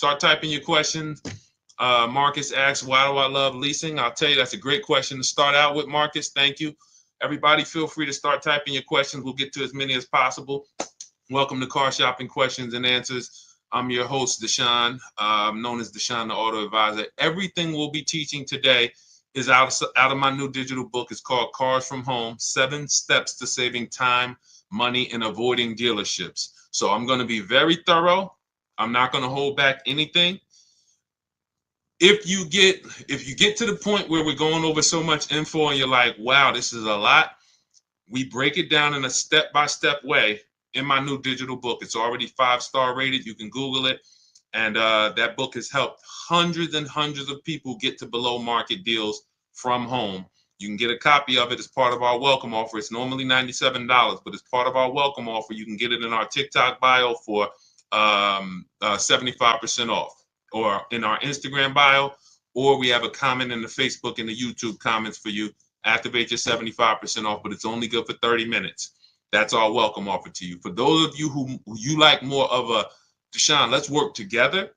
Start typing your questions. Marcus asks, why do I love leasing? I'll tell you, that's a great question to start out with, Marcus. Thank you. Everybody, feel free to start typing your questions. We'll get to as many as possible. Welcome to Car Shopping Questions and Answers. I'm your host, Deshaun, known as Deshaun, the Auto Advisor. Everything we'll be teaching today is out of my new digital book. It's called Cars from Home, 7 Steps to Saving Time, Money, and Avoiding Dealerships. So I'm going to be very thorough. I'm not going to hold back anything. If you get to the point where we're going over so much info and you're like, wow, this is a lot, we break it down in a step-by-step way in my new digital book. It's already 5-star rated. You can Google it. And that book has helped hundreds and hundreds of people get to below market deals from home. You can get a copy of it as part of our welcome offer. It's normally $97, but as part of our welcome offer, you can get it in our TikTok bio for 75% off, or in our Instagram bio, or we have a comment in the Facebook and the YouTube comments for you. Activate your 75% off, but it's only good for 30 minutes. That's our welcome offer to you. For those of you who you like more of a, Deshaun, let's work together.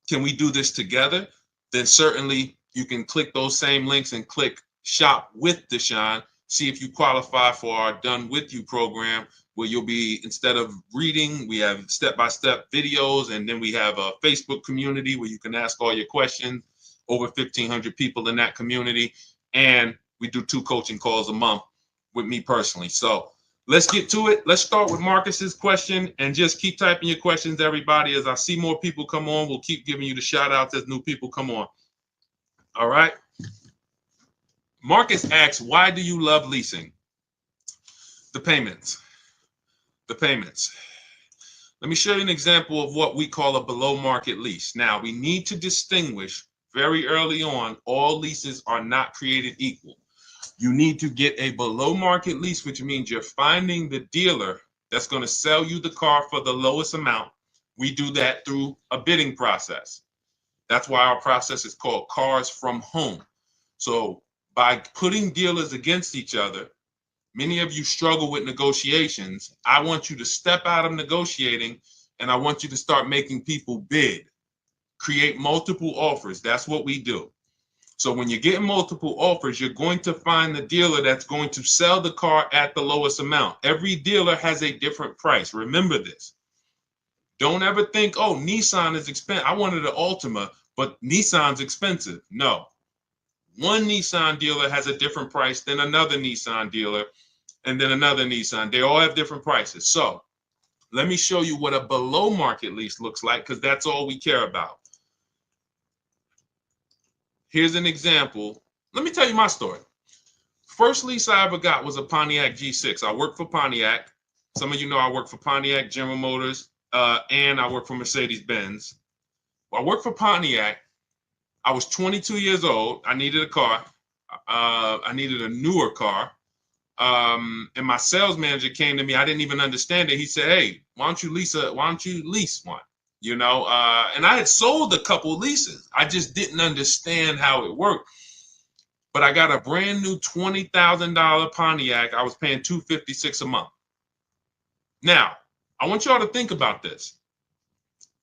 Can we do this together? Then certainly you can click those same links and click Shop with Deshaun. See if you qualify for our Done With You program, where you'll be, instead of reading, we have step-by-step videos, and then we have a Facebook community where you can ask all your questions. Over 1,500 people in that community. And we do 2 coaching calls a month with me personally. So let's get to it. Let's start with Marcus's question, and just keep typing your questions, everybody. As I see more people come on, we'll keep giving you the shout outs as new people come on. All right. Marcus asks, why do you love leasing? The payments. The payments. Let me show you an example of what we call a below market lease. Now, we need to distinguish very early on, all leases are not created equal. You need to get a below market lease, which means you're finding the dealer that's going to sell you the car for the lowest amount. We do that through a bidding process. That's why our process is called Cars from Home. So by putting dealers against each other, many of you struggle with negotiations. I want you to step out of negotiating, and I want you to start making people bid. Create multiple offers. That's what we do. So when you're getting multiple offers, you're going to find the dealer that's going to sell the car at the lowest amount. Every dealer has a different price. Remember this. Don't ever think, oh, Nissan is expensive. I wanted an Altima, but Nissan's expensive. No. One Nissan dealer has a different price than another Nissan dealer, and then another Nissan. They all have different prices. So let me show you what a below market lease looks like, because that's all we care about. Here's an example. Let me tell you my story. First lease I ever got was a Pontiac G6. I worked for Pontiac. Some of you know I work for Pontiac, General Motors, and I work for Mercedes-Benz. I worked for Pontiac. I was 22 years old. I needed a car. I needed a newer car. And my sales manager came to me. I didn't even understand it. He said, hey, why don't you lease one? You know, and I had sold a couple leases. I just didn't understand how it worked. But I got a brand new $20,000 Pontiac. I was paying $256 a month. Now, I want y'all to think about this.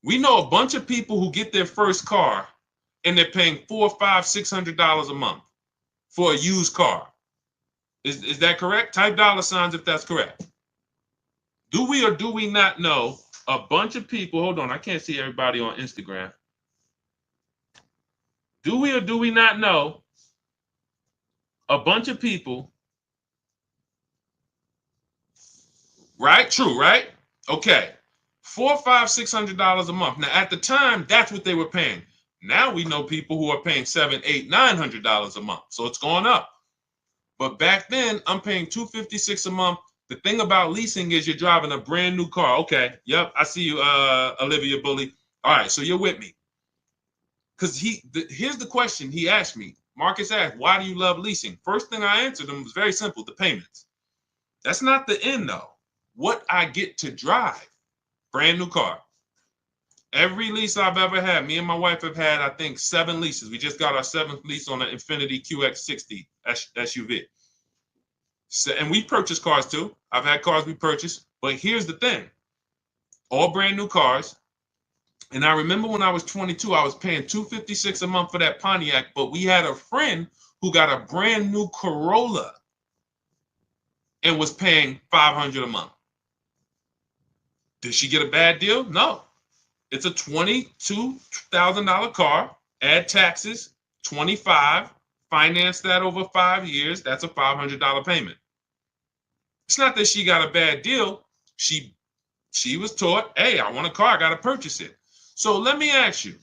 We know a bunch of people who get their first car and they're paying $400, $500, $600 a month for a used car. Is that correct? Type $ if that's correct. Do we or do we not know a bunch of people? Hold on, I can't see everybody on Instagram. Do we or do we not know a bunch of people? Right? True, right? Okay. $400, $500, $600 a month. Now, at the time, that's what they were paying. Now we know people who are paying $700, $800, $900 a month. So it's gone up. But back then, I'm paying $256 a month. The thing about leasing is you're driving a brand new car. Okay. Yep. I see you, Olivia Bully. All right. So you're with me. Because here's the question he asked me. Marcus asked, why do you love leasing? First thing I answered him was very simple, the payments. That's not the end, though. What I get to drive. Brand new car. Every lease I've ever had, me and my wife have had, I think, 7 leases. We just got our 7th lease on an Infiniti QX60 SUV. So, and we purchased cars too. I've had cars we purchased. But here's the thing. All brand new cars. And I remember when I was 22, I was paying $256 a month for that Pontiac, but we had a friend who got a brand new Corolla and was paying $500 a month. Did she get a bad deal? No. It's a $22,000 car, add taxes, 25, finance that over 5 years, that's a $500 payment. It's not that she got a bad deal. She was taught, hey, I want a car, I got to purchase it. So let me ask you,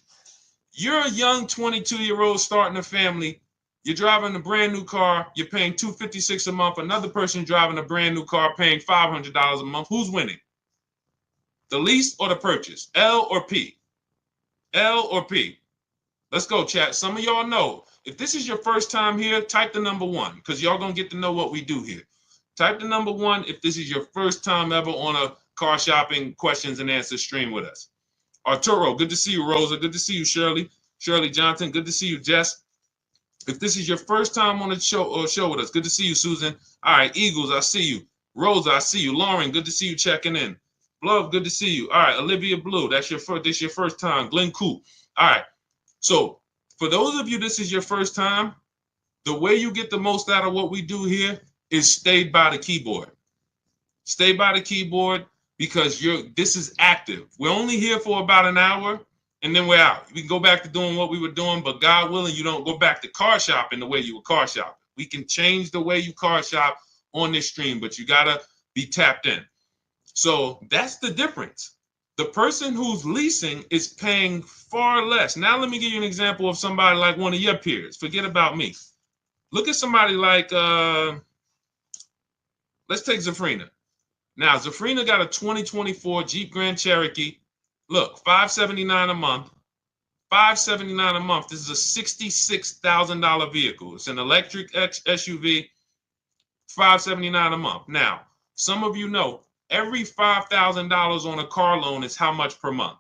you're a young 22-year-old starting a family, you're driving a brand new car, you're paying $256 a month, another person driving a brand new car paying $500 a month. Who's winning? The lease or the purchase? L or P? L or P? Let's go, chat. Some of y'all know. If this is your first time here, type the number 1 because y'all going to get to know what we do here. Type the number 1 if this is your first time ever on a car shopping questions and answers stream with us. Arturo, good to see you. Rosa, good to see you. Shirley Johnson, good to see you. Jess, if this is your first time on the show with us, good to see you. Susan, all right. Eagles, I see you. Rosa, I see you. Lauren, good to see you checking in. Love, good to see you. All right, Olivia Blue, this your first time. Glenn Coop. All right. So for those of you, this is your first time, the way you get the most out of what we do here is stay by the keyboard. Stay by the keyboard because this is active. We're only here for about an hour and then we're out. We can go back to doing what we were doing, but God willing, you don't go back to car shopping the way you were car shopping. We can change the way you car shop on this stream, but you got to be tapped in. So that's the difference. The person who's leasing is paying far less. Now, let me give you an example of somebody like one of your peers. Forget about me. Look at somebody like, let's take Zafrina. Now, Zafrina got a 2024 Jeep Grand Cherokee. Look, $579 a month. $579 a month. This is a $66,000 vehicle. It's an electric SUV, $579 a month. Now, some of you know, every $5,000 on a car loan is how much per month?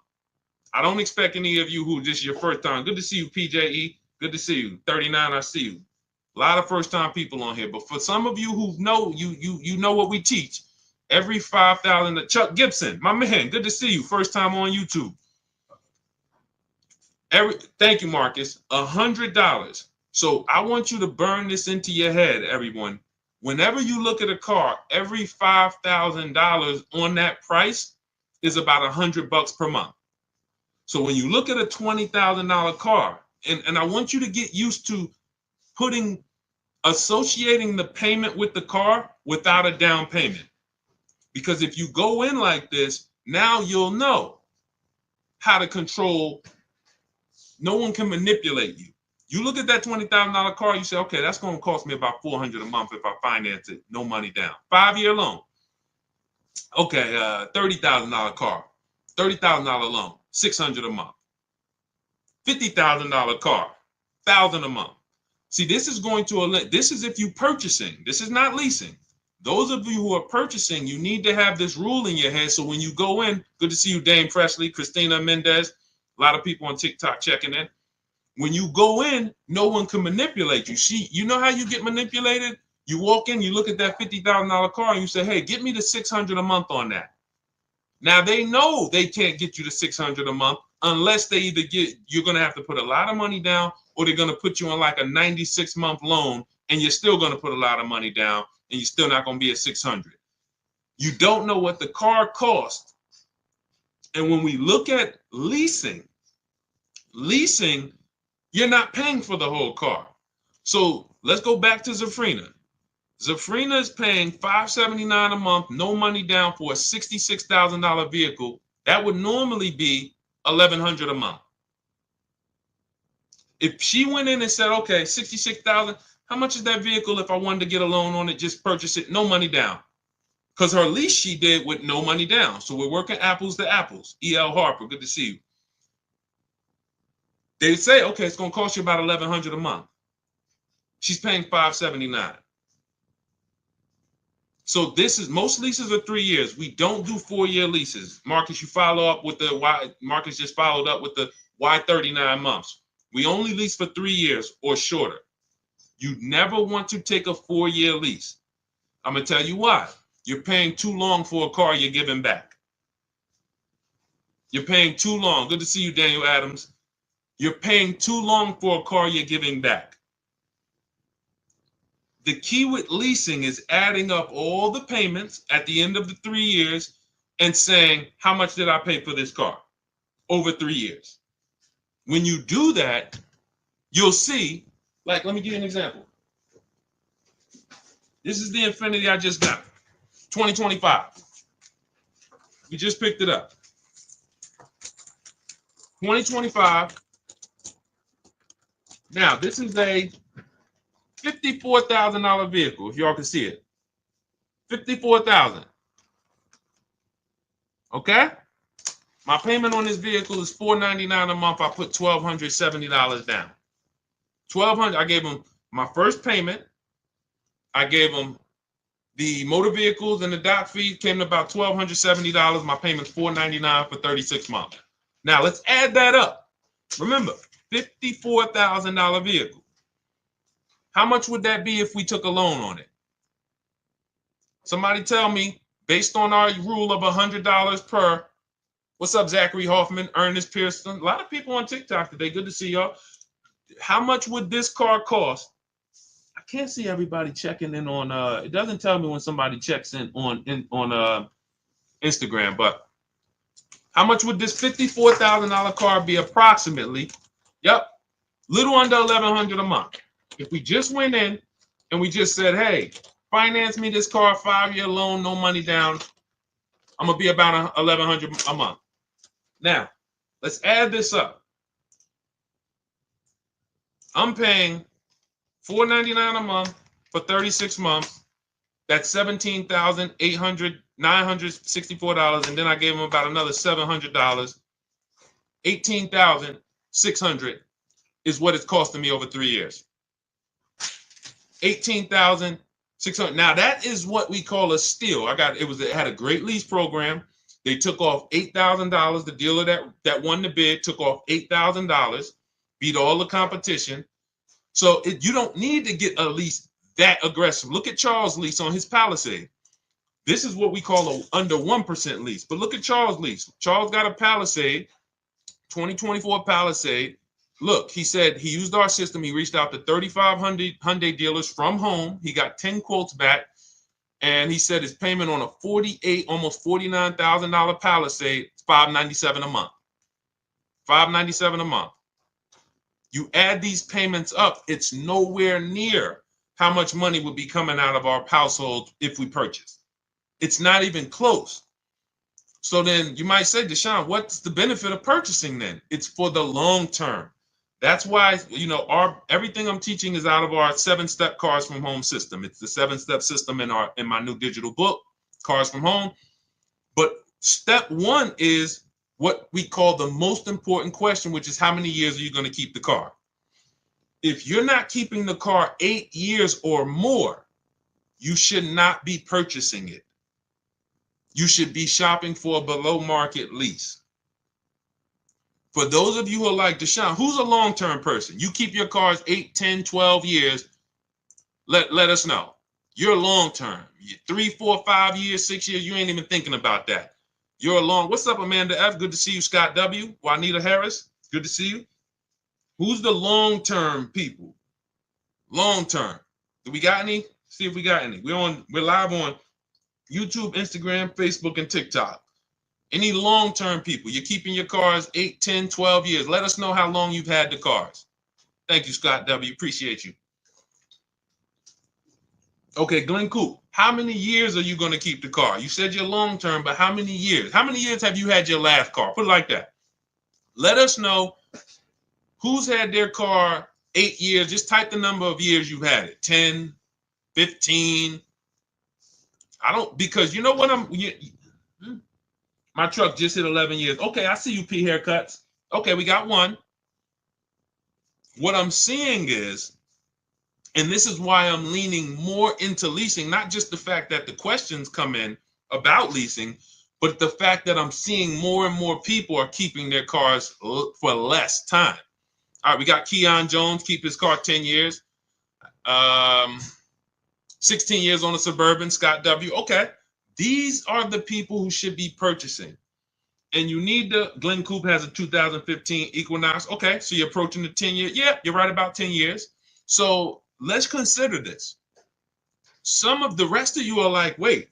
I don't expect any of you who this is your first time. Good to see you, PJE. Good to see you. 39, I see you. A lot of first-time people on here. But for some of you who know, you know what we teach. Every $5,000, Chuck Gibson, my man, good to see you. First time on YouTube. Thank you, Marcus. $100. So I want you to burn this into your head, everyone. Whenever you look at a car, every $5,000 on that price is about $100 per month. So when you look at a $20,000 car, and I want you to get used to associating the payment with the car without a down payment. Because if you go in like this, now you'll know how to control. No one can manipulate you. You look at that $20,000 car, you say, okay, that's going to cost me about $400 a month if I finance it, no money down. 5-year loan. Okay, $30,000 car, $30,000 loan, $600 a month. $50,000 car, $1,000 a month. See, this is if you purchasing. This is not leasing. Those of you who are purchasing, you need to have this rule in your head. So when you go in, good to see you, Dame Presley, Christina Mendez, a lot of people on TikTok checking in. When you go in, no one can manipulate you. See, you know how you get manipulated? You walk in, you look at that $50,000 car and you say, hey, get me the $600 a month on that. Now they know they can't get you the $600 a month unless they you're going to have to put a lot of money down or they're going to put you on like a 96-month loan and you're still going to put a lot of money down and you're still not going to be at 600. You don't know what the car cost. And when we look at leasing, you're not paying for the whole car. So let's go back to Zafrina. Zafrina is paying $579 a month, no money down for a $66,000 vehicle. That would normally be $1,100 a month. If she went in and said, okay, $66,000, how much is that vehicle if I wanted to get a loan on it, just purchase it, no money down? Because her lease she did with no money down. So we're working apples to apples. E.L. Harper, good to see you. They say, okay, it's going to cost you about $1,100 a month. She's paying $579. So most leases are 3 years. We don't do 4-year leases. Marcus, you follow up with Marcus just followed up with the why 39 months. We only lease for 3 years or shorter. You never want to take a 4-year lease. I'm going to tell you why. You're paying too long for a car you're giving back. You're paying too long. Good to see you, Daniel Adams. You're paying too long for a car you're giving back. The key with leasing is adding up all the payments at the end of the 3 years and saying, how much did I pay for this car over 3 years? When you do that, you'll see, like, let me give you an example. This is the Infiniti I just got, 2025. We just picked it up. 2025. Now, this is a $54,000 vehicle, if y'all can see it. $54,000. Okay? My payment on this vehicle is $499 a month. I put $1,270 down. $1,200. I gave them my first payment. I gave them the motor vehicles and the dock fee, came to about $1,270. My payment's $499 for 36 months. Now let's add that up. Remember, $54,000 vehicle. How much would that be if we took a loan on it? Somebody tell me, based on our rule of $100 per. What's up, Zachary Hoffman, Ernest Pearson? A lot of people on TikTok today. Good to see y'all. How much would this car cost? I can't see everybody checking in on. It doesn't tell me when somebody checks in on Instagram. But how much would this $54,000 car be approximately? Yep, little under $1,100 a month. If we just went in and we just said, hey, finance me this car, 5-year loan, no money down, I'm gonna be about $1,100 a month. Now, let's add this up. I'm paying $499 a month for 36 months. That's $17,964, and then I gave them about another $700. $18,600 is what it's costing me over 3 years. $18,600. Now that is what we call a steal. It had a great lease program. They took off $8,000. The dealer that won the bid took off $8,000, beat all the competition. So you don't need to get a lease that aggressive. Look at Charles' lease on his Palisade. This is what we call a under 1% lease. But look at Charles' lease. Charles got a Palisade, 2024 Palisade. Look, he said he used our system. He reached out to 3,500 Hyundai dealers from home. He got 10 quotes back. And he said his payment on a almost $49,000 Palisade is $597 a month. $597 a month. You add these payments up, it's nowhere near how much money would be coming out of our household if we purchase. It's not even close. So then you might say, Deshaun, what's the benefit of purchasing then? It's for the long term. That's why, everything I'm teaching is out of our 7-step Cars from Home system. It's the 7-step system in my new digital book, Cars from Home. But step 1 is what we call the most important question, which is how many years are you going to keep the car? If you're not keeping the car 8 years or more, you should not be purchasing it. You should be shopping for a below market lease. For those of you who are like, Deshaun, who's a long-term person? You keep your cars 8, 10, 12 years. Let us know. You're long-term. 3, 4, 5 years, 6 years, you ain't even thinking about that. You're long. What's up, Amanda F? Good to see you. Scott W. Juanita Harris. Good to see you. Who's the long-term people? Long-term. Do we got any? See if we got any. We're live on YouTube, Instagram, Facebook, and TikTok. Any long-term people? You're keeping your cars 8, 10, 12 years. Let us know how long you've had the cars. Thank you, Scott W. Appreciate you. Okay, Glenn Coop. How many years are you going to keep the car? You said you're long-term, but how many years? How many years have you had your last car? Put it like that. Let us know who's had their car 8 years. Just type the number of years you've had it. 10, 15. Because you know what my truck just hit 11 years. Okay, I see you, P Haircuts. Okay, we got one. What I'm seeing is, and this is why I'm leaning more into leasing, not just the fact that the questions come in about leasing, but the fact that I'm seeing more and more people are keeping their cars for less time. All right, we got Keon Jones, keep his car 10 years. 16 years on a Suburban, Scott W. Okay, these are the people who should be purchasing. and you need the Glen Coupe has a 2015 Equinox. Okay, so you're approaching the 10-year. Yeah, you're right about 10 years. So let's consider this. Some of the rest of you are like, wait,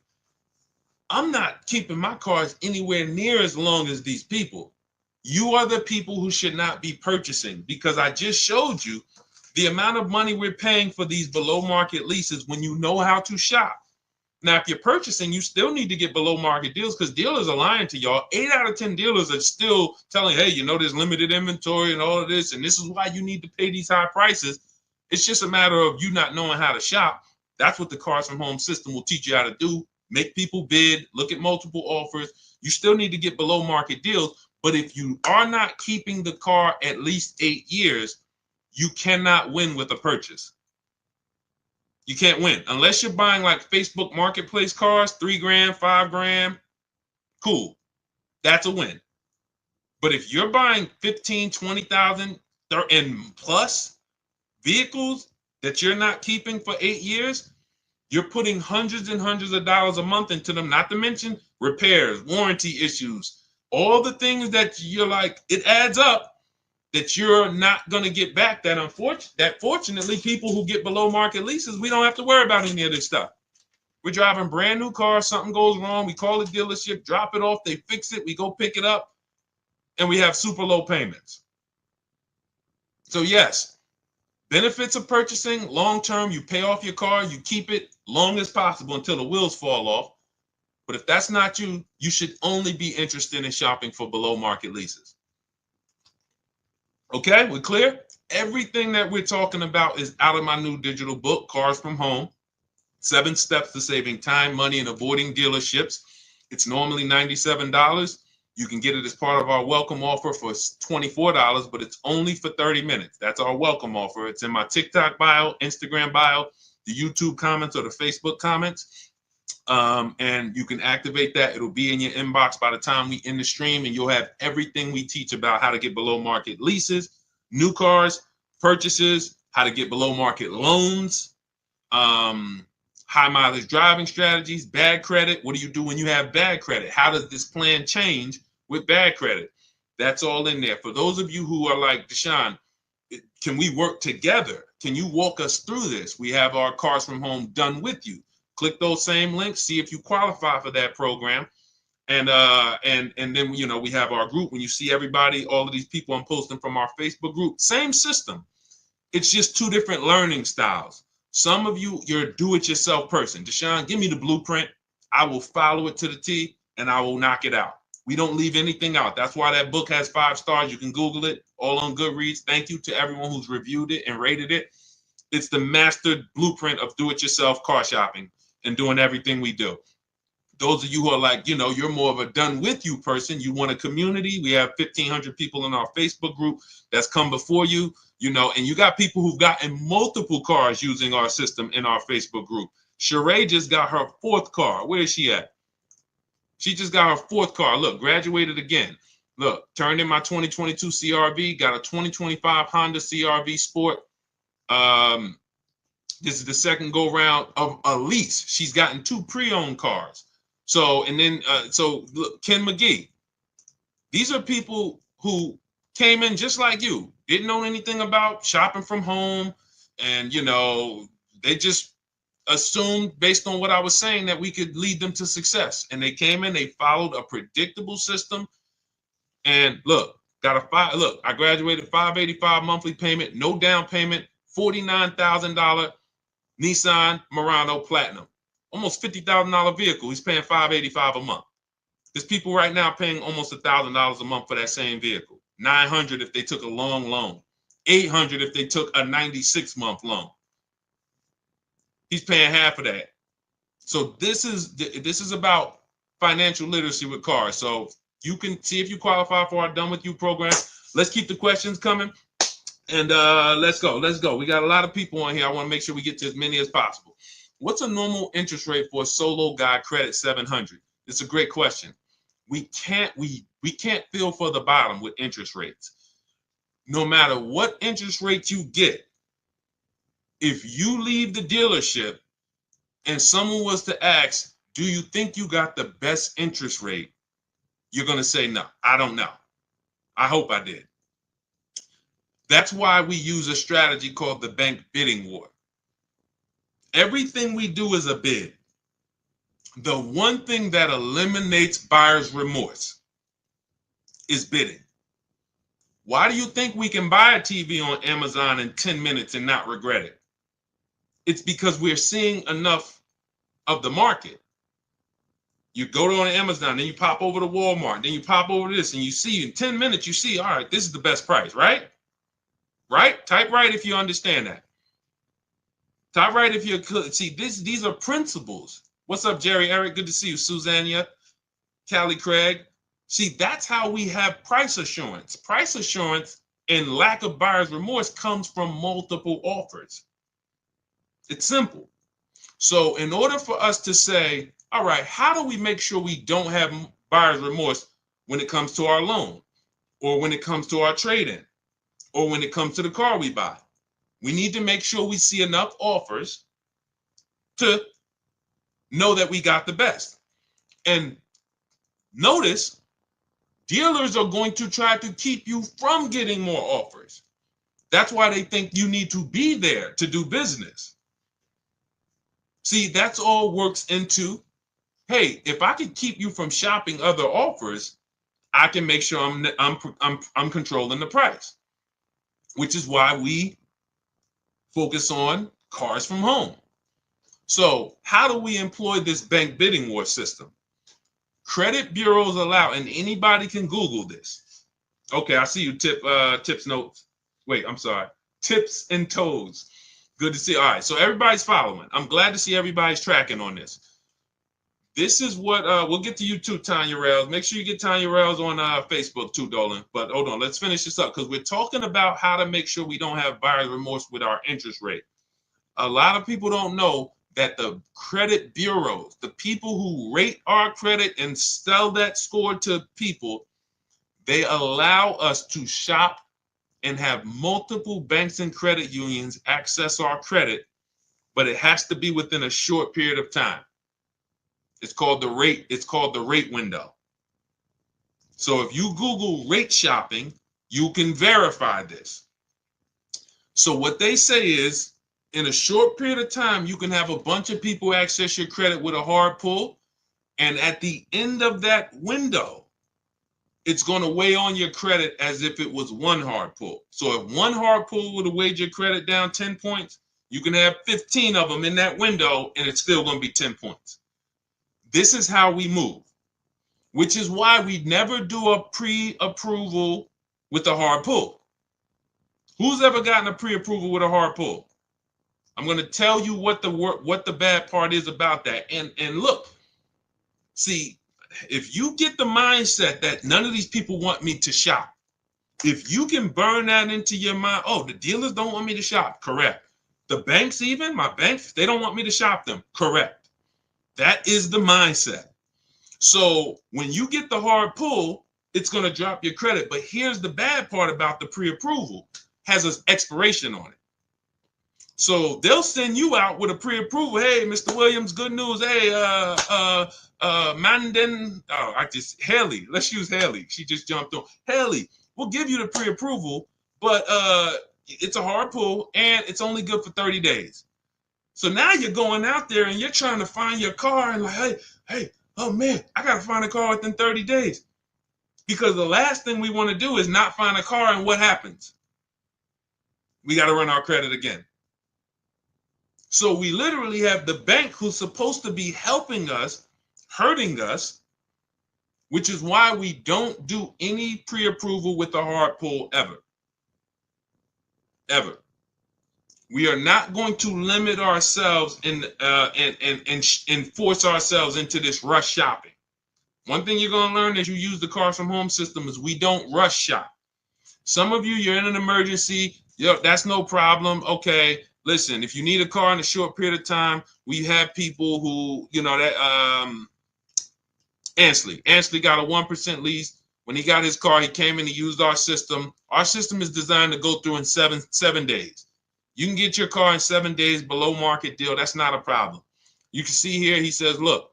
I'm not keeping my cars anywhere near as long as these people. You are the people who should not be purchasing, because I just showed you the amount of money we're paying for these below market leases when you know how to shop. Now, if you're purchasing, you still need to get below market deals, because dealers are lying to y'all. 8 out of 10 dealers are still telling, hey, there's limited inventory and all of this, and this is why you need to pay these high prices. It's just a matter of you not knowing how to shop. That's what the Cars from Home system will teach you how to do. Make people bid, look at multiple offers. You still need to get below market deals. But if you are not keeping the car at least 8 years, you cannot win with a purchase. You can't win unless you're buying like Facebook Marketplace cars, $3,000, $5,000. Cool, that's a win. But if you're buying 15, 20,000 and plus vehicles that you're not keeping for 8 years, you're putting hundreds and hundreds of dollars a month into them. Not to mention repairs, warranty issues, all the things that you're like, it adds up, that you're not going to get back. That fortunately, people who get below market leases, we don't have to worry about any of this stuff. We're driving brand new cars, something goes wrong, we call the dealership, drop it off, they fix it, we go pick it up, and we have super low payments. So yes, benefits of purchasing long term, you pay off your car, you keep it long as possible until the wheels fall off. But if that's not you, you should only be interested in shopping for below market leases. Okay, we're clear? Everything that we're talking about is out of my new digital book, Cars from Home, 7 Steps to Saving Time, Money, and Avoiding Dealerships. It's normally $97. You can get it as part of our welcome offer for $24, but it's only for 30 minutes. That's our welcome offer. It's in my TikTok bio, Instagram bio, the YouTube comments, or the Facebook comments. And you can activate that. It'll be in your inbox by the time we end the stream, and you'll have everything we teach about how to get below market leases, new cars, purchases, how to get below market loans, high mileage driving strategies, bad credit. What do you do when you have bad credit? How does this plan change with bad credit? That's all in there. For those of you who are like, Deshaun, can we work together? Can you walk us through this? We have our Cars from Home done with you. Click those same links, see if you qualify for that program. And then we have our group. When you see everybody, all of these people I'm posting from our Facebook group, same system. It's just 2 different learning styles. Some of you, you're a do-it-yourself person. Deshaun, give me the blueprint. I will follow it to the T, and I will knock it out. We don't leave anything out. That's why that book has 5 stars. You can Google it, all on Goodreads. Thank you to everyone who's reviewed it and rated it. It's the mastered blueprint of do-it-yourself car shopping and doing everything we do. Those of you who are like, you're more of a done with you person, you want a community. We have 1,500 people in our Facebook group that's come before you, and you got people who've gotten multiple cars using our system in our Facebook group. Sheree just got her 4th car. Where is she at? She just got her 4th car. Look, graduated again. Look, turned in my 2022 CRV, got a 2025 Honda CRV Sport. This is the second go round of a lease. She's gotten 2 pre-owned cars. So look, Ken McGee. These are people who came in just like you, didn't know anything about shopping from home, and they just assumed based on what I was saying that we could lead them to success. And they came in, they followed a predictable system, and look, I graduated $585 monthly payment, no down payment, $49,000 Nissan Murano Platinum, almost $50,000 vehicle. He's paying $585 a month. There's people right now paying almost $1,000 a month for that same vehicle. $900 if they took a long loan, $800 if they took a 96-month loan. He's paying half of that. So this is about financial literacy with cars. So you can see if you qualify for our Done With You program. Let's keep the questions coming. And let's go. We got a lot of people on here. I want to make sure we get to as many as possible. What's a normal interest rate for a solo guy credit 700? It's a great question. We can't feel for the bottom with interest rates. No matter what interest rate you get, if you leave the dealership and someone was to ask, do you think you got the best interest rate? you're going to say, no, I don't know. I hope I did. That's why we use a strategy called the bank bidding war. Everything we do is a bid. The one thing that eliminates buyer's remorse is bidding. Why do you think we can buy a TV on Amazon in 10 minutes and not regret it? It's because we're seeing enough of the market. You go to on Amazon, then you pop over to Walmart, then you pop over to this, and you see in 10 minutes, you see, all right, this is the best price, right? Right? Type right if you understand that. Type right if you could. See, these are principles. What's up, Jerry Eric? Good to see you. Susanna, Callie Craig. See, that's how we have price assurance. Price assurance and lack of buyer's remorse comes from multiple offers. It's simple. So in order for us to say, all right, how do we make sure we don't have buyer's remorse when it comes to our loan, or when it comes to our trade-in, or when it comes to the car we buy? We need to make sure we see enough offers to know that we got the best. And notice, dealers are going to try to keep you from getting more offers. That's why they think you need to be there to do business. See, that's all works into, hey, if I can keep you from shopping other offers, I can make sure I'm controlling the price, which is why we focus on cars from home. So how do we employ this bank bidding war system? Credit bureaus allow, and anybody can Google this. Okay, I see you, Tips Notes. Wait, I'm sorry. Tips and Toes. Good to see. All right, so everybody's following. I'm glad to see everybody's tracking on this. This is what, we'll get to you too, Tanya Rails. Make sure you get Tanya Rails on Facebook too, Dolan. But hold on, let's finish this up because we're talking about how to make sure we don't have buyer's remorse with our interest rate. A lot of people don't know that the credit bureaus, the people who rate our credit and sell that score to people, they allow us to shop and have multiple banks and credit unions access our credit, but it has to be within a short period of time. It's called the rate window. So if you Google rate shopping, you can verify this. So what they say is, in a short period of time, you can have a bunch of people access your credit with a hard pull. And at the end of that window, it's going to weigh on your credit as if it was one hard pull. So if one hard pull would have weighed your credit down 10 points, you can have 15 of them in that window and it's still going to be 10 points. This is how we move, which is why we never do a pre-approval with a hard pull. Who's ever gotten a pre-approval with a hard pull? I'm going to tell you what the bad part is about that. And look, see, if you get the mindset that none of these people want me to shop, if you can burn that into your mind, oh, the dealers don't want me to shop, correct. The banks, even my banks, they don't want me to shop them, correct. That is the mindset. So when you get the hard pull, it's going to drop your credit. But here's the bad part about the pre-approval, has an expiration on it. So they'll send you out with a pre-approval. Hey, Mr. Williams, good news. Hey, Haley, let's use Haley. She just jumped on. Haley, we'll give you the pre-approval, but it's a hard pull and it's only good for 30 days. So now you're going out there and you're trying to find your car and like, hey, oh man, I got to find a car within 30 days. Because the last thing we want to do is not find a car, and what happens? We got to run our credit again. So we literally have the bank who's supposed to be helping us, hurting us, which is why we don't do any pre-approval with a hard pull ever. Ever. We are not going to limit ourselves and force ourselves into this rush shopping. One thing you're going to learn as you use the Cars from Home system is we don't rush shop. Some of you, you're in an emergency. That's no problem. Okay. Listen, if you need a car in a short period of time, we have people who, Ansley got a 1% lease. When he got his car, he came in and used our system. Our system is designed to go through in seven days. You can get your car in 7 days below market deal. That's not a problem. You can see here, he says, look,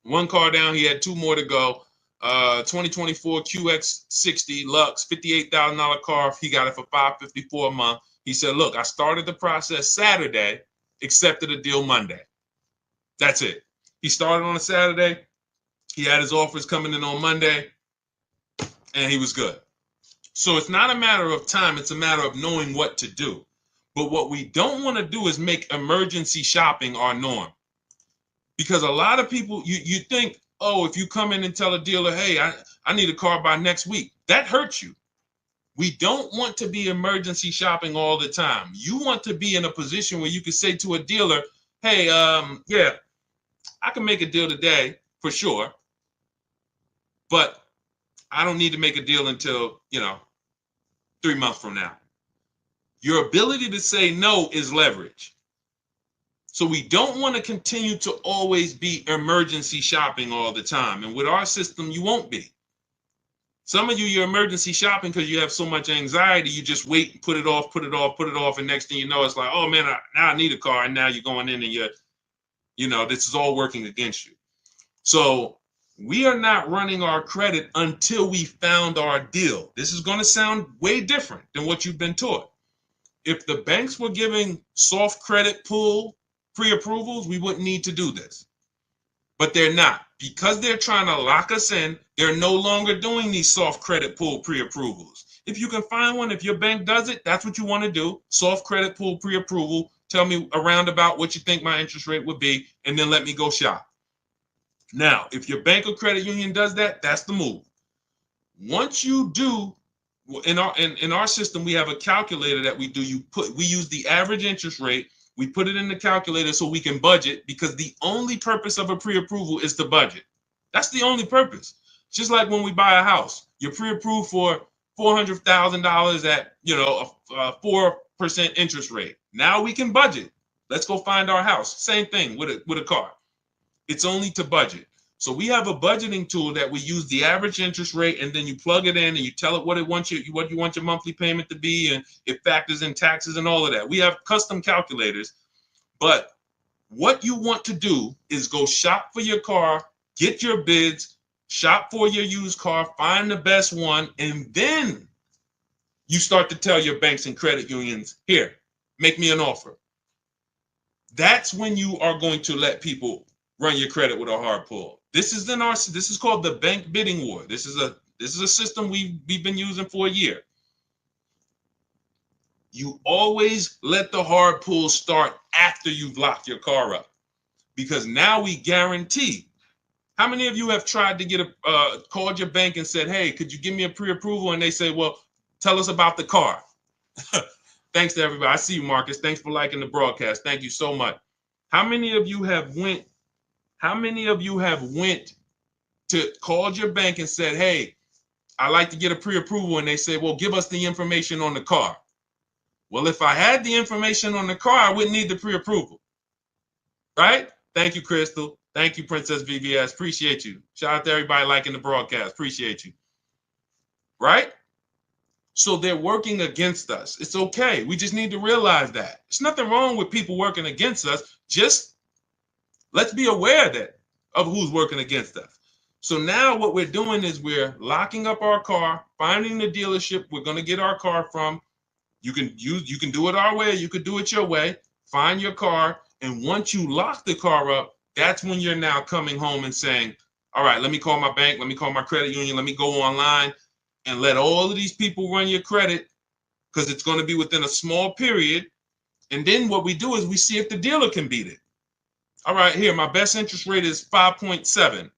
one car down, he had 2 more to go. 2024 QX60 Lux, $58,000 car. He got it for $554 a month. He said, look, I started the process Saturday, accepted a deal Monday. That's it. He started on a Saturday. He had his offers coming in on Monday, and he was good. So it's not a matter of time. It's a matter of knowing what to do. But what we don't want to do is make emergency shopping our norm. Because a lot of people, you think, oh, if you come in and tell a dealer, hey, I need a car by next week, that hurts you. We don't want to be emergency shopping all the time. You want to be in a position where you can say to a dealer, hey, yeah, I can make a deal today for sure, but I don't need to make a deal until, 3 months from now. Your ability to say no is leverage. So we don't want to continue to always be emergency shopping all the time. And with our system, you won't be. Some of you, you're emergency shopping because you have so much anxiety, you just wait and put it off. And next thing you know, it's like, oh man, now I need a car. And now you're going in and this is all working against you. So we are not running our credit until we found our deal. This is going to sound way different than what you've been taught. If the banks were giving soft credit pull pre-approvals, we wouldn't need to do this. But they're not. Because they're trying to lock us in, they're no longer doing these soft credit pull pre-approvals. If you can find one, if your bank does it, that's what you want to do. Soft credit pull pre-approval. Tell me around about what you think my interest rate would be, and then let me go shop. Now, if your bank or credit union does that, that's the move. Once you do, in our system, we have a calculator that we do. We use the average interest rate. We put it in the calculator so we can budget, because the only purpose of a pre-approval is to budget. That's the only purpose. Just like when we buy a house, you're pre-approved for $400,000 at a 4% interest rate. Now we can budget. Let's go find our house. Same thing with a car. It's only to budget. So we have a budgeting tool that we use the average interest rate, and then you plug it in and you tell it what you want your monthly payment to be, and it factors in taxes and all of that. We have custom calculators, but what you want to do is go shop for your car, get your bids, shop for your used car, find the best one, and then you start to tell your banks and credit unions, here, make me an offer. That's when you are going to let people run your credit with a hard pull. This is called the bank bidding war. This is a system we've been using for a year. You always let the hard pull start after you've locked your car up, because now we guarantee. How many of you have tried to get called your bank and said, hey, could you give me a pre-approval? And they say, well, tell us about the car. Thanks to everybody. I see you, Marcus. Thanks for liking the broadcast. Thank you so much. How many of you have went to called your bank and said, hey, I like to get a pre-approval, and they say, well, give us the information on the car. Well, if I had the information on the car, I wouldn't need the pre-approval, right? Thank you, Crystal. Thank you, Princess VVS. Appreciate you. Shout out to everybody liking the broadcast. Appreciate you. Right? So they're working against us. It's okay. We just need to realize that. There's nothing wrong with people working against us. Just let's be aware of who's working against us. So now what we're doing is we're locking up our car, finding the dealership we're going to get our car from. You can do it our way, you could do it your way. Find your car, and once you lock the car up, that's when you're now coming home and saying, all right, let me call my bank, let me call my credit union, let me go online and let all of these people run your credit, because it's going to be within a small period. And then what we do is we see if the dealer can beat it. All right, here, my best interest rate is 5.7.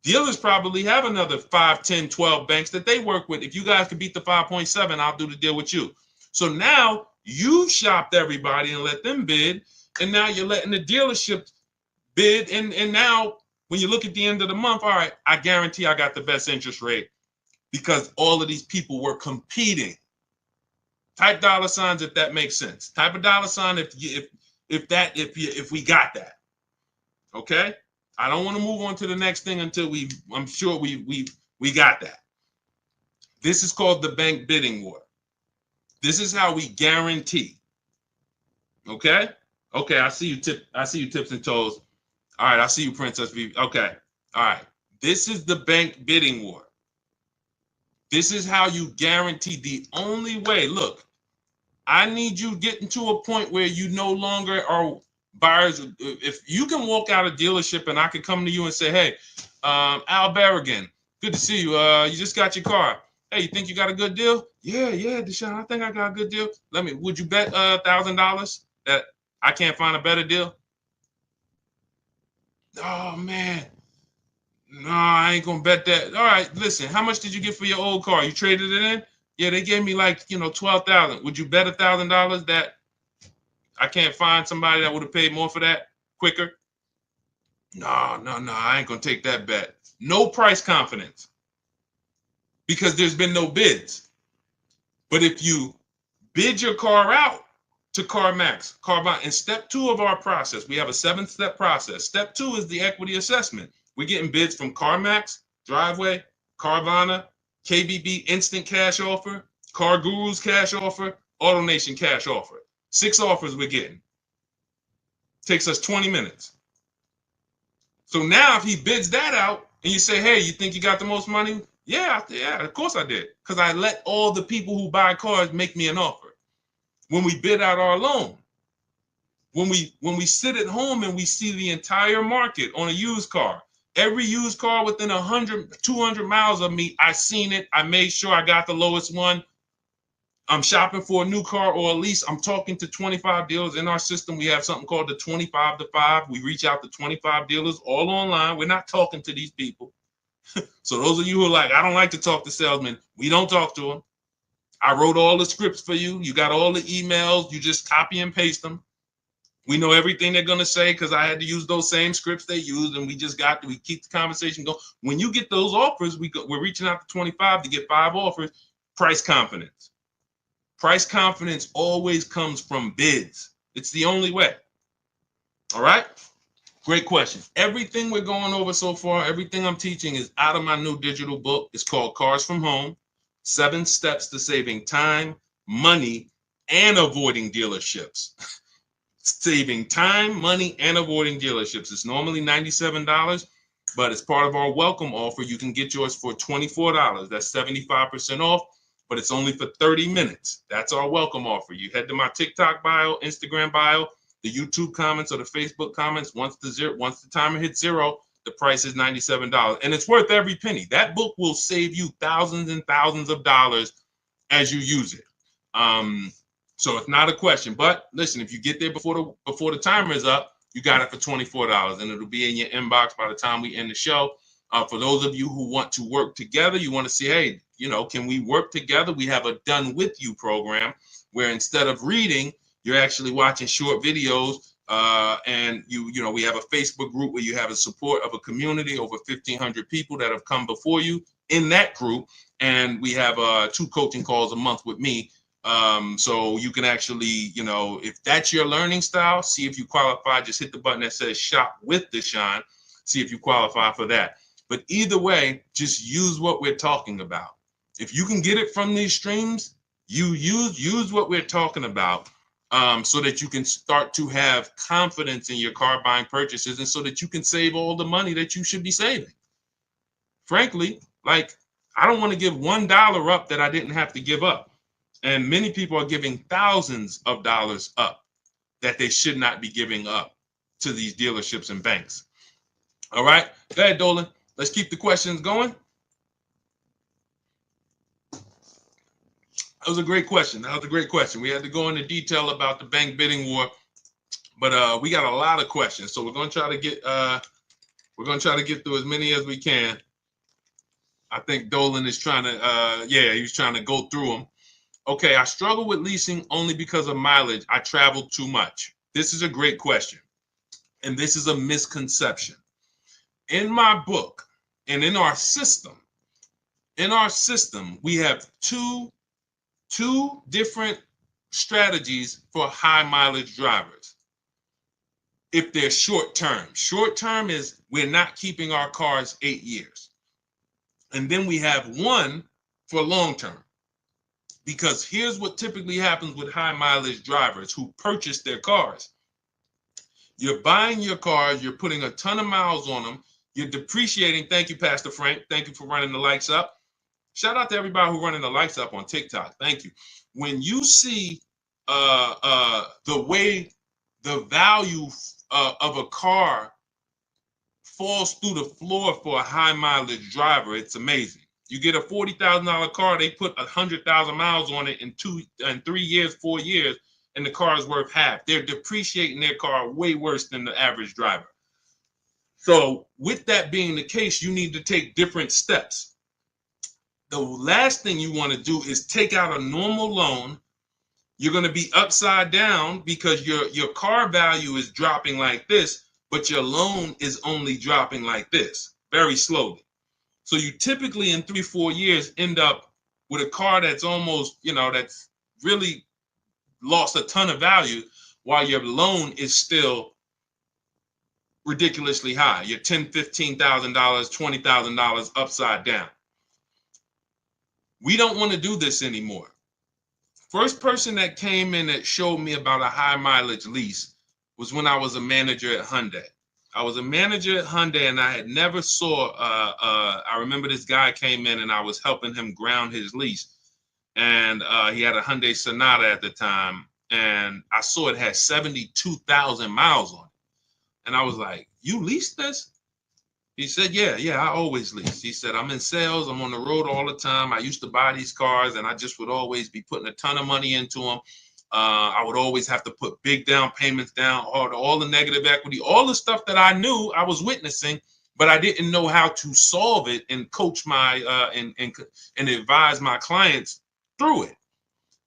Dealers probably have another 5, 10, 12 banks that they work with. If you guys can beat the 5.7, I'll do the deal with you. So now you've shopped everybody and let them bid, and now you're letting the dealership bid. And now when you look at the end of the month, all right, I guarantee I got the best interest rate because all of these people were competing. Type dollar signs if that makes sense. Type a dollar sign if we got that. Okay? I don't want to move on to the next thing until I'm sure we got that. This is called the bank bidding war. This is how we guarantee. Okay? Okay, I see you tips and toes. All right, I see you, Princess V. Okay. All right. This is the bank bidding war. This is how you guarantee. The only way, look, I need you getting to a point where you no longer are buyers. If you can walk out of dealership and I can come to you and say, hey, Al Berrigan, good to see you. You just got your car. Hey, you think you got a good deal? Yeah, Deshaun, I think I got a good deal. Would you bet $1,000 that I can't find a better deal? Oh man, no, I ain't gonna bet that. All right, listen, how much did you get for your old car? You traded it in? Yeah, they gave me like, $12,000. Would you bet $1,000 that I can't find somebody that would have paid more for that quicker? No, I ain't gonna take that bet. No price confidence because there's been no bids. But if you bid your car out to CarMax, Carvana, in step 2 of our process, we have a 7-step process. Step 2 is the equity assessment. We're getting bids from CarMax, Driveway, Carvana, KBB Instant Cash Offer, Car Gurus Cash Offer, AutoNation Cash Offer. 6 offers we're getting. Takes us 20 minutes. So now if he bids that out and you say, hey, you think you got the most money? Yeah, of course I did. Because I let all the people who buy cars make me an offer. When we bid out our loan, when we sit at home and we see the entire market on a used car, every used car within 100, 200 miles of me, I seen it. I made sure I got the lowest one. I'm shopping for a new car or a lease. I'm talking to 25 dealers in our system. We have something called the 25 to 5. We reach out to 25 dealers all online. We're not talking to these people. So those of you who are like, I don't like to talk to salesmen, we don't talk to them. I wrote all the scripts for you. You got all the emails. You just copy and paste them. We know everything they're going to say because I had to use those same scripts they used, and we keep the conversation going. When you get those offers, we're reaching out to 25 to get 5 offers. Price confidence. Price confidence always comes from bids. It's the only way. All right? Great question. Everything we're going over so far, everything I'm teaching is out of my new digital book. It's called Cars from Home, 7 Steps to Saving Time, Money, and Avoiding Dealerships. Saving time, money, and avoiding dealerships. It's normally $97, but as part of our welcome offer, you can get yours for $24. That's 75% off, but it's only for 30 minutes. That's our welcome offer. You head to my TikTok bio, Instagram bio, the YouTube comments, or the Facebook comments. Once the timer hits 0, the price is $97, and it's worth every penny. That book will save you thousands and thousands of dollars as you use it. So it's not a question. But listen, if you get there before the timer is up, you got it for $24, and it'll be in your inbox by the time we end the show. For those of you who want to work together, you want to see, hey, can we work together? We have a Done With You program where instead of reading, you're actually watching short videos. And we have a Facebook group where you have a support of a community, over 1,500 people that have come before you in that group. And we have 2 coaching calls a month with me. So you can actually, if that's your learning style, see if you qualify. Just hit the button that says Shop with Deshaun. See if you qualify for that. But either way, just use what we're talking about. If you can get it from these streams, you use what we're talking about, so that you can start to have confidence in your car buying purchases, and so that you can save all the money that you should be saving. Frankly, I don't want to give $1 up that I didn't have to give up. And many people are giving thousands of dollars up that they should not be giving up to these dealerships and banks. All right, go ahead, Dolan. Let's keep the questions going. That was a great question. We had to go into detail about the bank bidding war, but we got a lot of questions, so we're going to try to get through as many as we can. I think Dolan is trying to he's trying to go through them. Okay, I struggle with leasing only because of mileage. I travel too much. This is a great question, and this is a misconception. In my book and in our system, we have two different strategies for high mileage drivers. If they're short term is we're not keeping our cars 8 years. And then we have one for long term. Because here's what typically happens with high mileage drivers who purchase their cars. You're buying your cars, you're putting a ton of miles on them, You're depreciating. Thank you, Pastor Frank. Thank you for running the lights up. Shout out to everybody who's running the lights up on TikTok. Thank you. When you see the way the value of a car falls through the floor for a high mileage driver, it's amazing. You get a $40,000 car, they put 100,000 miles on it in 3 years, 4 years, and the car is worth half. They're depreciating their car way worse than the average driver. So with that being the case, you need to take different steps. The last thing you want to do is take out a normal loan. You're going to be upside down because your car value is dropping like this, but your loan is only dropping like this, very slowly. So you typically in 3-4 years end up with a car that's almost, that's really lost a ton of value while your loan is still ridiculously high. You're $10,000, $15,000, $20,000 upside down. We don't want to do this anymore. First person that came in that showed me about a high mileage lease was when I was a manager at Hyundai. I was a manager at Hyundai and I had never saw, I remember this guy came in and I was helping him ground his lease. And he had a Hyundai Sonata at the time. And I saw it had 72,000 miles on it. And I was like, you leased this? He said, yeah, I always lease. He said, I'm in sales. I'm on the road all the time. I used to buy these cars and I just would always be putting a ton of money into them. I would always have to put big down payments down, all the negative equity, all the stuff that I knew I was witnessing, but I didn't know how to solve it and coach my and advise my clients through it.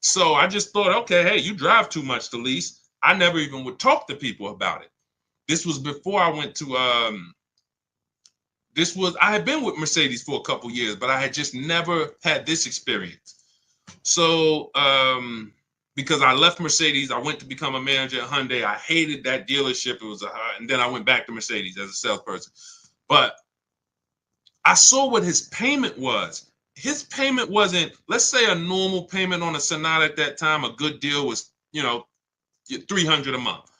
So I just thought, okay, hey, you drive too much to lease. I never even would talk to people about it. This was before I went to I had been with Mercedes for a couple years, but I had just never had this experience. So because I left Mercedes, I went to become a manager at Hyundai. I hated that dealership. It was and then I went back to Mercedes as a salesperson. But I saw what his payment was. His payment wasn't, let's say a normal payment on a Sonata at that time, a good deal was, $300 a month.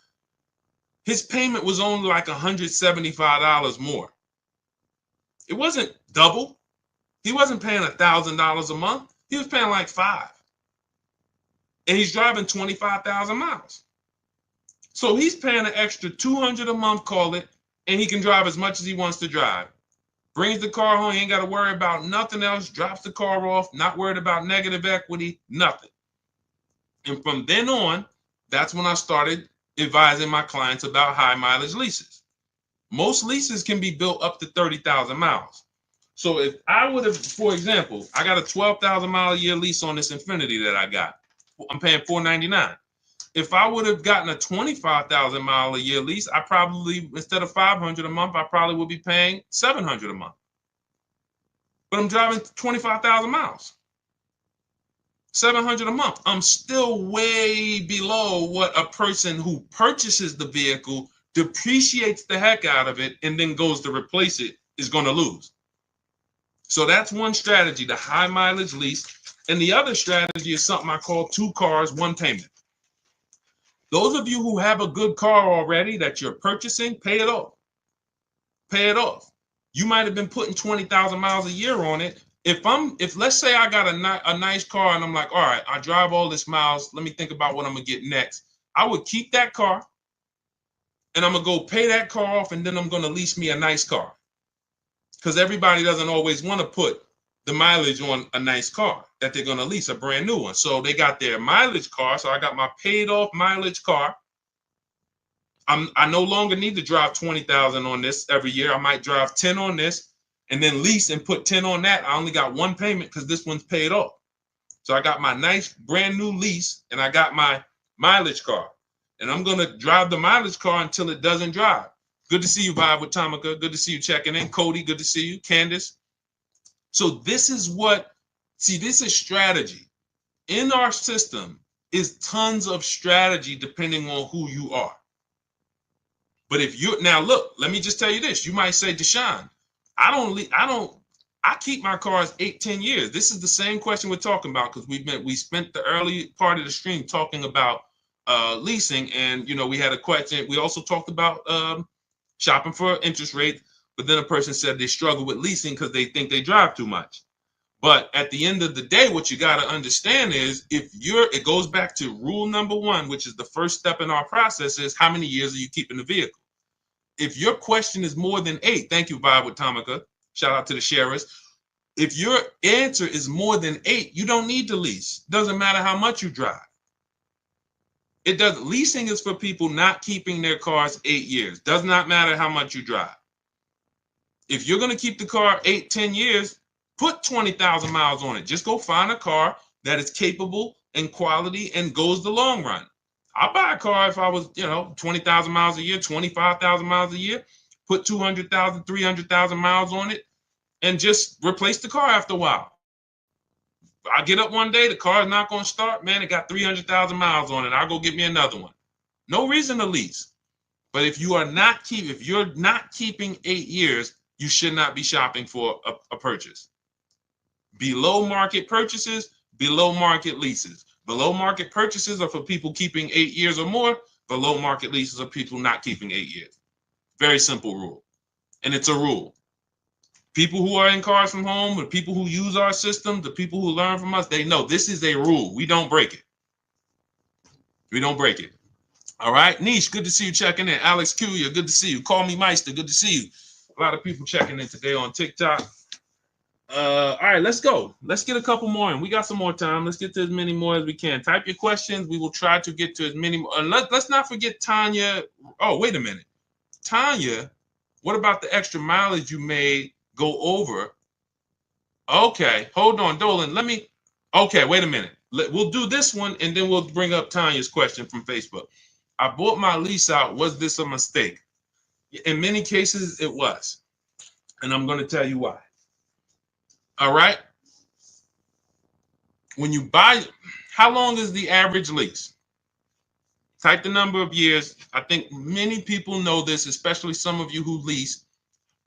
His payment was only like $175 more. It wasn't double. He wasn't paying $1,000 a month. He was paying like $5,000. And he's driving 25,000 miles. So he's paying an extra $200 a month, call it, and he can drive as much as he wants to drive. Brings the car home, he ain't got to worry about nothing else, drops the car off, not worried about negative equity, nothing. And from then on, that's when I started advising my clients about high mileage leases. Most leases can be built up to 30,000 miles. So if I would have, for example, I got a 12,000 mile a year lease on this Infiniti that I got. I'm paying $499. If I would have gotten a 25,000 mile a year lease, I probably, instead of $500 a month, I probably would be paying $700 a month. But I'm driving 25,000 miles. $700 a month. I'm still way below what a person who purchases the vehicle, depreciates the heck out of it, and then goes to replace it is going to lose. So that's one strategy, the high mileage lease. And the other strategy is something I call 2 cars, 1 payment. Those of you who have a good car already that you're purchasing, pay it off. Pay it off. You might have been putting 20,000 miles a year on it. If let's say I got a nice car and I'm like, all right, I drive all this miles. Let me think about what I'm going to get next. I would keep that car and I'm going to go pay that car off and then I'm going to lease me a nice car. Because everybody doesn't always want to put the mileage on a nice car that they're going to lease, a brand new one. So they got their mileage car. So I got my paid off mileage car. I no longer need to drive 20,000 on this every year. I might drive 10 on this and then lease and put 10 on that. I only got 1 payment because this one's paid off. So I got my nice brand new lease and I got my mileage car. And I'm going to drive the mileage car until it doesn't drive. Good to see you, Vibe with Tamika. Good to see you checking in. Cody, good to see you. Candace. So this is this is strategy. In our system is tons of strategy depending on who you are. But if you now look, let me just tell you this. You might say, Deshaun, I keep my cars 8-10 years. This is the same question we're talking about because we spent the early part of the stream talking about leasing, and we had a question. We also talked about shopping for interest rates. But then a person said they struggle with leasing because they think they drive too much. But at the end of the day, what you got to understand is it goes back to rule number one, which is the first step in our process, is how many years are you keeping the vehicle? If your question is more than 8, thank you, Vibe with Tamika. Shout out to the sharers. If your answer is more than 8, you don't need to lease. Doesn't matter how much you drive. Leasing is for people not keeping their cars 8 years. Does not matter how much you drive. If you're going to keep the car 8, 10 years, put 20,000 miles on it. Just go find a car that is capable and quality and goes the long run. I'll buy a car if I was, 20,000 miles a year, 25,000 miles a year, put 200,000, 300,000 miles on it, and just replace the car after a while. I get up one day, the car is not going to start. Man, it got 300,000 miles on it. I'll go get me another one. No reason to lease. But if you're not keeping 8 years, you should not be shopping for a purchase. Below market purchases, below market leases. Below market purchases are for people keeping 8 years or more. Below market leases are people not keeping 8 years. Very simple rule. And it's a rule. People who are in Cars from Home, the people who use our system, the people who learn from us, they know this is a rule. We don't break it. We don't break it. All right. Niche, good to see you checking in. Alex Kuya, good to see you. Call me Meister, good to see you. A lot of people checking in today on TikTok. All right, let's go. Let's get a couple more in. We got some more time. Let's get to as many more as we can. Type your questions. We will try to get to as many more. Let's not forget Tanya. Oh, wait a minute. Tanya, what about the extra mileage you made go over? Okay, hold on, Dolan. Okay, wait a minute. We'll do this one, and then we'll bring up Tanya's question from Facebook. I bought my lease out. Was this a mistake? In many cases, it was. And I'm going to tell you why. All right. When you buy, how long is the average lease? Type the number of years. I think many people know this, especially some of you who lease.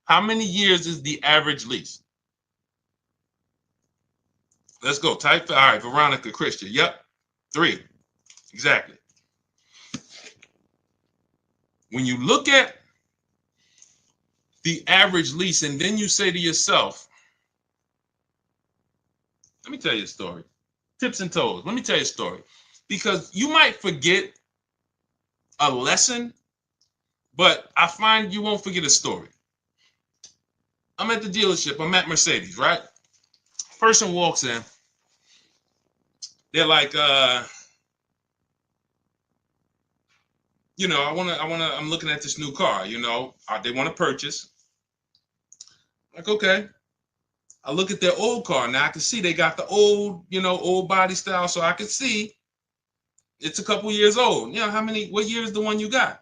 How many years is the average lease? Let's go. Type. All right, Veronica Christian. Yep. 3. Exactly. When you look at the average lease and then you say to yourself, let me tell you a story. Tips and toes. Let me tell you a story. Because you might forget a lesson, but I find you won't forget a story. I'm at the dealership. I'm at Mercedes, right? Person walks in. They're like, I'm looking at this new car, they want to purchase. Like, okay. I look at their old car. Now I can see they got the old body style. So I can see it's a couple years old. What year is the one you got?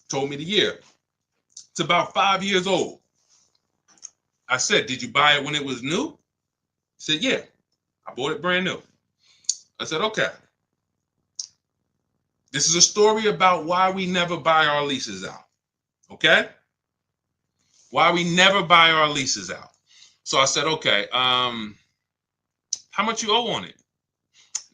Told me the year. It's about 5 years old. I said, did you buy it when it was new? He said, yeah, I bought it brand new. I said, okay. This is a story about why we never buy our leases out. Okay? Why we never buy our leases out. So I said, okay, how much you owe on it?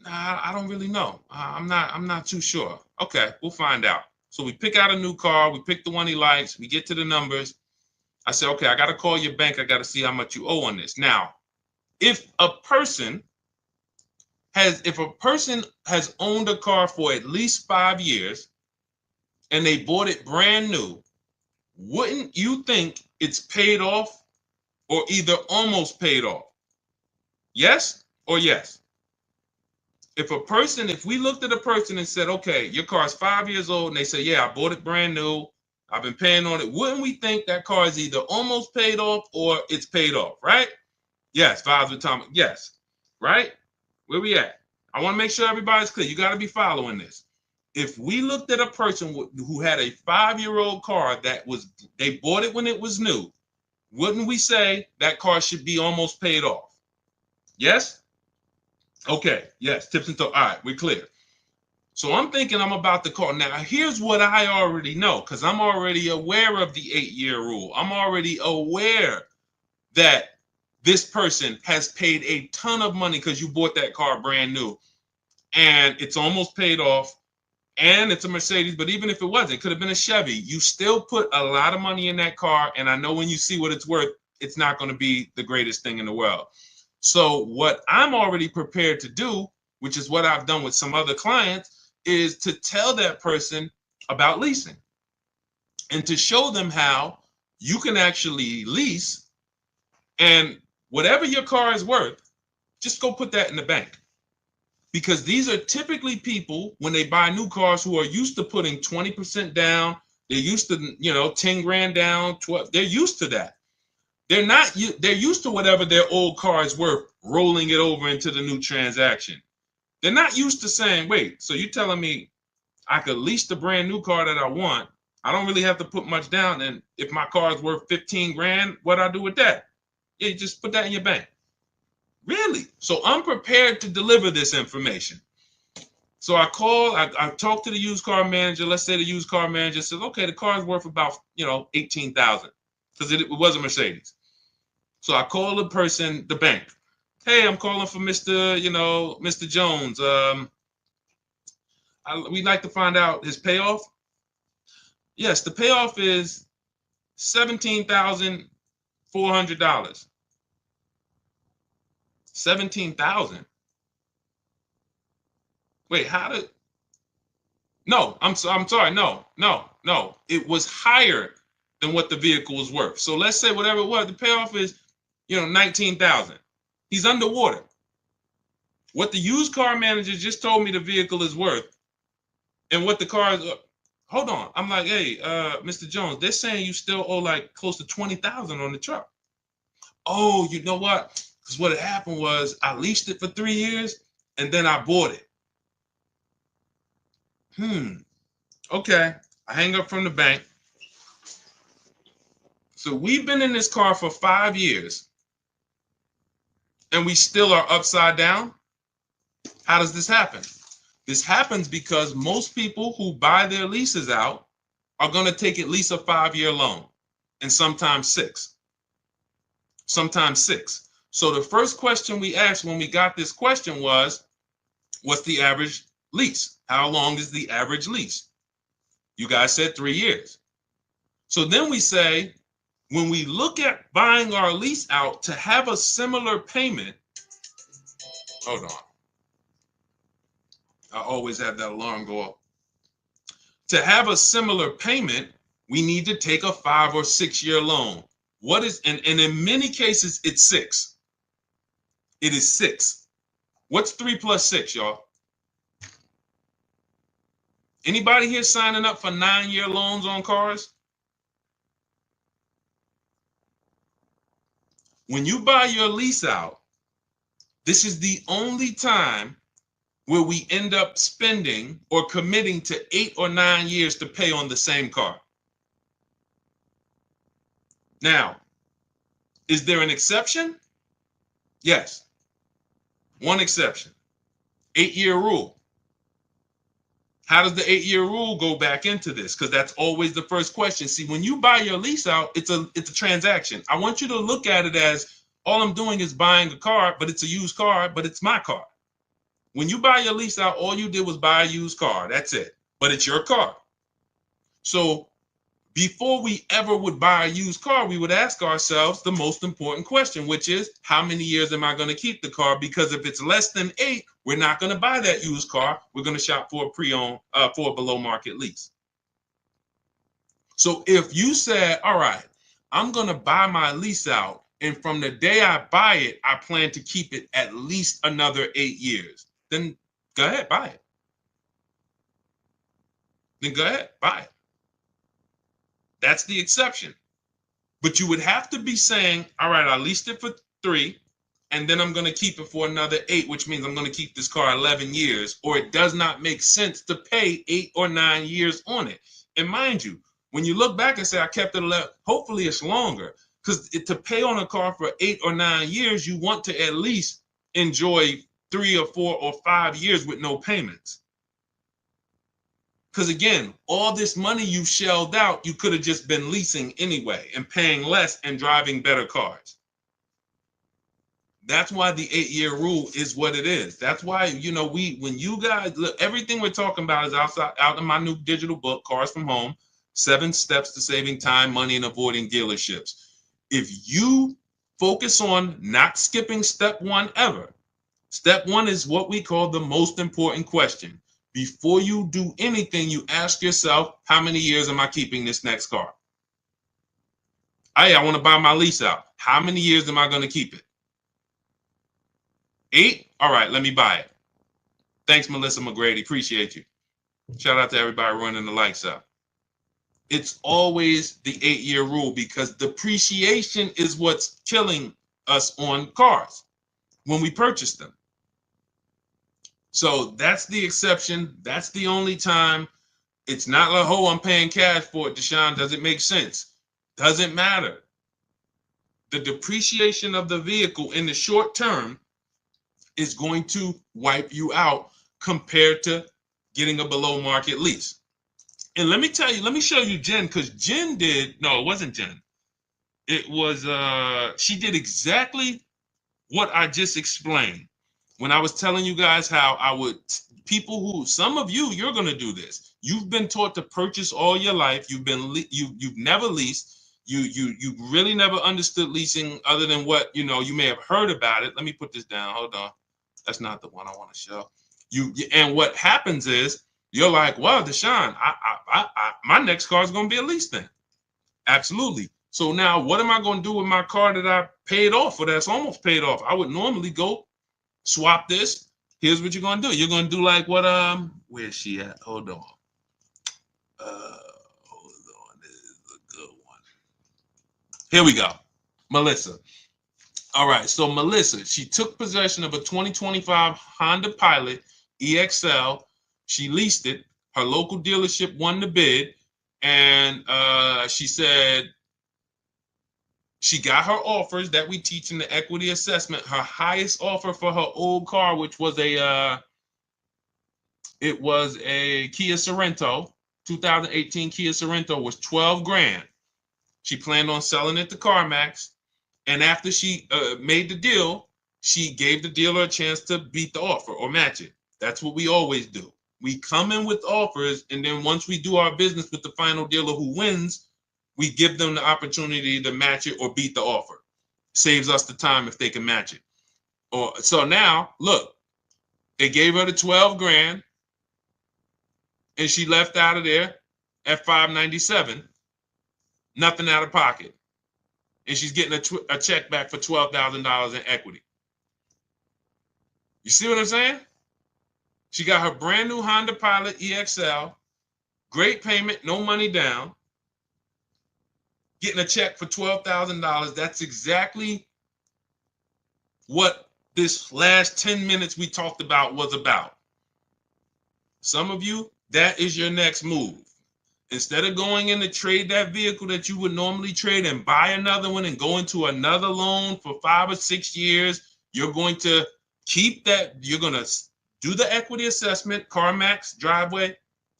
Nah, I don't really know. I'm not too sure. Okay, we'll find out. So we pick out a new car. We pick the one he likes. We get to the numbers. I said, okay, I got to call your bank. I got to see how much you owe on this. Now, if a person has owned a car for at least 5 years and they bought it brand new, wouldn't you think it's paid off or either almost paid off? Yes or yes? If we looked at a person and said, okay, your car's 5 years old, and they say, yeah, I bought it brand new, I've been paying on it, wouldn't we think that car is either almost paid off or it's paid off, right? Yes, vibes with Tom. Yes, right? Where we at? I want to make sure everybody's clear. You got to be following this. If we looked at a person who had a 5-year-old car they bought it when it was new, wouldn't we say that car should be almost paid off? Yes? Okay, yes, tips and toes. All right, we're clear. So I'm thinking I'm about to call. Now, here's what I already know, because I'm already aware of the 8-year rule. I'm already aware that this person has paid a ton of money because you bought that car brand new and it's almost paid off. and it's a Mercedes, but even if it wasn't, it could have been a Chevy. You still put a lot of money in that car, and I know when you see what it's worth, it's not going to be the greatest thing in the world. So what I'm already prepared to do, which is what I've done with some other clients, is to tell that person about leasing and to show them how you can actually lease, and whatever your car is worth, just go put that in the bank. Because these are typically people, when they buy new cars, who are used to putting 20% down. They're used to, 10 grand down, 12. They're used to that. They're used to whatever their old car is worth, rolling it over into the new transaction. They're not used to saying, wait, so you're telling me I could lease the brand new car that I want. I don't really have to put much down. And if my car is worth 15 grand, what do I do with that? Yeah, you just put that in your bank. Really? So I'm prepared to deliver this information. So I talked to the used car manager. Let's say the used car manager says, okay, the car is worth about, 18,000, because it was a Mercedes. So I call the person, the bank. Hey, I'm calling for Mr. Jones. We'd like to find out his payoff. Yes, the payoff is $17,400. 17,000. Wait, how did? No, I'm sorry. No. It was higher than what the vehicle was worth. So let's say whatever it was, the payoff is, 19,000. He's underwater. What the used car manager just told me the vehicle is worth, and what the car is. Hold on. I'm like, hey, Mr. Jones, they're saying you still owe like close to 20,000 on the truck. Oh, you know what? Because what had happened was I leased it for 3 years and then I bought it. Okay. I hang up from the bank. So we've been in this car for 5 years and we still are upside down. How does this happen? This happens because most people who buy their leases out are going to take at least a 5-year loan, and sometimes 6. So the first question we asked when we got this question was, what's the average lease? How long is the average lease? You guys said 3 years. So then we say, when we look at buying our lease out to have a similar payment, hold on. I always have that alarm go off. To have a similar payment, we need to take a 5 or 6 year loan. And in many cases, it's 6. It is 6. What's 3 plus 6, y'all? Anybody here signing up for 9-year loans on cars? When you buy your lease out, this is the only time where we end up spending or committing to 8 or 9 years to pay on the same car. Now, is there an exception? Yes. One exception. 8-year rule. How does the 8-year rule go back into this? Because that's always the first question. See, when you buy your lease out, it's a transaction. I want you to look at it as all I'm doing is buying a car, but it's a used car, but it's my car. When you buy your lease out, all you did was buy a used car. That's it. But it's your car. So before we ever would buy a used car, we would ask ourselves the most important question, which is, how many years am I going to keep the car? Because if it's less than 8, we're not going to buy that used car. We're going to shop for a pre-owned, for a below market lease. So if you said, all right, I'm going to buy my lease out, and from the day I buy it, I plan to keep it at least another 8 years, then go ahead, buy it. Then go ahead, buy it. That's the exception. But you would have to be saying, all right, I leased it for 3, and then I'm going to keep it for another 8, which means I'm going to keep this car 11 years, or it does not make sense to pay 8 or 9 years on it. And mind you, when you look back and say, I kept it 11, hopefully it's longer, because to pay on a car for 8 or 9 years, you want to at least enjoy 3 or 4 or 5 years with no payments. Because again, all this money you shelled out, you could have just been leasing anyway and paying less and driving better cars. That's why the 8-year rule is what it is. That's why, you know, when you guys look, everything we're talking about is out in my new digital book, Cars from Home, 7 Steps to Saving Time, Money, and Avoiding Dealerships. If you focus on not skipping step 1 ever, step 1 is what we call the most important question. Before you do anything, you ask yourself, how many years am I keeping this next car? Hey, I want to buy my lease out. How many years am I going to keep it? 8? All right, let me buy it. Thanks, Melissa McGrady. Appreciate you. Shout out to everybody running the lights out. It's always the 8-year rule because depreciation is what's killing us on cars when we purchase them. So that's the exception. That's the only time. It's not like, oh, I'm paying cash for it, Deshaun. Does it make sense? Doesn't matter. The depreciation of the vehicle in the short term is going to wipe you out compared to getting a below market lease. And let me tell you, let me show you Jen, because Jen no, it wasn't Jen. It was, she did exactly what I just explained when I was telling you guys how I would, people who, some of you, you're going to do this. You've been taught to purchase all your life. You've never leased. You really never understood leasing other than what, you know, you may have heard about it. Let me put this down. Hold on. That's not the one I want to show you. And what happens is you're like, well, Deshaun, my next car is going to be a lease thing. Absolutely. So now what am I going to do with my car that I paid off or that's almost paid off? I would normally go swap this. Here's what you're going to do. You're going to do like what, where's she at? Hold on. This is a good one. Here we go. Melissa. All right. So Melissa, she took possession of a 2025 Honda Pilot EXL. She leased it. Her local dealership won the bid. And she said she got her offers that we teach in the equity assessment. Her highest offer for her old car, which was a Kia Sorento, 2018 Kia Sorento, was 12 grand. She planned on selling it to CarMax. And after she made the deal, she gave the dealer a chance to beat the offer or match it. That's what we always do. We come in with offers, and then once we do our business with the final dealer who wins, we give them the opportunity to match it or beat the offer. Saves us the time if they can match it. So now, look, they gave her the 12 grand, and she left out of there at $597, nothing out of pocket. And she's getting a check back for $12,000 in equity. You see what I'm saying? She got her brand new Honda Pilot EXL, great payment, no money down, getting a check for $12,000. That's exactly what this last 10 minutes we talked about was about. Some of you, that is your next move. Instead of going in to trade that vehicle that you would normally trade and buy another one and go into another loan for 5 or 6 years, you're going to keep that. You're going to do the equity assessment, CarMax, Driveway,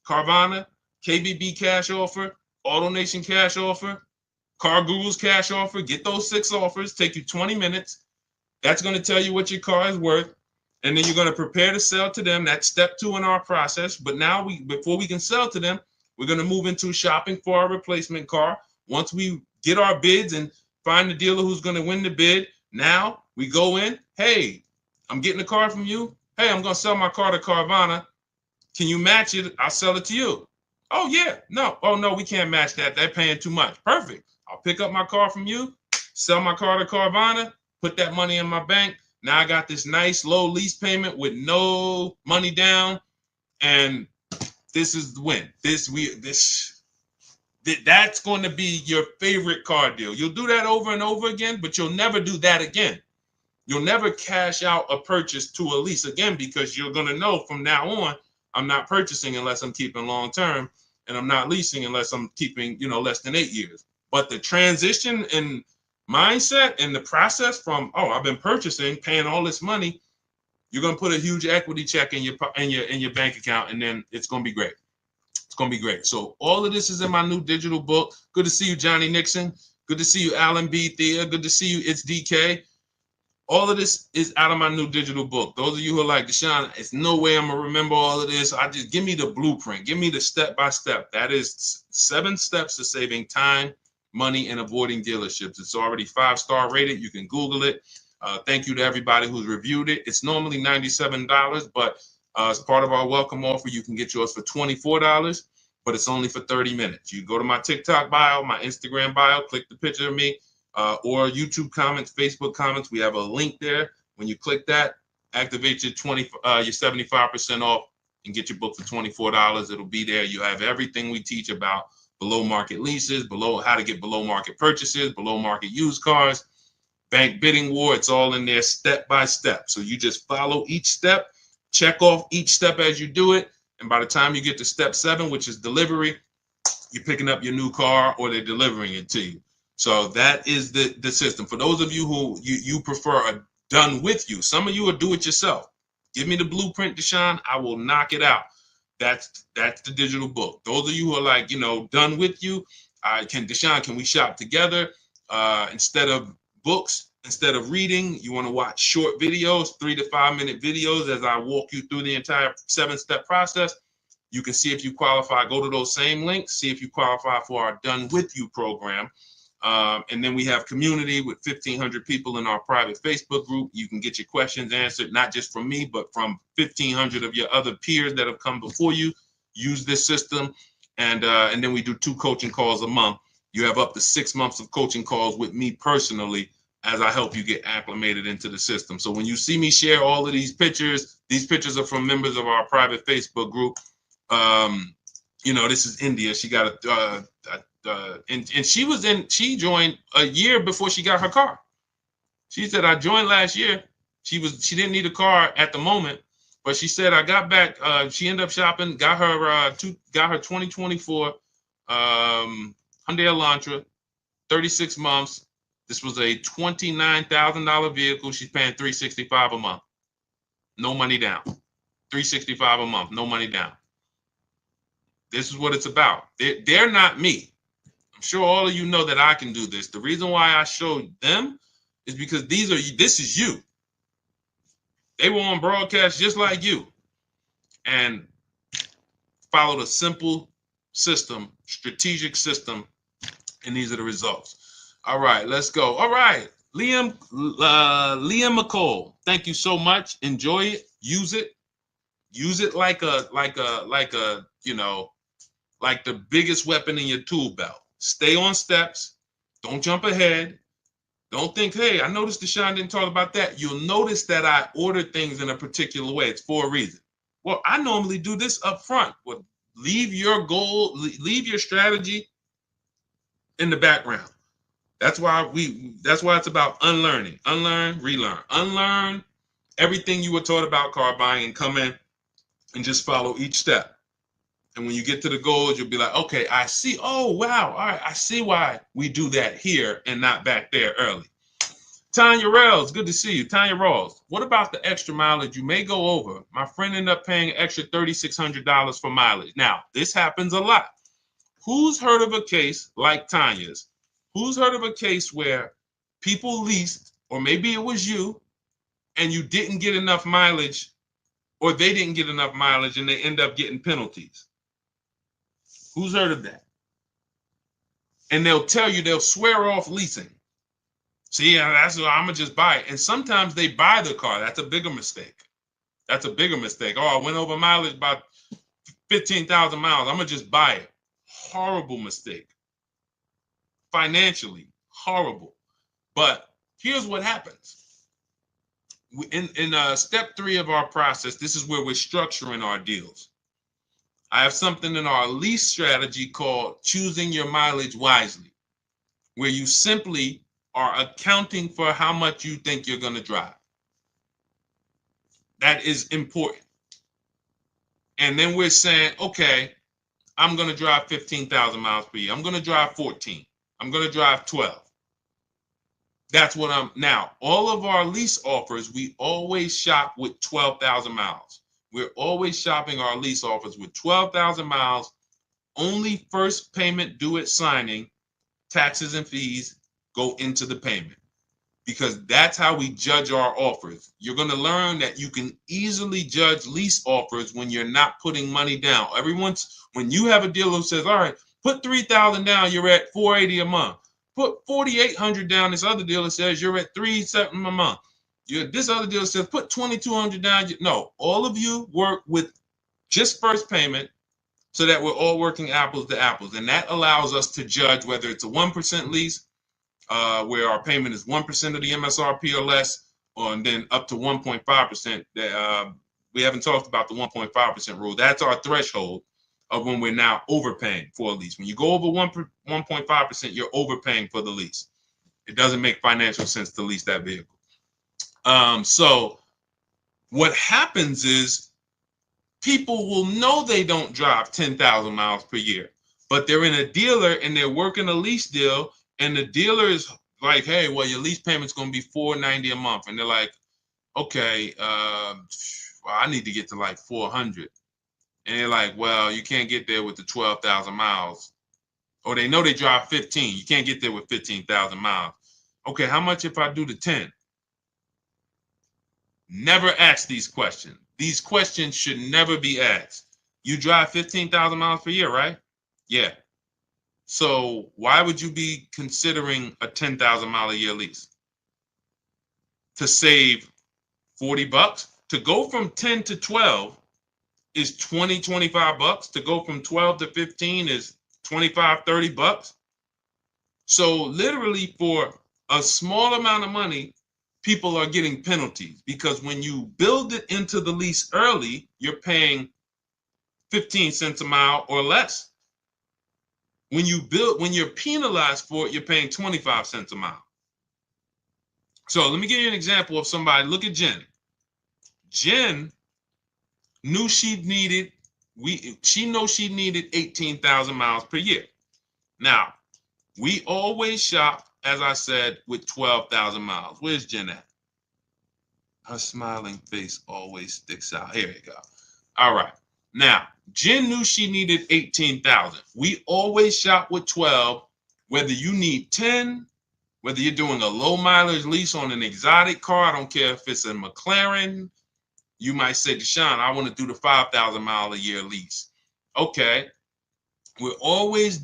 Carvana, KBB cash offer, AutoNation cash offer, Car Guru's cash offer. Get those 6 offers. Take you 20 minutes. That's going to tell you what your car is worth. And then you're going to prepare to sell to them. That's step 2 in our process. But now before we can sell to them, we're going to move into shopping for our replacement car. Once we get our bids and find the dealer who's going to win the bid, now we go in. Hey, I'm getting a car from you. Hey, I'm going to sell my car to Carvana. Can you match it? I'll sell it to you. Oh, yeah. No. Oh, no, we can't match that. They're paying too much. Perfect. I'll pick up my car from you, sell my car to Carvana, put that money in my bank. Now I got this nice low lease payment with no money down, and this is the win. That's going to be your favorite car deal. You'll do that over and over again, but you'll never do that again. You'll never cash out a purchase to a lease again because you're going to know from now on, I'm not purchasing unless I'm keeping long term, and I'm not leasing unless I'm keeping, less than 8 years. But the transition in mindset and the process from, I've been purchasing, paying all this money, you're going to put a huge equity check in your bank account, and then it's going to be great. It's going to be great. So all of this is in my new digital book. Good to see you, Johnny Nixon. Good to see you, Alan B. Thea. Good to see you, It's DK. All of this is out of my new digital book. Those of you who are like, Deshaun, it's no way I'm gonna remember all of this. I just give me the blueprint, give me the step-by-step. That is 7 steps to saving time, money, and avoiding dealerships. It's already 5-star rated. You can Google it. Thank you to everybody who's reviewed it. It's normally $97, but as part of our welcome offer, you can get yours for $24, but it's only for 30 minutes. You go to my TikTok bio, my Instagram bio, click the picture of me, or YouTube comments, Facebook comments. We have a link there. When you click that, activate your 75% off and get your book for $24. It'll be there. You have everything we teach about below market leases, below how to get below market purchases, below market used cars, bank bidding war. It's all in there step by step. So you just follow each step, check off each step as you do it. And by the time you get to step 7, which is delivery, you're picking up your new car or they're delivering it to you. So that is the system. For those of you who you prefer a done with you, some of you will do it yourself. Give me the blueprint, Deshaun. I will knock it out. That's the digital book. Those of you who are like, done with you, Deshaun, can we shop together? Instead of books, instead of reading, you want to watch short videos, 3 to 5 minute videos as I walk you through the entire 7-step process. You can see if you qualify. Go to those same links, see if you qualify for our Done With You program. And then we have community with 1,500 people in our private Facebook group. You can get your questions answered, not just from me, but from 1,500 of your other peers that have come before you. Use this system. And then we do 2 coaching calls a month. You have up to 6 months of coaching calls with me personally as I help you get acclimated into the system. So when you see me share all of these pictures are from members of our private Facebook group. This is India. She got and she joined a year before she got her car. She said, I joined last year. She didn't need a car at the moment, but she said, I got back. She ended up shopping, got her 2024 Hyundai Elantra, 36 months. This was a $29,000 vehicle. She's paying $365 a month. No money down. $365 a month, no money down. This is what it's about. They're not me. I'm sure all of you know that I can do this. The reason why I showed them is because this is you. They were on broadcast just like you and followed a simple system, strategic system, and these are the results. All right, let's go. All right, Liam McCall, thank you so much. Enjoy it. Use it. Use it like the biggest weapon in your tool belt. Stay on steps. Don't jump ahead. Don't think, hey, I noticed Deshaun didn't talk about that. You'll notice that I ordered things in a particular way. It's for a reason. Well, I normally do this up front. Well, leave your goal, leave your strategy in the background. That's why it's about unlearning. Unlearn, relearn. Unlearn everything you were taught about car buying and come in and just follow each step. And when you get to the goals, you'll be like, okay, I see. Oh, wow. All right. I see why we do that here and not back there early. Tanya Rawls, good to see you. Tanya Rawls, what about the extra mileage you may go over? My friend ended up paying an extra $3,600 for mileage. Now, this happens a lot. Who's heard of a case like Tanya's? Who's heard of a case where people leased, or maybe it was you, and you didn't get enough mileage, or they didn't get enough mileage and they end up getting penalties? Who's heard of that? And they'll swear off leasing. See, that's what I'm gonna just buy it. And sometimes they buy the car. That's a bigger mistake. Oh, I went over mileage by 15,000 miles. I'm gonna just buy it. Horrible mistake. Financially, horrible. But here's what happens. In step 3 of our process, this is where we're structuring our deals. I have something in our lease strategy called choosing your mileage wisely, where you simply are accounting for how much you think you're going to drive. That is important. And then we're saying, okay, I'm going to drive 15,000 miles per year. I'm going to drive 14. I'm going to drive 12. That's what now, all of our lease offers, we always shop with 12,000 miles. We're always shopping our lease offers with 12,000 miles, only first payment due at signing, taxes and fees go into the payment. because that's how we judge our offers. You're going to learn that you can easily judge lease offers when you're not putting money down. When you have a dealer who says, all right, put $3,000 down, you're at $480 a month. Put $4,800 down, this other dealer says you're at $3,700 a month. This other dealer says put $2,200 down. No, all of you work with just first payment so that we're all working apples to apples. And that allows us to judge whether it's a 1% lease, where our payment is 1% of the MSRP or less, and then up to 1.5%. We haven't talked about the 1.5% rule. That's our threshold of when we're now overpaying for a lease. When you go over 1.5%, you're overpaying for the lease. It doesn't make financial sense to lease that vehicle. So what happens is people will know they don't drive 10,000 miles per year, but they're in a dealer and they're working a lease deal, and the dealer is like, hey, well, your lease payment's going to be $490 a month. And they're like, okay, well, I need to get to like 400. And they're like, well, you can't get there with the 12,000 miles. Or they know they drive 15. You can't get there with 15,000 miles. Okay, how much if I do the 10? Never ask these questions. These questions should never be asked. You drive 15,000 miles per year, right? Yeah. So why would you be considering a 10,000 mile a year lease? To save $40? To go from 10 to 12 is 20, 25 bucks. To go from 12 to 15 is 25, 30 bucks. So literally for a small amount of money, people are getting penalties, because when you build it into the lease early, you're paying 15 cents a mile or less. When you're penalized for it, you're paying 25 cents a mile. So let me give you an example of somebody. Look at Jen. Jen knew she needed 18,000 miles per year. Now, we always shop, as I said, with 12,000 miles. Where's Jen at? Her smiling face always sticks out. Here you go. All right. Now, Jen knew she needed 18,000. We always shop with 12, whether you need 10, whether you're doing a low mileage lease on an exotic car. I don't care if it's a McLaren. You might say, Deshaun, I want to do the 5,000 mile a year lease. Okay. We're always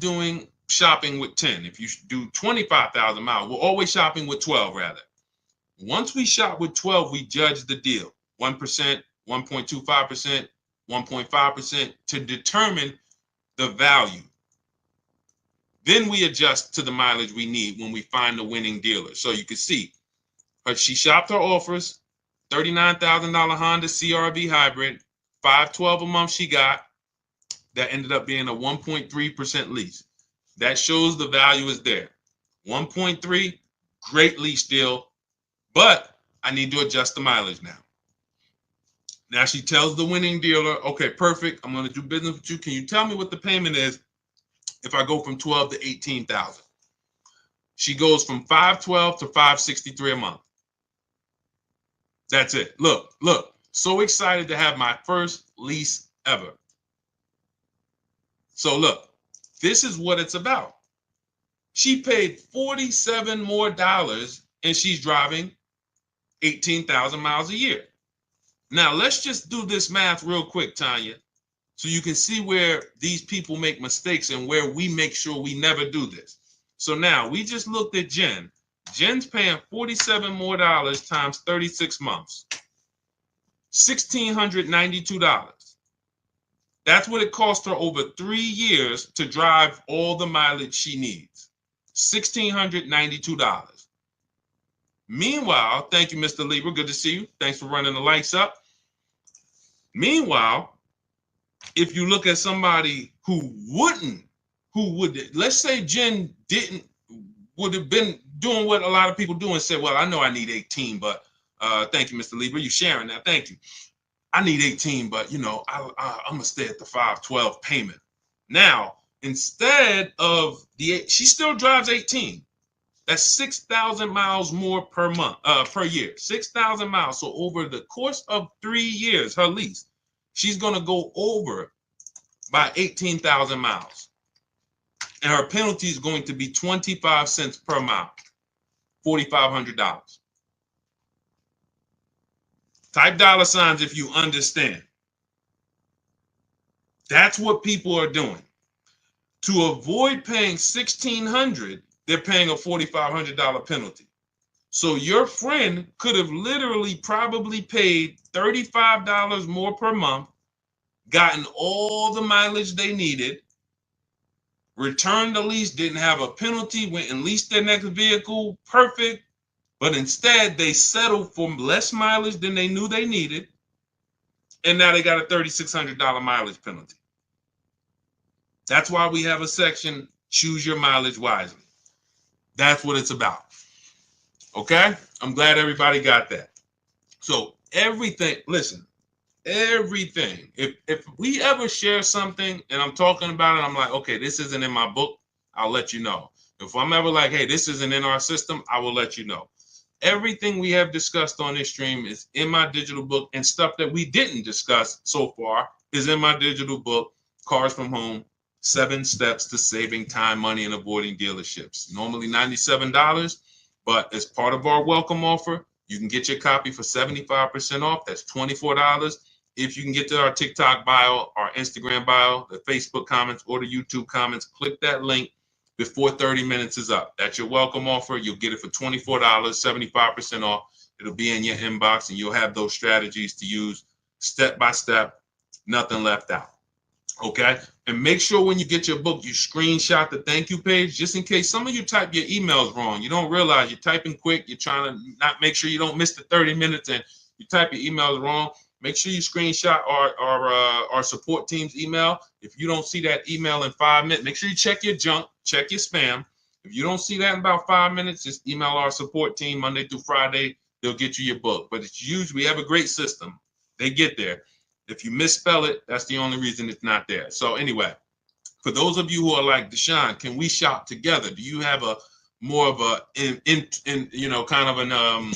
shopping with 10. If you do 25,000 miles, we're always shopping with 12 rather. Once we shop with 12, we judge the deal. 1%, 1.25%, 1.5% to determine the value. Then we adjust to the mileage we need when we find the winning dealer. So you can see, she shopped her offers, $39,000 Honda CR-V hybrid, $512 a month she got. That ended up being a 1.3% lease. That shows the value is there. 1.3, great lease deal, but I need to adjust the mileage now. Now she tells the winning dealer, okay, perfect, I'm going to do business with you. Can you tell me what the payment is if I go from 12 to 18,000? She goes from 512 to 563 a month. That's it. Look, so excited to have my first lease ever. So look, this is what it's about. She paid $47 more and she's driving 18,000 miles a year. Now let's just do this math real quick, Tanya, so you can see where these people make mistakes and where we make sure we never do this. So now we just looked at Jen. Jen's paying $47 more times 36 months, $1,692. That's what it cost her over 3 years to drive all the mileage she needs, $1,692. Meanwhile, thank you, Mr. Lieber. Good to see you. Thanks for running the lights up. Meanwhile, if you look at somebody let's say Jen would have been doing what a lot of people do and said, well, I know I need 18, but thank you, Mr. Lieber. You sharing that. Thank you. I need 18, but I'm going to stay at the 512 payment. Now, instead of she still drives 18. That's 6,000 miles more per year, 6,000 miles. So over the course of 3 years, her lease, she's going to go over by 18,000 miles. And her penalty is going to be 25 cents per mile. $4,500. Type dollar signs if you understand. That's what people are doing. To avoid paying $1,600, they're paying a $4,500 penalty. So your friend could have literally probably paid $35 more per month, gotten all the mileage they needed, returned the lease, didn't have a penalty, went and leased their next vehicle, perfect. But instead, they settled for less mileage than they knew they needed. And now they got a $3,600 mileage penalty. That's why we have a section, choose your mileage wisely. That's what it's about. Okay? I'm glad everybody got that. So everything, listen, everything. If we ever share something and I'm talking about it, I'm like, okay, this isn't in my book, I'll let you know. If I'm ever like, hey, this isn't in our system, I will let you know. Everything we have discussed on this stream is in my digital book, and stuff that we didn't discuss so far is in my digital book, Cars from Home, 7 Steps to Saving Time, Money, and Avoiding Dealerships. Normally $97, but as part of our welcome offer, you can get your copy for 75% off. That's $24. If you can get to our TikTok bio, our Instagram bio, the Facebook comments, or the YouTube comments, click that link before 30 minutes is up. That's your welcome offer. You'll get it for $24, 75% off. It'll be in your inbox, and you'll have those strategies to use step by step, nothing left out. Okay? And make sure when you get your book, you screenshot the thank you page, just in case some of you type your emails wrong. You don't realize you're typing quick. You're trying to not make sure you don't miss the 30 minutes, and you type your emails wrong. Make sure you screenshot our support team's email. If you don't see that email in 5 minutes, make sure you check your junk, check your spam. If you don't see that in about 5 minutes, just email our support team Monday through Friday. They'll get you your book. But it's usually, we have a great system. They get there. If you misspell it, that's the only reason it's not there. So anyway, for those of you who are like, Deshaun, can we shop together? Do you have a more of a kind of an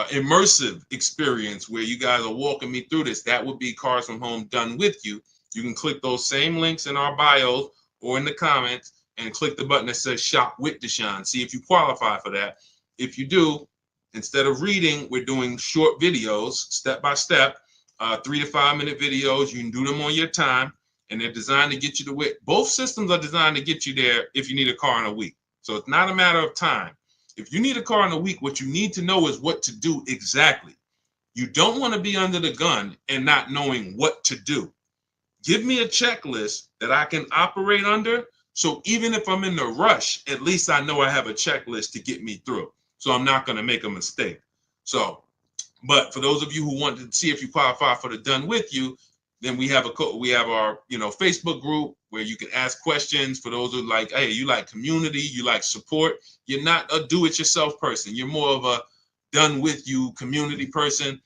immersive experience where you guys are walking me through this? That would be Cars from Home done with you. You can click those same links in our bios or in the comments and click the button that says shop with Deshaun. See if you qualify for that. If you do, instead of reading, we're doing short videos, step by step, 3 to 5 minute videos. You can do them on your time, and they're designed to get you to where both systems are designed to get you there if you need a car in a week. So it's not a matter of time. If you need a car in a week, what you need to know is what to do exactly. You don't want to be under the gun and not knowing what to do. Give me a checklist that I can operate under. So even if I'm in the rush, at least I know I have a checklist to get me through. So I'm not going to make a mistake. So, but for those of you who want to see if you qualify for the done with you, then we have our Facebook group where you can ask questions. For those who like, hey, you like community, you like support. You're not a do-it-yourself person. You're more of a done with you community person.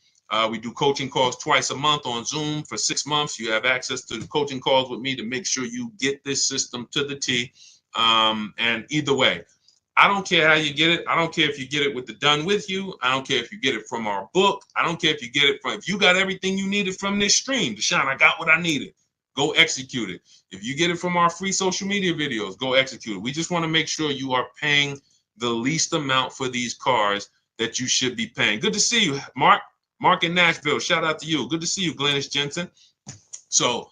We do coaching calls twice a month on Zoom for 6 months. You have access to the coaching calls with me to make sure you get this system to the T. And either way, I don't care how you get it. I don't care if you get it with the done with you. I don't care if you get it from our book. I don't care if you get it from, if you got everything you needed from this stream, Deshaun, I got what I needed. Go execute it. If you get it from our free social media videos, go execute it. We just want to make sure you are paying the least amount for these cars that you should be paying. Good to see you, Mark. Mark in Nashville. Shout out to you. Good to see you, Glennis Jensen. So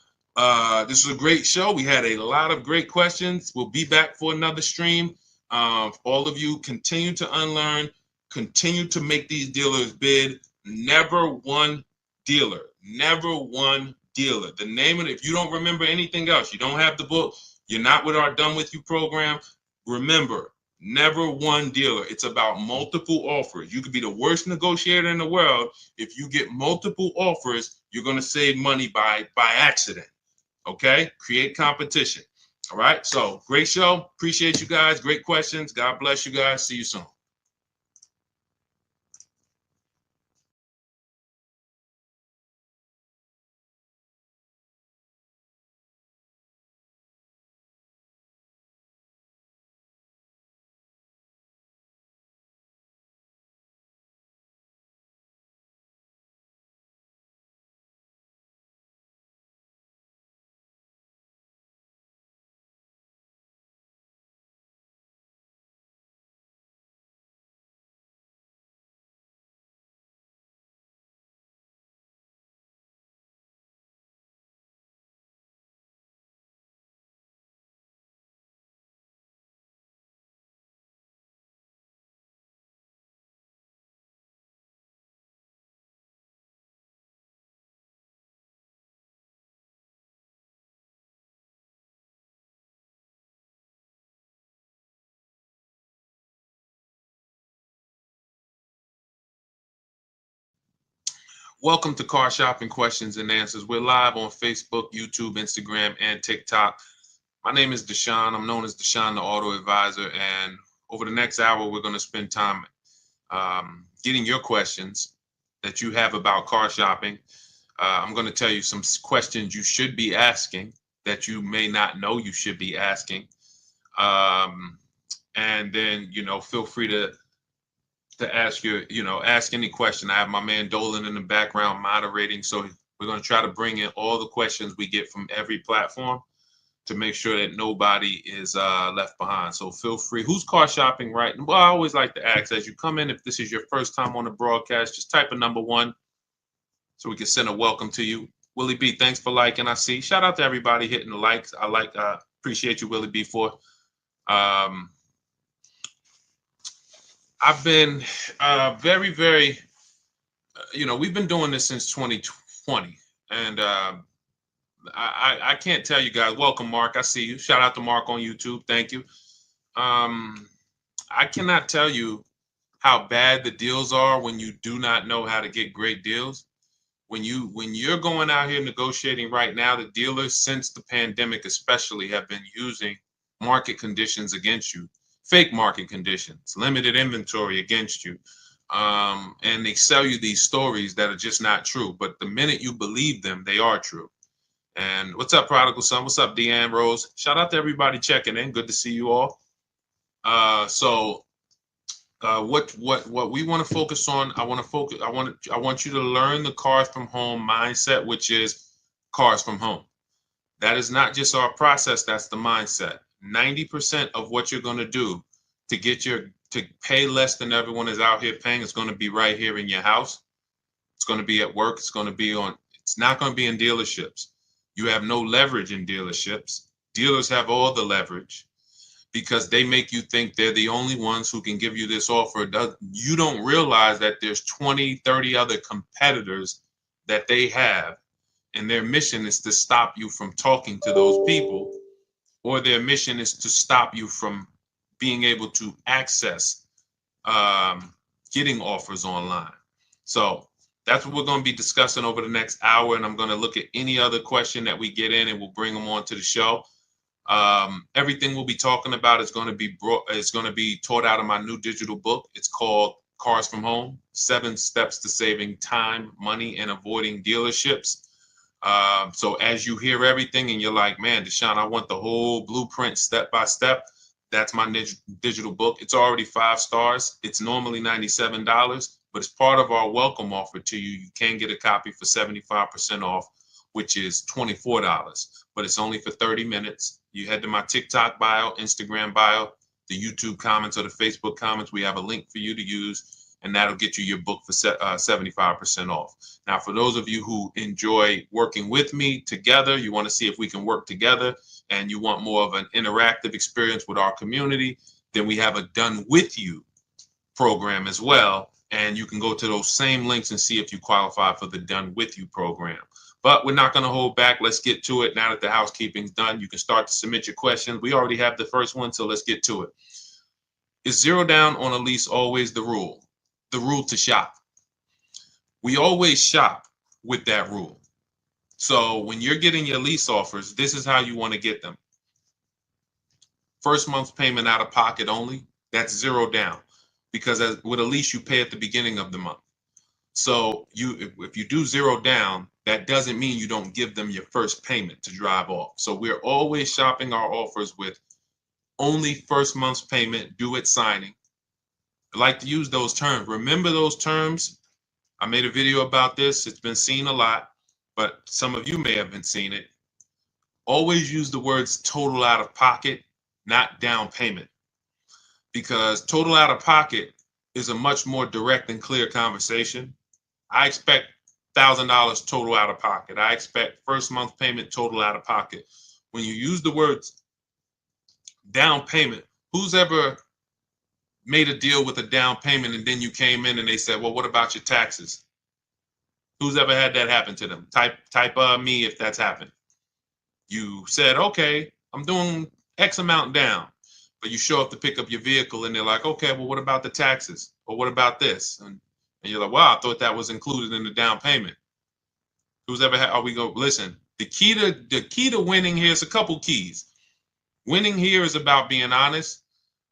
this was a great show. We had a lot of great questions. We'll be back for another stream. All of you continue to unlearn, continue to make these dealers bid. Never one dealer, never one dealer. The name of it, if you don't remember anything else, you don't have the book, you're not with our Done With You program, remember, never one dealer. It's about multiple offers. You could be the worst negotiator in the world. If you get multiple offers, you're going to save money by accident. Okay? Create competition. All right. So great show. Appreciate you guys. Great questions. God bless you guys. See you soon. Welcome to Car Shopping Questions and Answers. We're live on Facebook, YouTube, Instagram, and TikTok. My name is Deshaun. I'm known as Deshaun, the Auto Advisor. And over the next hour, we're going to spend time getting your questions that you have about car shopping. I'm going to tell you some questions you should be asking that you may not know you should be asking. And then, feel free to ask ask any question. I have my man Dolan in the background moderating. So we're going to try to bring in all the questions we get from every platform to make sure that nobody is left behind. So feel free. Who's car shopping, right? Well, I always like to ask as you come in, if this is your first time on the broadcast, just type a number 1 so we can send a welcome to you. Willie B, thanks for liking. I see. Shout out to everybody hitting the likes. I appreciate you, Willie B, for. I've been very, very, we've been doing this since 2020. And I can't tell you guys. Welcome, Mark. I see you. Shout out to Mark on YouTube. Thank you. I cannot tell you how bad the deals are when you do not know how to get great deals. When you're going out here negotiating right now, the dealers, since the pandemic especially, have been using market conditions against you. Fake market conditions, limited inventory against you. And they sell you these stories that are just not true. But the minute you believe them, they are true. And what's up, Prodigal Son? What's up, Deanne Rose? Shout out to everybody checking in. Good to see you all. What we want to focus on, I want you to learn the cars from home mindset, which is cars from home. That is not just our process, that's the mindset. 90% of what you're going to do to pay less than everyone is out here paying is going to be right here in your house. It's going to be at work. It's not going to be in dealerships. You have no leverage in dealerships. Dealers have all the leverage because they make you think they're the only ones who can give you this offer. You don't realize that there's 20, 30 other competitors that they have, and their mission is to stop you from talking to those people, or their mission is to stop you from being able to access getting offers online. So that's what we're going to be discussing over the next hour, and I'm going to look at any other question that we get in, and we'll bring them on to the show. Everything we'll be talking about is going to be taught out of my new digital book. It's called Cars from Home: 7 Steps to Saving Time, Money, and Avoiding Dealerships. So as you hear everything and you're like, man, Deshaun, I want the whole blueprint step by step, that's my digital book. It's already 5 stars. It's normally $97, but it's part of our welcome offer to you. You can get a copy for 75% off, which is $24, but it's only for 30 minutes. You head to my TikTok bio, Instagram bio, the YouTube comments, or the Facebook comments. We have a link for you to use, and that'll get you your book for 75% off. Now, for those of you who enjoy working with me together, you want to see if we can work together, and you want more of an interactive experience with our community, then we have a Done With You program as well. And you can go to those same links and see if you qualify for the Done With You program. But we're not going to hold back. Let's get to it. Now that the housekeeping's done, you can start to submit your questions. We already have the first one, so let's get to it. Is 0 down on a lease always the rule? The rule to shop. We always shop with that rule. So when you're getting your lease offers, this is how you want to get them. First month's payment out of pocket only, that's 0 down. Because with a lease, you pay at the beginning of the month. So if you do 0 down, that doesn't mean you don't give them your first payment to drive off. So we're always shopping our offers with only first month's payment due at signing. I like to use those terms. Remember those terms. I made a video about this. It's been seen a lot, but some of you may have been seeing it. Always use the words total out of pocket, not down payment, because total out of pocket is a much more direct and clear conversation. I expect $1,000 total out of pocket. I expect first month payment total out of pocket. When you use the words down payment, who's ever made a deal with a down payment and then you came in and they said, well, what about your taxes? Who's ever had that happen to them? Type me if that's happened. You said, okay, I'm doing X amount down, but you show up to pick up your vehicle and they're like, okay, well, what about the taxes? Or what about this? And And you're like, wow, I thought that was included in the down payment. Who's ever had, listen, the key to winning here is a couple keys. Winning here is about being honest,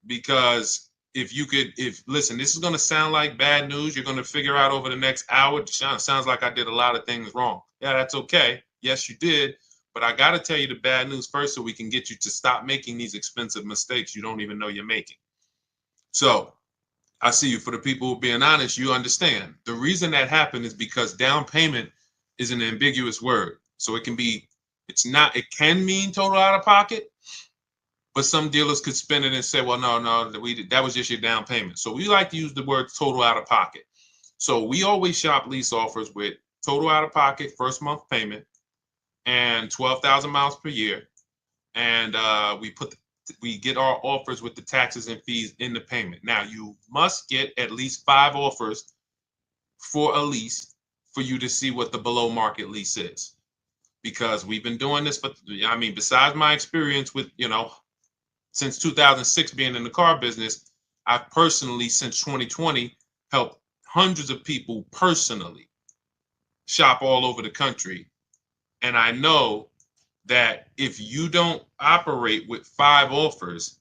because listen, this is going to sound like bad news. You're going to figure out over the next hour, Deshaun, it sounds like I did a lot of things wrong. Yeah, that's okay. Yes, you did. But I got to tell you the bad news first so we can get you to stop making these expensive mistakes you don't even know you're making. So I see you. For the people who are being honest, you understand. The reason that happened is because down payment is an ambiguous word. So it can can mean total out of pocket, but some dealers could spin it and say, well, no, that was just your down payment. So we like to use the word total out of pocket. So we always shop lease offers with total out of pocket, first month payment, and 12,000 miles per year. And we get our offers with the taxes and fees in the payment. Now, you must get at least 5 offers for a lease for you to see what the below market lease is. Because we've been doing this, besides my experience with, since 2006 being in the car business, I've personally, since 2020, helped hundreds of people personally shop all over the country. And I know that if you don't operate with 5 offers,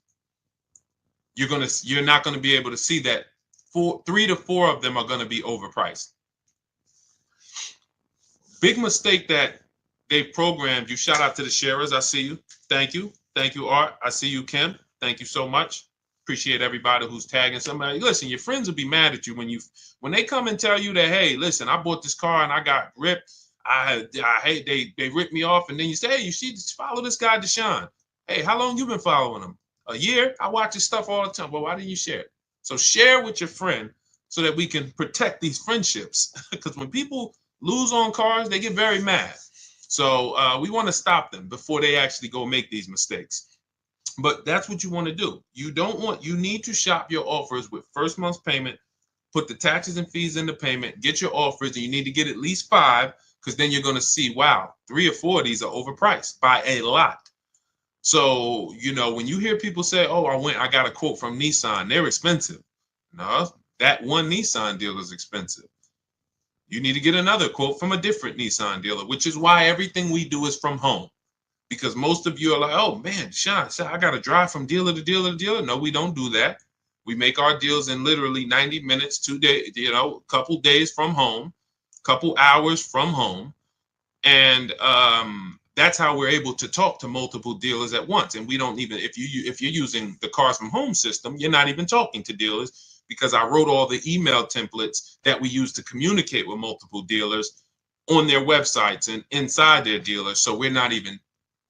you're not going to be able to see that 3 to 4 of them are going to be overpriced. Big mistake that they've programmed you. Shout out to the sharers. I see you. Thank you. Thank you, Art. I see you, Kim. Thank you so much. Appreciate everybody who's tagging somebody. Listen, your friends will be mad at you when they come and tell you that, hey, listen, I bought this car and I got ripped. I hate they ripped me off, and then you say, hey, you should follow this guy Deshaun. Hey, how long you been following him? A year? I watch his stuff all the time. Well, why didn't you share it? So share with your friend so that we can protect these friendships. Because when people lose on cars, they get very mad. So we want to stop them before they actually go make these mistakes. But that's what you want to do. You need to shop your offers with first month's payment, put the taxes and fees in the payment, get your offers, and you need to get at least 5, because then you're going to see, wow, 3 or 4 of these are overpriced by a lot. So, when you hear people say, oh, I got a quote from Nissan, they're expensive. No, that one Nissan dealer is expensive. You need to get another quote from a different Nissan dealer, which is why everything we do is from home. Because most of you are like, oh, man, Sean, I got to drive from dealer to dealer to dealer. No, we don't do that. We make our deals in literally 90 minutes, 2 days, a couple days from home, couple hours from home. And that's how we're able to talk to multiple dealers at once. And we don't even, if you're using the Cars from Home system, you're not even talking to dealers, because I wrote all the email templates that we use to communicate with multiple dealers on their websites and inside their dealers. So we're not even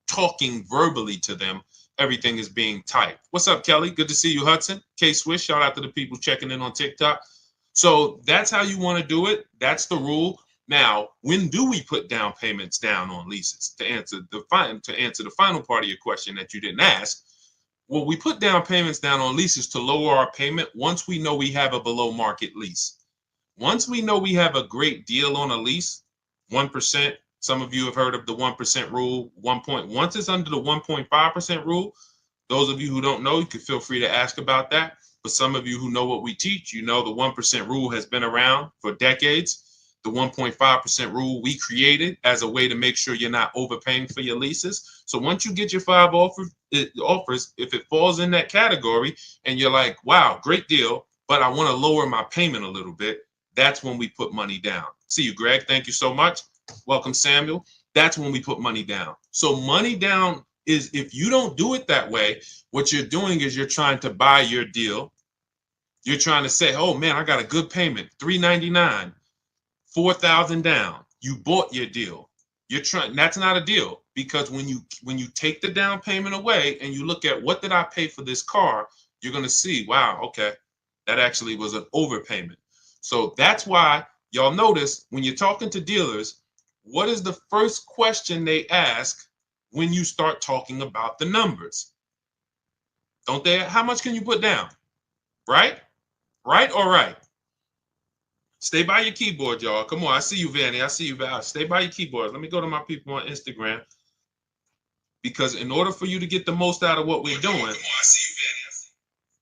talking verbally to them. Everything is being typed. What's up, Kelly? Good to see you, Hudson. K-Swish, shout out to the people checking in on TikTok. So that's how you want to do it. That's the rule. Now, when do we put down payments down on leases? To answer the final part of your question that you didn't ask, well, we put down payments down on leases to lower our payment once we know we have a below market lease. Once we know we have a great deal on a lease, 1%. Some of you have heard of the 1% rule. Once it's under the 1.5% rule, those of you who don't know, you can feel free to ask about that. But some of you who know what we teach, the 1% rule has been around for decades. The 1.5% rule we created as a way to make sure you're not overpaying for your leases. So once you get your 5 offers, if it falls in that category and you're like, wow, great deal, but I want to lower my payment a little bit, that's when we put money down. See you, Greg. Thank you so much. Welcome, Samuel. That's when we put money down. So money down is, if you don't do it that way, what you're doing is you're trying to buy your deal. You're trying to say, oh man, I got a good payment, $399, $4,000 down. You bought your deal. That's not a deal, because when you take the down payment away and you look at what did I pay for this car, you're going to see, wow, okay, that actually was an overpayment. So that's why y'all notice when you're talking to dealers, what is the first question they ask when you start talking about the numbers? Don't they? How much can you put down? Right? Right or right? Stay by your keyboard, y'all. Come on. I see you, Vanny. I see you, Val. Stay by your keyboard. Let me go to my people on Instagram. Because in order for you to get the most out of what we're doing,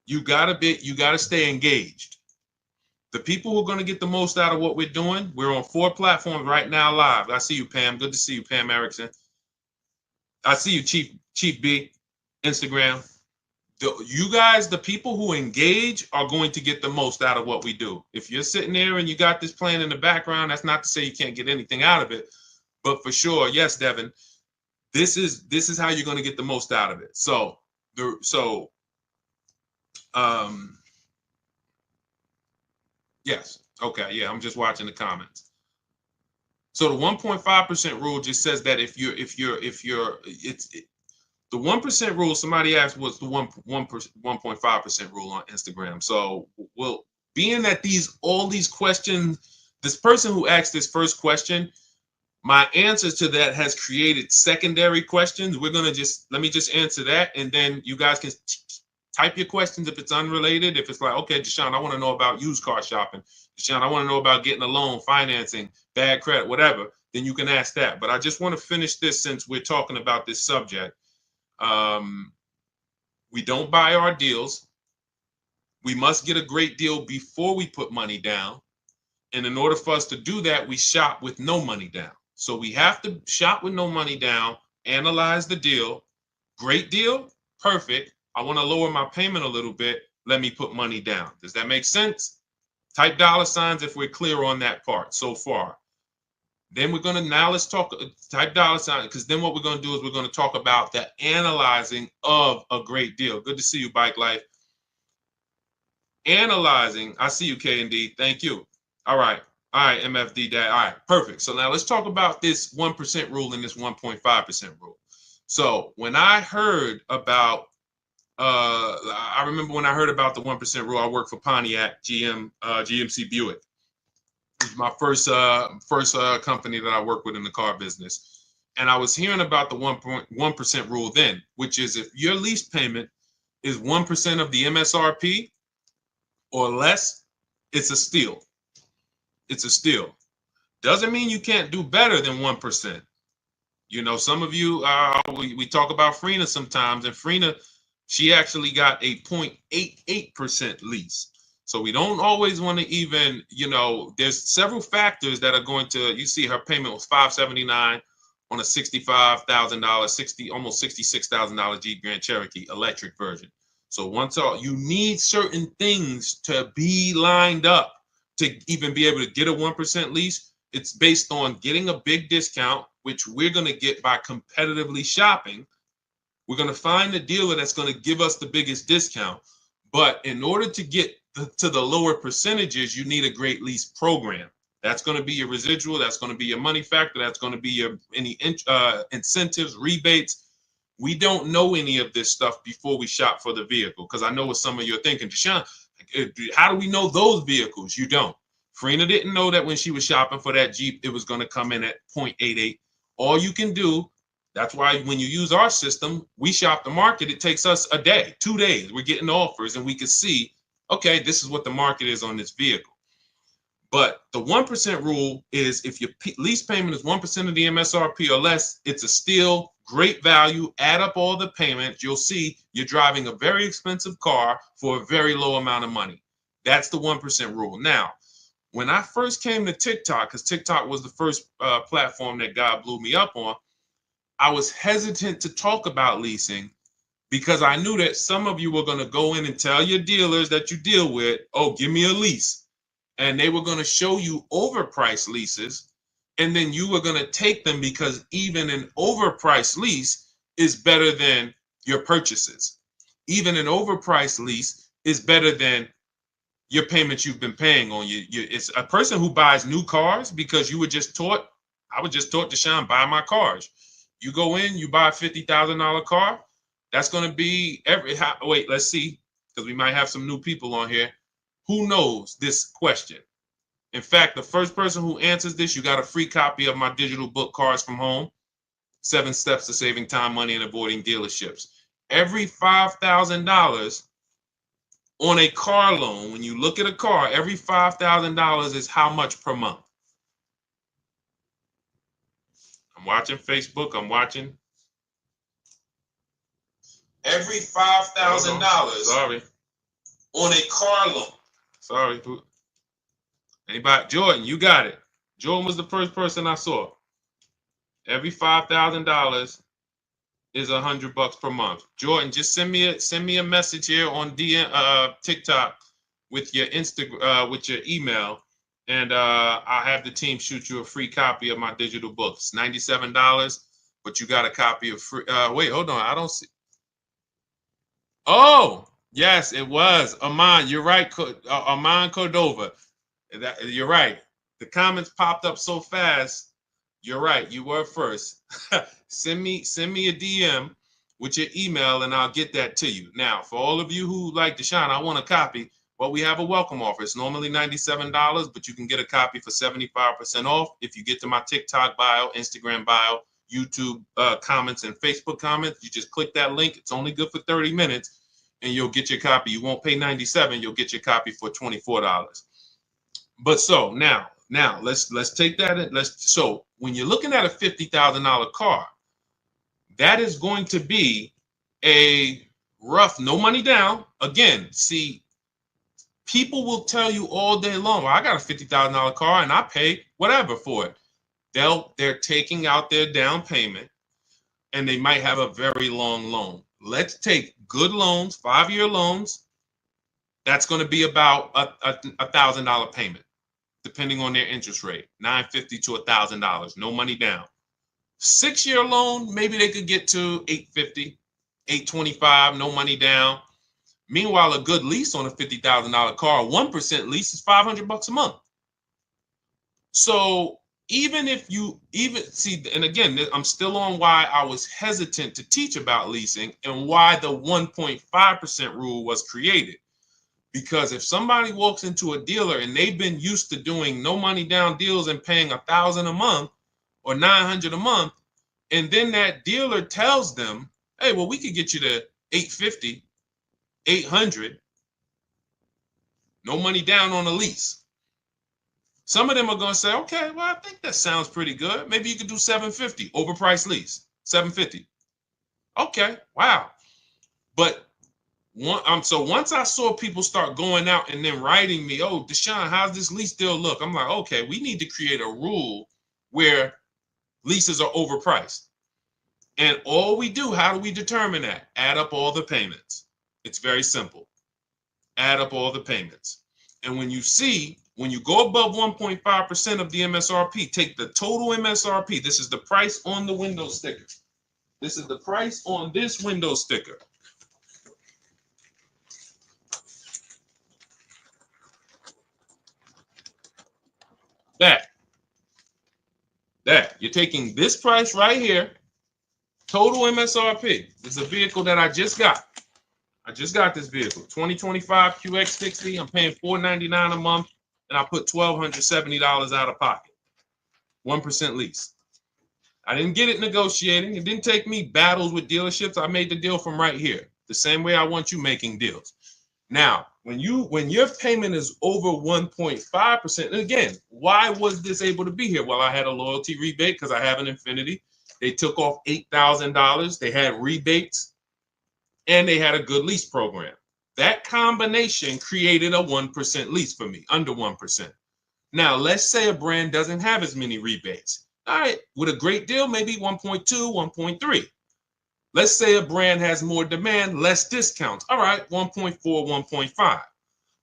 you gotta stay engaged. The people who are going to get the most out of what we're doing, we're on 4 platforms right now live. I see you, Pam. Good to see you, Pam Erickson. I see you, Chief B, Instagram. You guys, the people who engage are going to get the most out of what we do. If you're sitting there and you got this playing in the background, that's not to say you can't get anything out of it. But for sure, yes, Devin, this is how you're going to get the most out of it. Yes. Okay. Yeah. I'm just watching the comments. So the 1.5% rule just says that if you're the 1% rule. Somebody asked what's the 1.5% rule on Instagram. So being that all these questions, this person who asked this first question, my answers to that has created secondary questions. Let me just answer that, and then you guys can type your questions if it's unrelated. If it's like, okay, Deshaun, I want to know about used car shopping. Deshaun, I want to know about getting a loan, financing, bad credit, whatever. Then you can ask that. But I just want to finish this since we're talking about this subject. We don't buy our deals. We must get a great deal before we put money down. And in order for us to do that, we shop with no money down. So we have to shop with no money down, analyze the deal. Great deal, perfect. I want to lower my payment a little bit. Let me put money down. Does that make sense? Type $ if we're clear on that part so far. Then we're going to, now let's talk, type $, because then what we're going to do is we're going to talk about the analyzing of a great deal. Good to see you, Bike Life. Analyzing, I see you, K&D. Thank you. All right, MFD Dad. All right, perfect. So now let's talk about this 1% rule and this 1.5% rule. So when I heard about, I remember when I heard about the 1% rule, I worked for Pontiac GMC Buick. It was my first company that I worked with in the car business. And I was hearing about the 1% rule then, which is if your lease payment is 1% of the MSRP or less, it's a steal. It's a steal. Doesn't mean you can't do better than 1%. You know, some of you, we talk about Frina sometimes, and Frina, she actually got a 0.88% lease. So we don't always want to even, there's several factors that are going to, you see her payment was $579 on a $65,000, almost $66,000 Jeep Grand Cherokee electric version. So you need certain things to be lined up to even be able to get a 1% lease. It's based on getting a big discount, which we're going to get by competitively shopping. We're going to find the dealer that's going to give us the biggest discount. But in order to get to the lower percentages, you need a great lease program. That's going to be your residual. That's going to be your money factor. That's going to be your any incentives, rebates. We don't know any of this stuff before we shop for the vehicle, because I know what some of you are thinking, Deshaun, how do we know those vehicles? You don't. Frina didn't know that when she was shopping for that Jeep, it was going to come in at 0.88. All you can do, that's why when you use our system, we shop the market. It takes us a day, 2 days. We're getting offers and we can see, okay, this is what the market is on this vehicle. But the 1% rule is if your lease payment is 1% of the MSRP or less, it's a steal, great value. Add up all the payments. You'll see you're driving a very expensive car for a very low amount of money. That's the 1% rule. Now, when I first came to TikTok, because TikTok was the first platform that God blew me up on, I was hesitant to talk about leasing because I knew that some of you were going to go in and tell your dealers that you deal with, oh, give me a lease. And they were going to show you overpriced leases. And then you were going to take them because even an overpriced lease is better than your purchases. Even an overpriced lease is better than your payments you've been paying on it's a person who buys new cars because you were just taught, I was just taught, Deshaun, buy my cars. You go in, you buy a $50,000 car. That's going to be wait, let's see, because we might have some new people on here. Who knows this question? In fact, the first person who answers this, you got a free copy of my digital book, Cars from Home, 7 Steps to Saving Time, Money, and Avoiding Dealerships. Every $5,000 on a car loan, when you look at a car, every $5,000 is how much per month? I'm watching Facebook. I'm watching. Every $5,000 sorry, on a car loan. Sorry. Anybody? Jordan, you got it. Jordan was the first person I saw. Every $5,000 is $100 per month. Jordan, just send me a message here on TikTok with your with your email, and I'll have the team shoot you a free copy of my digital books. $97, but you got a copy of free. Wait, hold on. I don't see. Oh, yes, it was Aman. You're right, Aman Cordova. You're right. The comments popped up so fast. You're right. You were first. send me a DM with your email, and I'll get that to you. Now, for all of you who like Deshaun, I want a copy. Well, we have a welcome offer. It's normally $97, but you can get a copy for 75% off if you get to my TikTok bio, Instagram bio, YouTube comments, and Facebook comments. You just click that link. It's only good for 30 minutes, and you'll get your copy. You won't pay $97. You'll get your copy for $24. But so now let's take that and so when you're looking at a $50,000 car, that is going to be a rough, no money down. Again, see, people will tell you all day long, well, I got a $50,000 car and I pay whatever for it. They're taking out their down payment and they might have a very long loan. Let's take good loans, 5-year loans. That's going to be about a $1,000 payment, depending on their interest rate, $950 to $1,000, no money down. 6-year loan, maybe they could get to $850, $825, no money down. Meanwhile, a good lease on a $50,000 car, 1% lease is $500 a month. So even if you see, and again, I'm still on why I was hesitant to teach about leasing and why the 1.5% rule was created. Because if somebody walks into a dealer and they've been used to doing no money down deals and paying $1,000 a month or $900 a month, and then that dealer tells them, hey, well, we could get you to $850, $800, no money down on a lease. Some of them are going to say, okay, well, I think that sounds pretty good. Maybe you could do $750, overpriced lease, $750. Okay, wow. But so once I saw people start going out and then writing me, oh, Deshaun, how's this lease deal look? I'm like, okay, we need to create a rule where leases are overpriced. And all we do, how do we determine that? Add up all the payments. It's very simple. Add up all the payments. And when you go above 1.5% of the MSRP, take the total MSRP. This is the price on the window sticker. This is the price on this window sticker. That you're taking this price right here, total MSRP. This is a vehicle that I just got. I just got this vehicle, 2025 QX60. I'm paying $499 a month, and I put $1,270 out of pocket. 1% lease. I didn't get it negotiating. It didn't take me battles with dealerships. I made the deal from right here, the same way I want you making deals. Now, when your payment is over 1.5%, and again, why was this able to be here? Well, I had a loyalty rebate because I have an Infiniti. They took off $8,000. They had rebates, and they had a good lease program. That combination created a 1% lease for me, under 1%. Now, let's say a brand doesn't have as many rebates. All right, with a great deal, maybe 1.2, 1.3. Let's say a brand has more demand, less discounts. All right, 1.4, 1.5.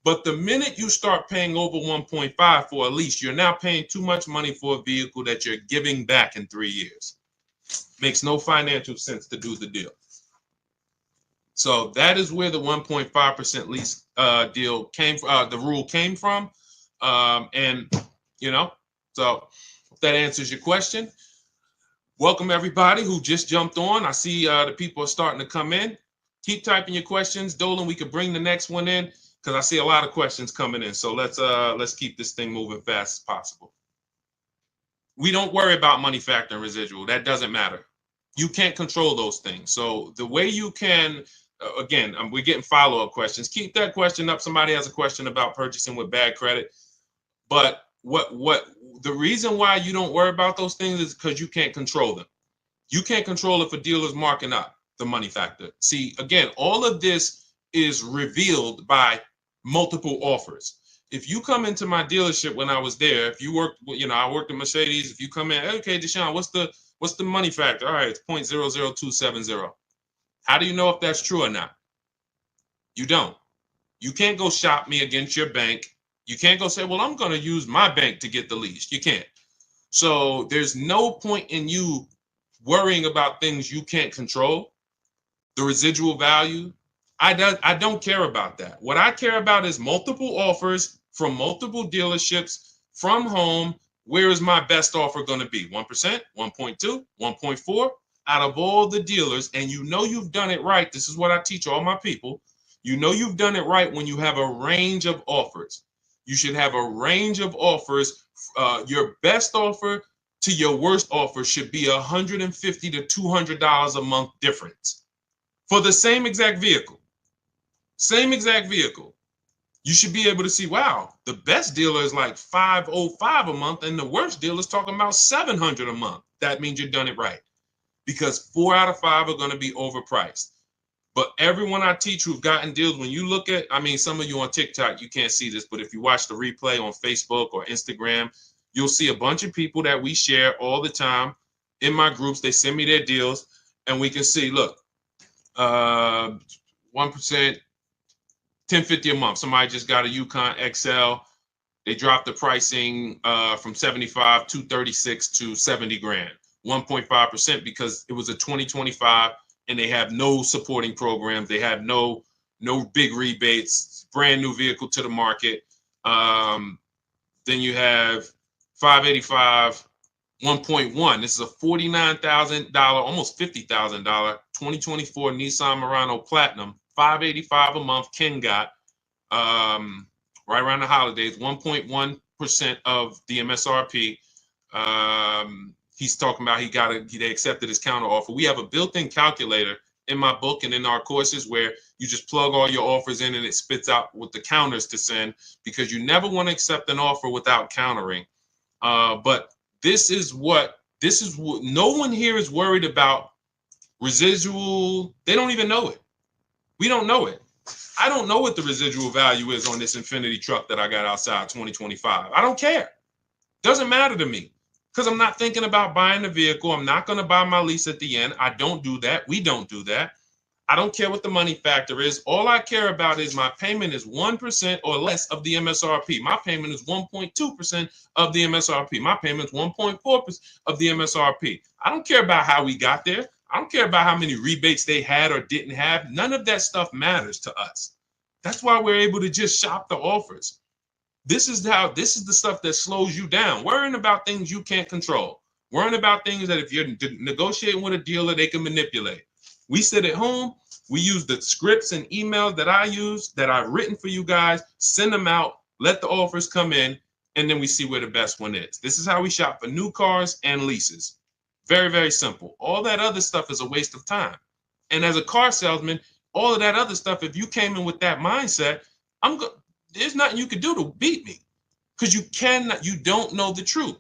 But the minute you start paying over 1.5 for a lease, you're now paying too much money for a vehicle that you're giving back in 3 years. Makes no financial sense to do the deal. So that is where the 1.5% lease deal came from, the rule came from. And, so if that answers your question. Welcome everybody who just jumped on. I see the people are starting to come in. Keep typing your questions, Dolan. We could bring the next one in because I see a lot of questions coming in. So let's keep this thing moving fast as possible. We don't worry about money factor and residual. That doesn't matter. You can't control those things. So the way you can, again, we're getting follow-up questions. Keep that question up. Somebody has a question about purchasing with bad credit. But what the reason why you don't worry about those things is because you can't control them. You can't control if a dealer's marking up the money factor. See, again, all of this is revealed by multiple offers. If you come into my dealership when I was there, if you worked, I worked at Mercedes. If you come in, okay, Deshaun, what's the money factor? All right, it's 0.00270. How do you know if that's true or not? You don't. You can't go shop me against your bank. You can't go say, well, I'm going to use my bank to get the lease. You can't. So there's no point in you worrying about things you can't control. The residual value, I don't care about that. What I care about is multiple offers from multiple dealerships from home. Where is my best offer going to be? 1%, 1.2, 1.4 out of all the dealers. And you've done it right. This is what I teach all my people. You've done it right when you have a range of offers. You should have a range of offers. Your best offer to your worst offer should be $150 to $200 a month difference for the same exact vehicle. Same exact vehicle. You should be able to see, wow, the best dealer is like $505 a month, and the worst dealer is talking about $700 a month. That means you've done it right, because 4 out of 5 are going to be overpriced. But everyone I teach who've gotten deals, when you look at, some of you on TikTok, you can't see this, but if you watch the replay on Facebook or Instagram, you'll see a bunch of people that we share all the time in my groups. They send me their deals, and we can see, look, 1%, $10.50 a month. Somebody just got a Yukon XL. They dropped the pricing from 75 to 36 to 70 grand, 1.5%, because it was a 2025 and they have no supporting programs. They have no big rebates, brand new vehicle to the market. Then you have 585, 1.1. This is a $49,000, almost $50,000 2024 Nissan Murano Platinum, 585 a month. Ken got right around the holidays, 1.1% of the MSRP. He's talking about they accepted his counter offer. We have a built-in calculator in my book and in our courses where you just plug all your offers in and it spits out with the counters to send, because you never want to accept an offer without countering. But this is what no one here is worried about. Residual, they don't even know it. We don't know it. I don't know what the residual value is on this Infiniti truck that I got outside 2025. I don't care. Doesn't matter to me, because I'm not thinking about buying the vehicle. I'm not going to buy my lease at the end. I don't do that. We don't do that. I don't care what the money factor is. All I care about is my payment is 1% or less of the MSRP. My payment is 1.2% of the MSRP. My payment is 1.4% of the MSRP. I don't care about how we got there. I don't care about how many rebates they had or didn't have. None of that stuff matters to us. That's why we're able to just shop the offers. This is the stuff that slows you down. Worrying about things you can't control. Worrying about things that if you're negotiating with a dealer, they can manipulate. We sit at home. We use the scripts and emails that I use, that I've written for you guys, send them out, let the offers come in, and then we see where the best one is. This is how we shop for new cars and leases. Very, very simple. All that other stuff is a waste of time. And as a car salesman, all of that other stuff, if you came in with that mindset, there's nothing you could do to beat me, because you don't know the truth.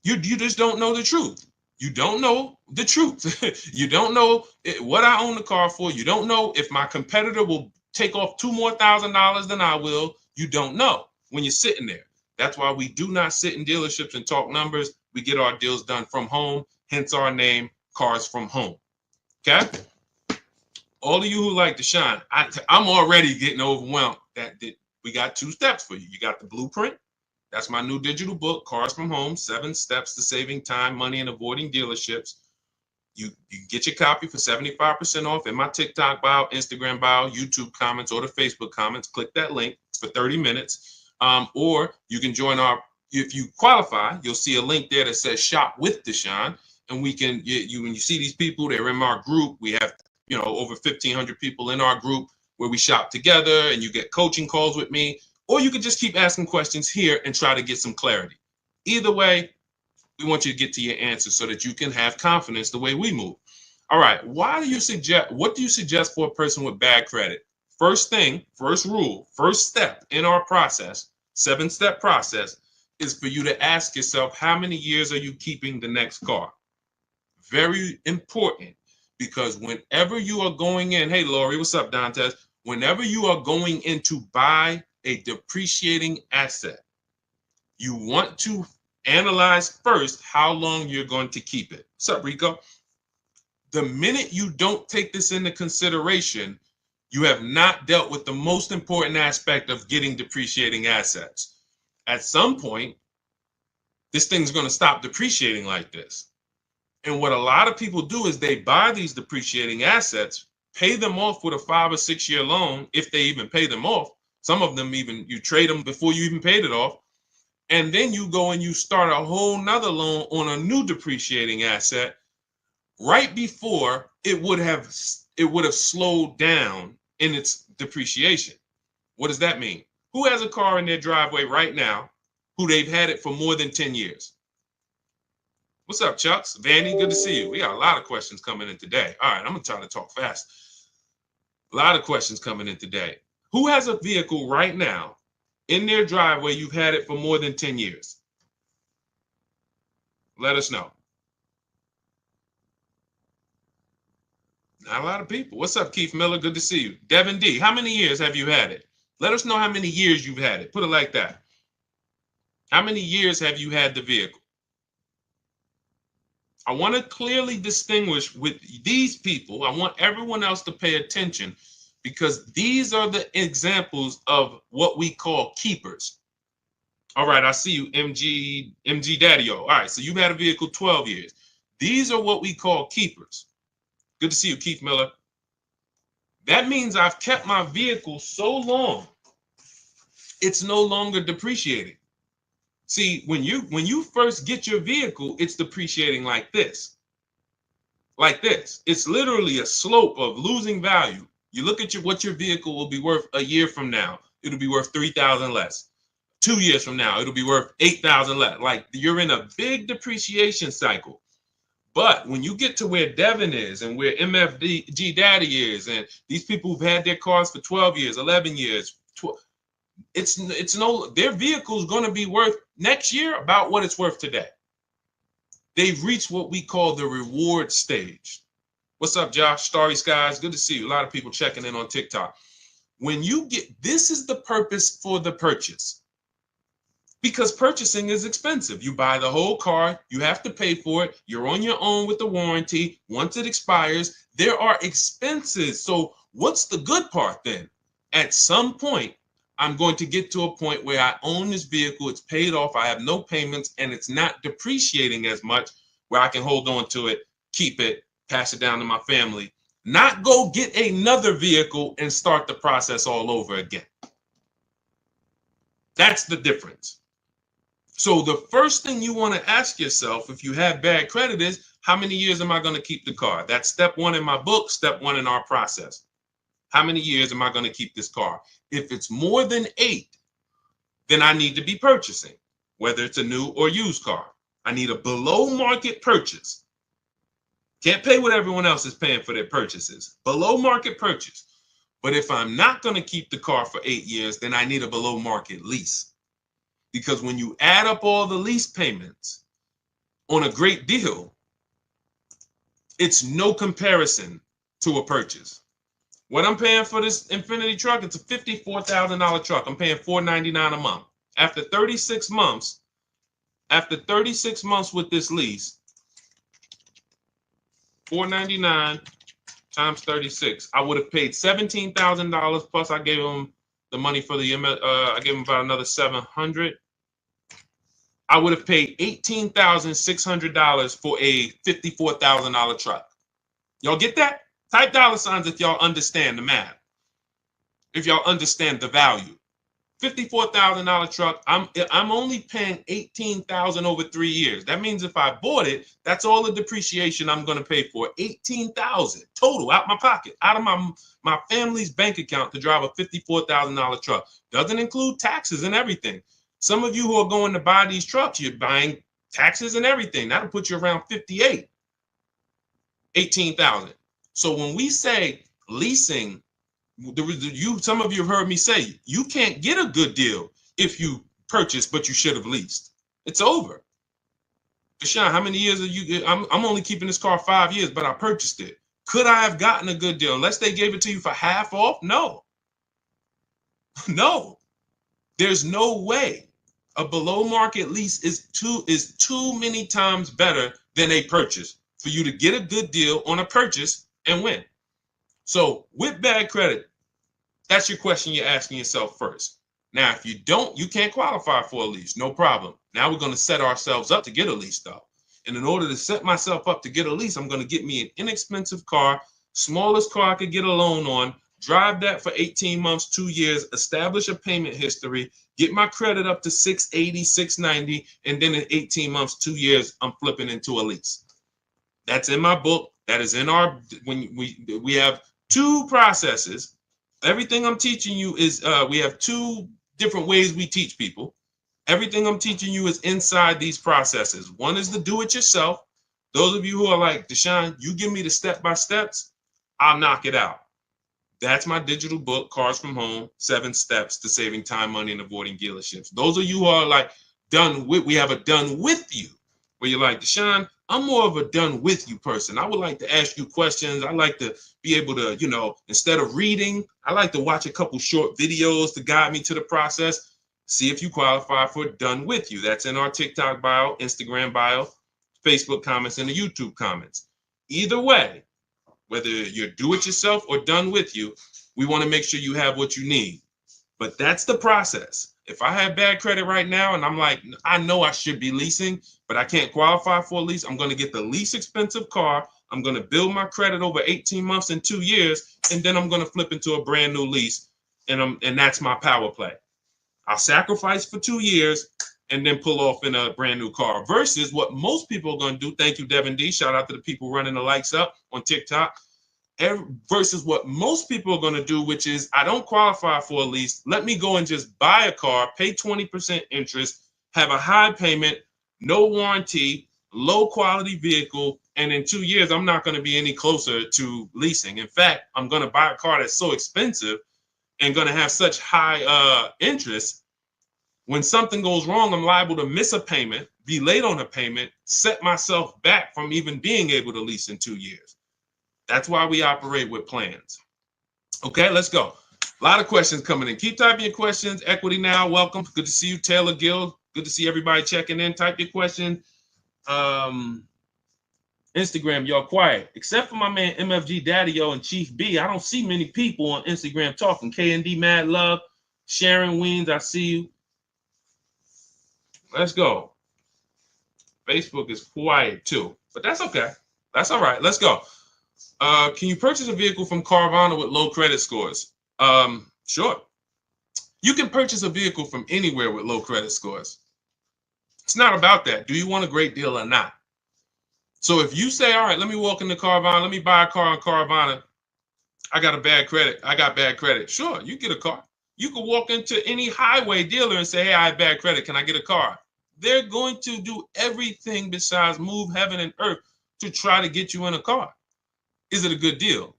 You just don't know the truth. You don't know the truth. You don't know what I own the car for. You don't know if my competitor will take off $2,000 more than I will. You don't know when you're sitting there. That's why we do not sit in dealerships and talk numbers. We get our deals done from home, hence our name, Cars from Home. Okay? All of you who like Deshaun, I'm already getting overwhelmed that we got 2 steps for you. You got the blueprint. That's my new digital book, Cars from Home, 7 Steps to Saving Time, Money, and Avoiding Dealerships. You get your copy for 75% off in my TikTok bio, Instagram bio, YouTube comments, or the Facebook comments. Click that link for 30 minutes. Or you can join if you qualify, you'll see a link there that says Shop with Deshaun. And we can, when you see these people, they're in our group. We have, over 1,500 people in our group where we shop together, and you get coaching calls with me. Or you can just keep asking questions here and try to get some clarity. Either way, we want you to get to your answer so that you can have confidence the way we move. All right. What do you suggest for a person with bad credit? First thing, first rule, first step in our process, 7-step process, is for you to ask yourself, how many years are you keeping the next car? Very important, because whenever you are going in, hey, Lori, what's up, Dantes? Whenever you are going in to buy a depreciating asset, you want to analyze first how long you're going to keep it. What's up, Rico? The minute you don't take this into consideration, you have not dealt with the most important aspect of getting depreciating assets. At some point, this thing's going to stop depreciating like this. And what a lot of people do is they buy these depreciating assets, pay them off with a 5 or 6 year loan, if they even pay them off. Some of them even you trade them before you even paid it off. And then you go and you start a whole nother loan on a new depreciating asset right before it would have slowed down in its depreciation. What does that mean? Who has a car in their driveway right now who they've had it for more than 10 years? What's up, Chucks? Vanny, good to see you. We got a lot of questions coming in today. All right, I'm going to try to talk fast. A lot of questions coming in today. Who has a vehicle right now in their driveway you've had it for more than 10 years? Let us know. Not a lot of people. What's up, Keith Miller? Good to see you. Devin D, how many years have you had it? Let us know how many years you've had it. Put it like that. How many years have you had the vehicle? I want to clearly distinguish with these people. I want everyone else to pay attention because these are the examples of what we call keepers. All right, I see you, MG Daddy-O. All right, so you've had a vehicle 12 years. These are what we call keepers. Good to see you, Keith Miller. That means I've kept my vehicle so long, it's no longer depreciating. See, when you first get your vehicle, it's depreciating like this. Like this. It's literally a slope of losing value. You look at what your vehicle will be worth a year from now. It'll be worth $3,000 less. 2 years from now, it'll be worth $8,000 less. Like you're in a big depreciation cycle. But when you get to where Devin is and where MFG Daddy is, and these people who've had their cars for 12 years, 11 years, their vehicle is going to be worth next year about what it's worth today. They've reached what we call the reward stage. What's up, Josh? Starry Skies, good to see you. A lot of people checking in on TikTok. When you this is the purpose for the purchase. Because purchasing is expensive. You buy the whole car, you have to pay for it. You're on your own with the warranty. Once it expires, there are expenses. So what's the good part then? At some point, I'm going to get to a point where I own this vehicle, it's paid off, I have no payments, and it's not depreciating as much, where I can hold on to it, keep it, pass it down to my family, not go get another vehicle and start the process all over again. That's the difference. So the first thing you want to ask yourself if you have bad credit is, how many years am I going to keep the car? That's step one in my book, step one in our process. How many years am I going to keep this car? If it's more than 8, then I need to be purchasing, whether it's a new or used car. I need a below market purchase. Can't pay what everyone else is paying for their purchases. Below market purchase. But if I'm not going to keep the car for 8 years, then I need a below market lease. Because when you add up all the lease payments on a great deal, it's no comparison to a purchase. What I'm paying for this Infiniti truck, it's a $54,000 truck. I'm paying $499 a month. After 36 months with this lease, $499 times 36, I would have paid $17,000 plus I gave them the money for the I gave them about another $700. I would have paid $18,600 for a $54,000 truck. Y'all get that? Type $signs if y'all understand the math. If y'all understand the value. $54,000 truck, I'm only paying $18,000 over 3 years. That means if I bought it, that's all the depreciation I'm going to pay for. $18,000 total out my pocket, out of my family's bank account to drive a $54,000 truck. Doesn't include taxes and everything. Some of you who are going to buy these trucks, you're buying taxes and everything. That'll put you around 58, 18,000. So when we say leasing, some of you have heard me say, you can't get a good deal if you purchase, but you should have leased. It's over. Deshaun, how many years are you? I'm only keeping this car 5 years, but I purchased it. Could I have gotten a good deal unless they gave it to you for half off? No. No. There's no way a below market lease is too many times better than a purchase for you to get a good deal on a purchase and win. So with bad credit, that's your question you're asking yourself first. Now, if you don't, you can't qualify for a lease. No problem. Now we're going to set ourselves up to get a lease, though. And in order to set myself up to get a lease, I'm going to get me an inexpensive car, smallest car I could get a loan on, drive that for 18 months, 2 years, establish a payment history, get my credit up to 680, 690, and then in 18 months, 2 years, I'm flipping into a lease. That's in my book. That is in our, when we have two processes. Everything I'm teaching you is, we have two different ways we teach people. Everything I'm teaching you is inside these processes. One is the do-it-yourself. Those of you who are like, Deshaun, you give me the step-by-steps, I'll knock it out. That's my digital book, Cars from Home, 7 Steps to Saving Time, Money, and Avoiding Dealerships. Those of you who are like, we have a done with you, where you're like, Deshaun, I'm more of a done with you person. I would like to ask you questions. I like to be able to, instead of reading, I like to watch a couple short videos to guide me to the process. See if you qualify for done with you. That's in our TikTok bio, Instagram bio, Facebook comments, and the YouTube comments. Either way, whether you're do it yourself or done with you, we want to make sure you have what you need. But that's the process. If I have bad credit right now and I'm like, I know I should be leasing, but I can't qualify for a lease, I'm going to get the least expensive car. I'm going to build my credit over 18 months and 2 years, and then I'm going to flip into a brand new lease. And that's my power play. I'll sacrifice for 2 years and then pull off in a brand new car versus what most people are going to do. Thank you, Devin D. Shout out to the people running the likes up on TikTok. Versus what most people are going to do, which is I don't qualify for a lease. Let me go and just buy a car, pay 20% interest, have a high payment, no warranty, low quality vehicle. And in 2 years, I'm not going to be any closer to leasing. In fact, I'm going to buy a car that's so expensive and going to have such high interest. When something goes wrong, I'm liable to miss a payment, be late on a payment, set myself back from even being able to lease in 2 years. That's why we operate with plans. Okay, let's go. A lot of questions coming in. Keep typing your questions. Equity Now, welcome. Good to see you, Taylor Gill. Good to see everybody checking in. Type your question. Instagram, y'all quiet. Except for my man MFG Daddy-O and Chief B, I don't see many people on Instagram talking. KND Mad Love, Sharon Weens, I see you. Let's go. Facebook is quiet too, but that's okay. That's all right. Let's go. Can you purchase a vehicle from Carvana with low credit scores? Sure. You can purchase a vehicle from anywhere with low credit scores. It's not about that. Do you want a great deal or not? So if you say, all right, let me walk into Carvana, let me buy a car on Carvana. I got bad credit. Sure, you get a car. You can walk into any highway dealer and say, hey, I have bad credit. Can I get a car? They're going to do everything besides move heaven and earth to try to get you in a car. Is it a good deal?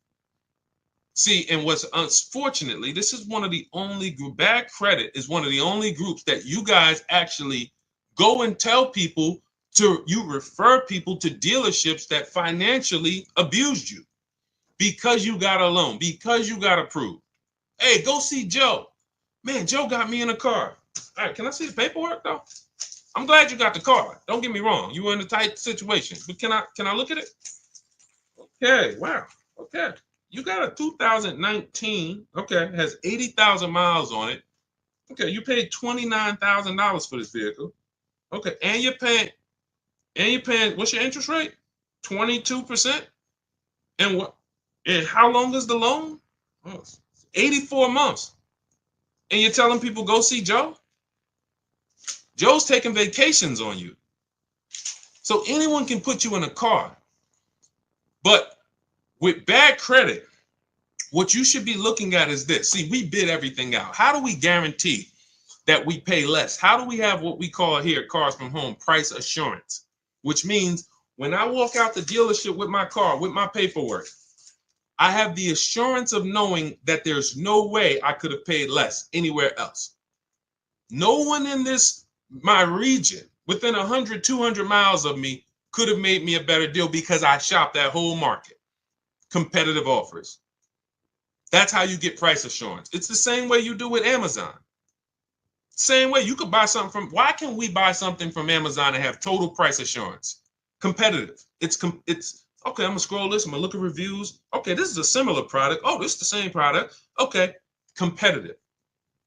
See, and what's unfortunately, this is one of the only bad credit is one of the only groups that you guys actually go and tell people you refer people to dealerships that financially abused you because you got a loan, because you got approved. Hey, go see Joe. Man, Joe got me in a car. All right, can I see the paperwork though? I'm glad you got the car. Don't get me wrong. You were in a tight situation, but can I look at it? Okay, wow. Okay. You got a 2019, okay, has 80,000 miles on it. Okay, you paid $29,000 for this vehicle. Okay, and you're paying, what's your interest rate? 22%? And what? And how long is the loan? Oh, 84 months. And you're telling people go see Joe? Joe's taking vacations on you. So anyone can put you in a car. But with bad credit, what you should be looking at is this. See, we bid everything out. How do we guarantee that we pay less? How do we have what we call here at Cars from Home price assurance? Which means when I walk out the dealership with my car, with my paperwork, I have the assurance of knowing that there's no way I could have paid less anywhere else. No one in my region, within 100, 200 miles of me, could have made me a better deal because I shopped that whole market. Competitive offers. That's how you get price assurance. It's the same way you do with Amazon. Same way, you could buy something from, why can we buy something from Amazon and have total price assurance? Competitive. It's okay, I'm gonna scroll this, I'm gonna look at reviews. Okay, this is a similar product. Oh, this is the same product. Okay, competitive.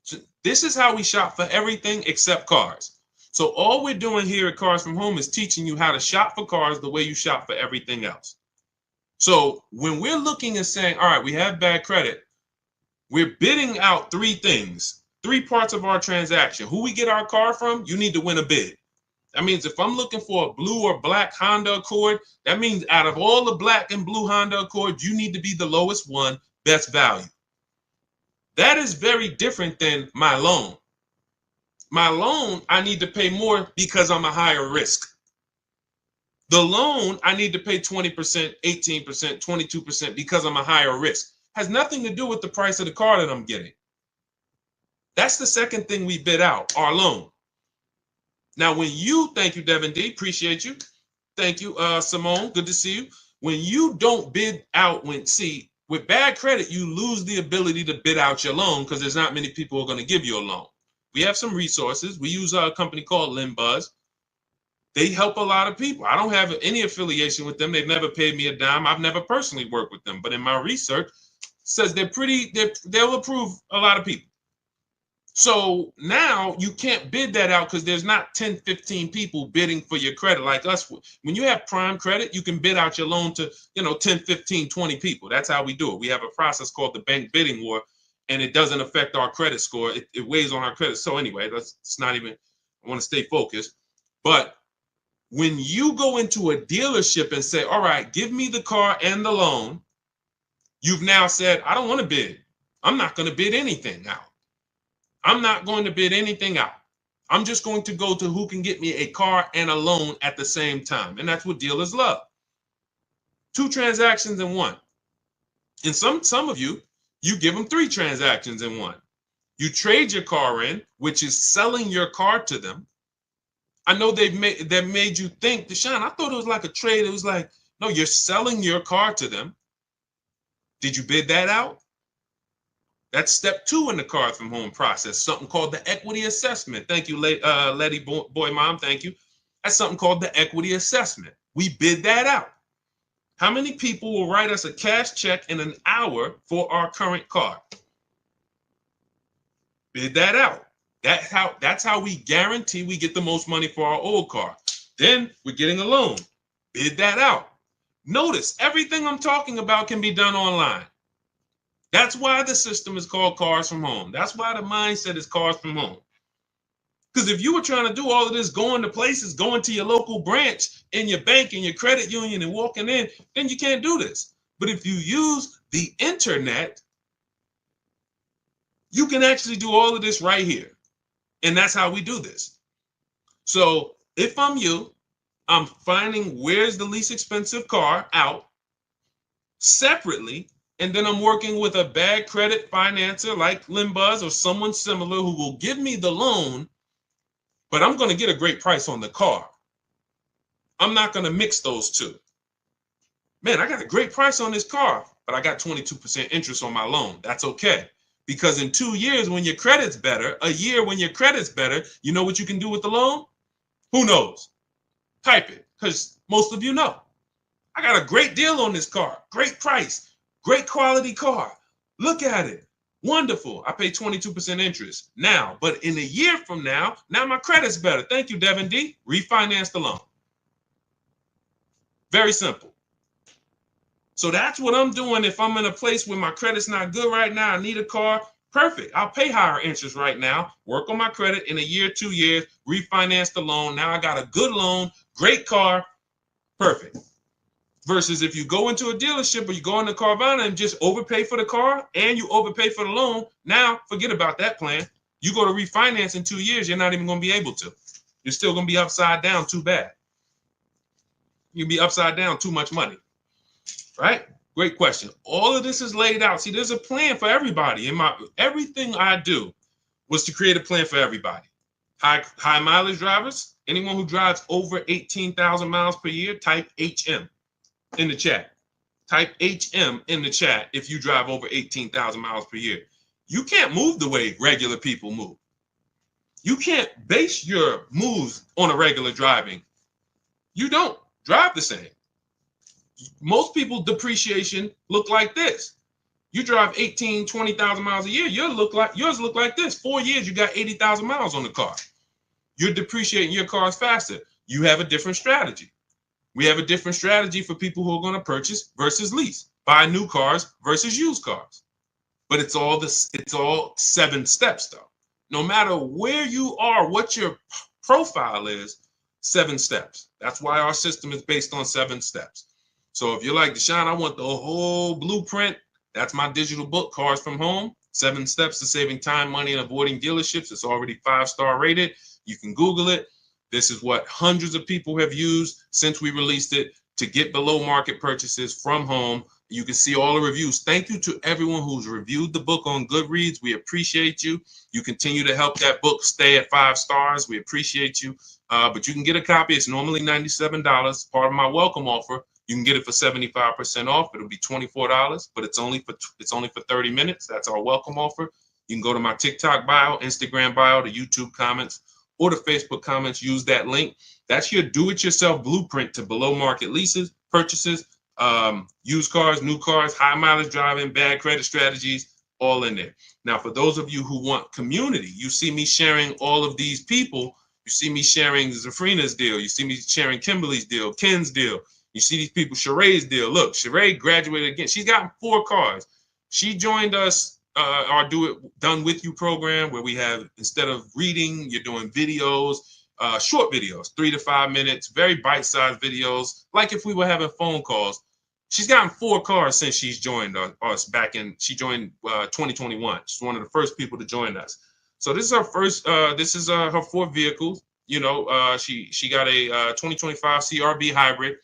So this is how we shop for everything except cars. So all we're doing here at Cars from Home is teaching you how to shop for cars the way you shop for everything else. So when we're looking and saying, all right, we have bad credit, we're bidding out three things, three parts of our transaction. Who we get our car from, you need to win a bid. That means if I'm looking for a blue or black Honda Accord, that means out of all the black and blue Honda Accord, you need to be the lowest one, best value. That is very different than my loan. My loan, I need to pay more because I'm a higher risk. The loan, I need to pay 20%, 18%, 22% because I'm a higher risk. Has nothing to do with the price of the car that I'm getting. That's the second thing we bid out, our loan. Now, when you, thank you, Devin D, appreciate you. Thank you, Simone, good to see you. When you don't bid out, with bad credit, you lose the ability to bid out your loan because there's not many people who are going to give you a loan. We have some resources. We use a company called LendBuzz. They help a lot of people. I don't have any affiliation with them. They've never paid me a dime. I've never personally worked with them, but in my research, says they'll approve a lot of people. So now you can't bid that out because there's not 10, 15 people bidding for your credit like us. When you have prime credit, you can bid out your loan to, 10, 15, 20 people. That's how we do it. We have a process called the bank bidding war, and it doesn't affect our credit score. It weighs on our credit. So anyway, it's not even, I want to stay focused. But when you go into a dealership and say, all right, give me the car and the loan, you've now said, I don't want to bid. I'm not going to bid anything out. I'm not going to bid anything out. I'm just going to go to who can get me a car and a loan at the same time. And that's what dealers love. 2 transactions in one. And some of you give them 3 transactions in one. You trade your car in, which is selling your car to them. I know that made you think, Deshaun, I thought it was like a trade. It was like, no, you're selling your car to them. Did you bid that out? That's step 2 in the Cars from Home process, something called the equity assessment. Thank you, Letty Boy Mom, thank you. That's something called the equity assessment. We bid that out. How many people will write us a cash check in an hour for our current car? Bid that out. That's how we guarantee we get the most money for our old car. Then we're getting a loan. Bid that out. Notice everything I'm talking about can be done online. That's why the system is called Cars from Home. That's why the mindset is Cars from Home. Because if you were trying to do all of this, going to places, going to your local branch in your bank and your credit union and walking in, then you can't do this. But if you use the internet, you can actually do all of this right here. And that's how we do this. So if I'm you, I'm finding where's the least expensive car out separately. And then I'm working with a bad credit financer like LendBuzz or someone similar who will give me the loan, but I'm going to get a great price on the car. I'm not going to mix those two. Man, I got a great price on this car, but I got 22% interest on my loan. That's okay. Because in 2 years, when your credit's better, a year when your credit's better, you know what you can do with the loan? Who knows? Type it, because most of you know. I got a great deal on this car, great price. Great quality car. Look at it. Wonderful. I pay 22% interest now, but in a year from now my credit's better. Thank you, Devin D. Refinance the loan. Very simple. So that's what I'm doing if I'm in a place where my credit's not good right now. I need a car. Perfect. I'll pay higher interest right now. Work on my credit in a year, 2 years. Refinance the loan. Now I got a good loan. Great car. Perfect. Versus if you go into a dealership or you go into Carvana and just overpay for the car and you overpay for the loan, now forget about that plan. You go to refinance in 2 years, you're not even going to be able to. You're still going to be upside down too bad. You'll be upside down too much money, right? Great question. All of this is laid out. See, there's a plan for everybody. Everything I do was to create a plan for everybody. High mileage drivers, anyone who drives over 18,000 miles per year, type HM. In the chat. Type HM in the chat if you drive over 18,000 miles per year. You can't move the way regular people move. You can't base your moves on a regular driving. You don't drive the same. Most people depreciation look like this. You drive 18, 20,000 miles a year, yours look like this. 4 years, you got 80,000 miles on the car. You're depreciating your cars faster. You have a different strategy. We have a different strategy for people who are going to purchase versus lease, buy new cars versus used cars. But it's all 7 steps though. No matter where you are, what your profile is, 7 steps. That's why our system is based on 7 steps. So if you're like, Deshaun, I want the whole blueprint, that's my digital book, Cars from Home, 7 Steps to Saving Time, Money, and Avoiding Dealerships. It's already 5-star rated. You can Google it. This is what hundreds of people have used since we released it to get below market purchases from home. You can see all the reviews. Thank you to everyone who's reviewed the book on Goodreads. We appreciate you. You continue to help that book stay at 5 stars. We appreciate you. But you can get a copy. It's normally $97. Part of my welcome offer. You can get it for 75% off. It'll be $24, but it's only for 30 minutes. That's our welcome offer. You can go to my TikTok bio, Instagram bio, the YouTube comments, or the Facebook comments. Use that link. That's your do-it-yourself blueprint to below market leases, purchases, used cars, new cars, high mileage driving, bad credit strategies, all in there. Now, for those of you who want community, you see me sharing all of these people. You see me sharing Zafrina's deal. You see me sharing Kimberly's deal, Ken's deal. You see these people, Sheree's deal. Look, Sheree graduated again. She's gotten 4 cars. She joined us, our Do It Done With You program, where we have, instead of reading, you're doing videos, short videos, 3 to 5 minutes, very bite-sized videos, like if we were having phone calls. She's gotten 4 cars since she's joined us back in, she joined 2021. She's one of the first people to join us. So this is her first, her 4th vehicle. You know, she got a 2025 CRV hybrid.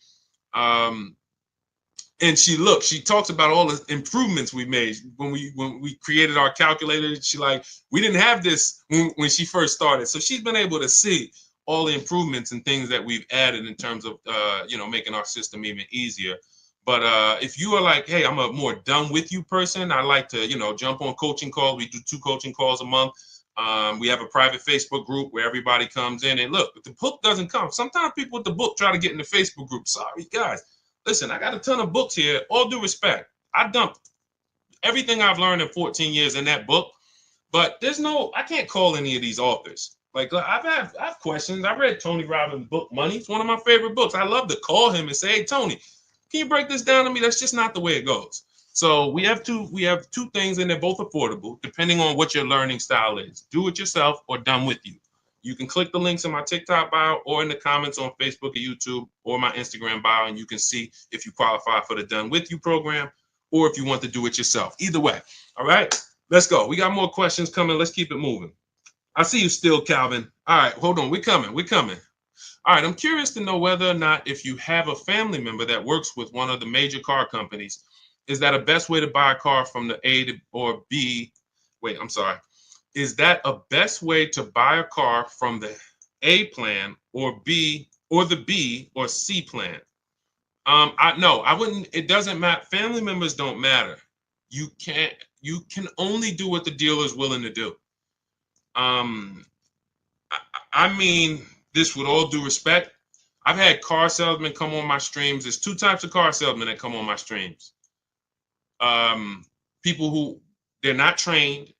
And she talks about all the improvements we made when we created our calculator. She like, we didn't have this when she first started. So she's been able to see all the improvements and things that we've added in terms of, making our system even easier. But if you are like, hey, I'm a more done with you person, I like to, jump on coaching calls. We do 2 coaching calls a month. We have a private Facebook group where everybody comes in, and look, if the book doesn't come, sometimes people with the book try to get in the Facebook group. Sorry, guys. Listen, I got a ton of books here. All due respect, I dumped everything I've learned in 14 years in that book, but I can't call any of these authors. Like, I have questions. I read Tony Robbins' book, Money. It's one of my favorite books. I love to call him and say, hey, Tony, can you break this down to me? That's just not the way it goes. So we have two things, and they're both affordable, depending on what your learning style is. Do it yourself or done with you. You can click the links in my TikTok bio or in the comments on Facebook or YouTube or my Instagram bio, and you can see if you qualify for the Done With You program or if you want to do it yourself. Either way. All right, let's go. We got more questions coming. Let's keep it moving. I see you still, Calvin. All right, hold on. We're coming. All right, I'm curious to know whether or not, if you have a family member that works with one of the major car companies, is that a best way to buy a car from the A to or B? Wait, I'm sorry. Is that a best way to buy a car from the A plan or B or the B or C plan? I wouldn't. It doesn't matter. Family members don't matter. You can only do what the dealer is willing to do. I mean this with all due respect. I've had car salesmen come on my streams. There's 2 types of car salesmen that come on my streams. People who, they're not trained.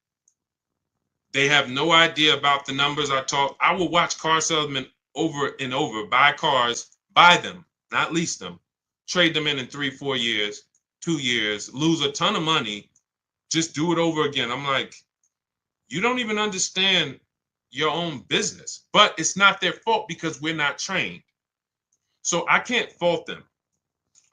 They have no idea about the numbers I talk. I will watch car salesmen over and over buy cars, buy them, not lease them, trade them in 3-4 years, 2 years, lose a ton of money, just do it over again. I'm like, you don't even understand your own business. But it's not their fault because we're not trained. So I can't fault them.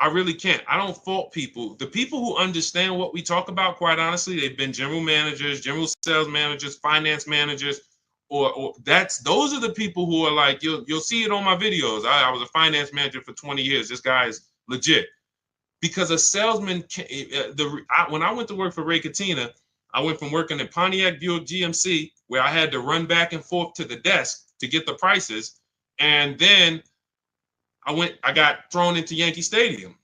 I really can't. I don't fault people. The people who understand what we talk about, quite honestly, they've been general managers, general sales managers, finance managers, or those are the people who are like, you'll see it on my videos. I was a finance manager for 20 years. This guy is legit. Because a salesman, when I went to work for Ray Katina, I went from working at Pontiac Buick GMC, where I had to run back and forth to the desk to get the prices, and then I got thrown into Yankee Stadium.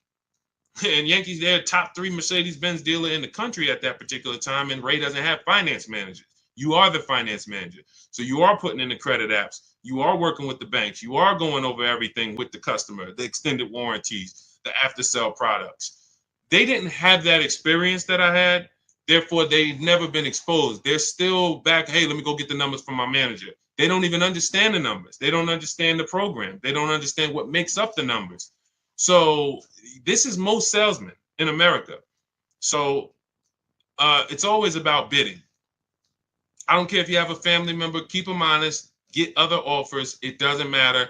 And Yankees, they're top 3 Mercedes-Benz dealer in the country at that particular time, and Ray doesn't have finance managers. You are the finance manager. So you are putting in the credit apps. You are working with the banks. You are going over everything with the customer, the extended warranties, the after sale products. They didn't have that experience that I had. Therefore, they've never been exposed. They're still back. Hey, let me go get the numbers from my manager. They don't even understand the numbers. They don't understand the program. They don't understand what makes up the numbers. So this is most salesmen in America. So it's always about bidding. I don't care if you have a family member, keep them honest, get other offers. It doesn't matter.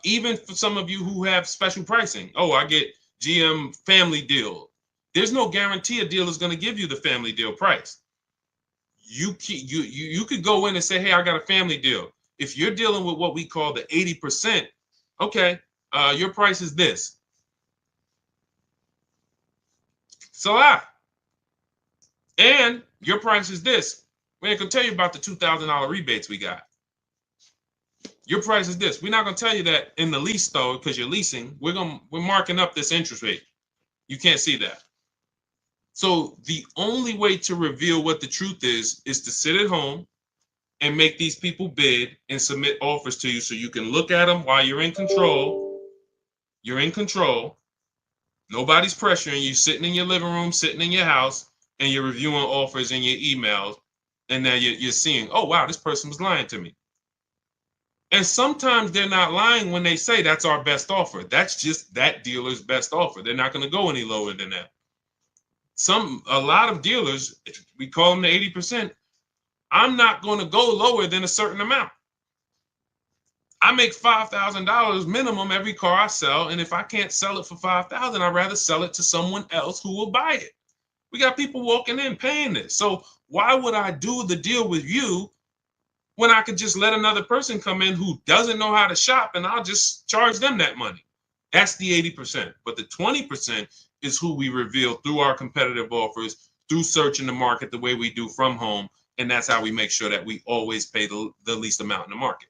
Even for some of you who have special pricing. Oh, I get GM family deal. There's no guarantee a deal is going to give you the family deal price. You could go in and say, hey, I got a family deal. If you're dealing with what we call the 80%, okay, your price is this. It's a lot. And your price is this. We ain't gonna tell you about the $2,000 rebates we got. Your price is this. We're not gonna tell you that in the lease though, because you're leasing. We're marking up this interest rate. You can't see that. So the only way to reveal what the truth is to sit at home and make these people bid and submit offers to you so you can look at them while you're in control. You're in control. Nobody's pressuring you, sitting in your living room, sitting in your house, and you're reviewing offers in your emails. And now you're seeing, oh, wow, this person was lying to me. And sometimes they're not lying when they say that's our best offer. That's just that dealer's best offer. They're not going to go any lower than that. A lot of dealers, we call them the 80%. I'm not going to go lower than a certain amount. I make $5,000 minimum every car I sell. And if I can't sell it for $5,000, I'd rather sell it to someone else who will buy it. We got people walking in paying this. So why would I do the deal with you when I could just let another person come in who doesn't know how to shop and I'll just charge them that money? That's the 80%. But the 20% is who we reveal through our competitive offers, through searching the market the way we do from home. And that's how we make sure that we always pay the least amount in the market.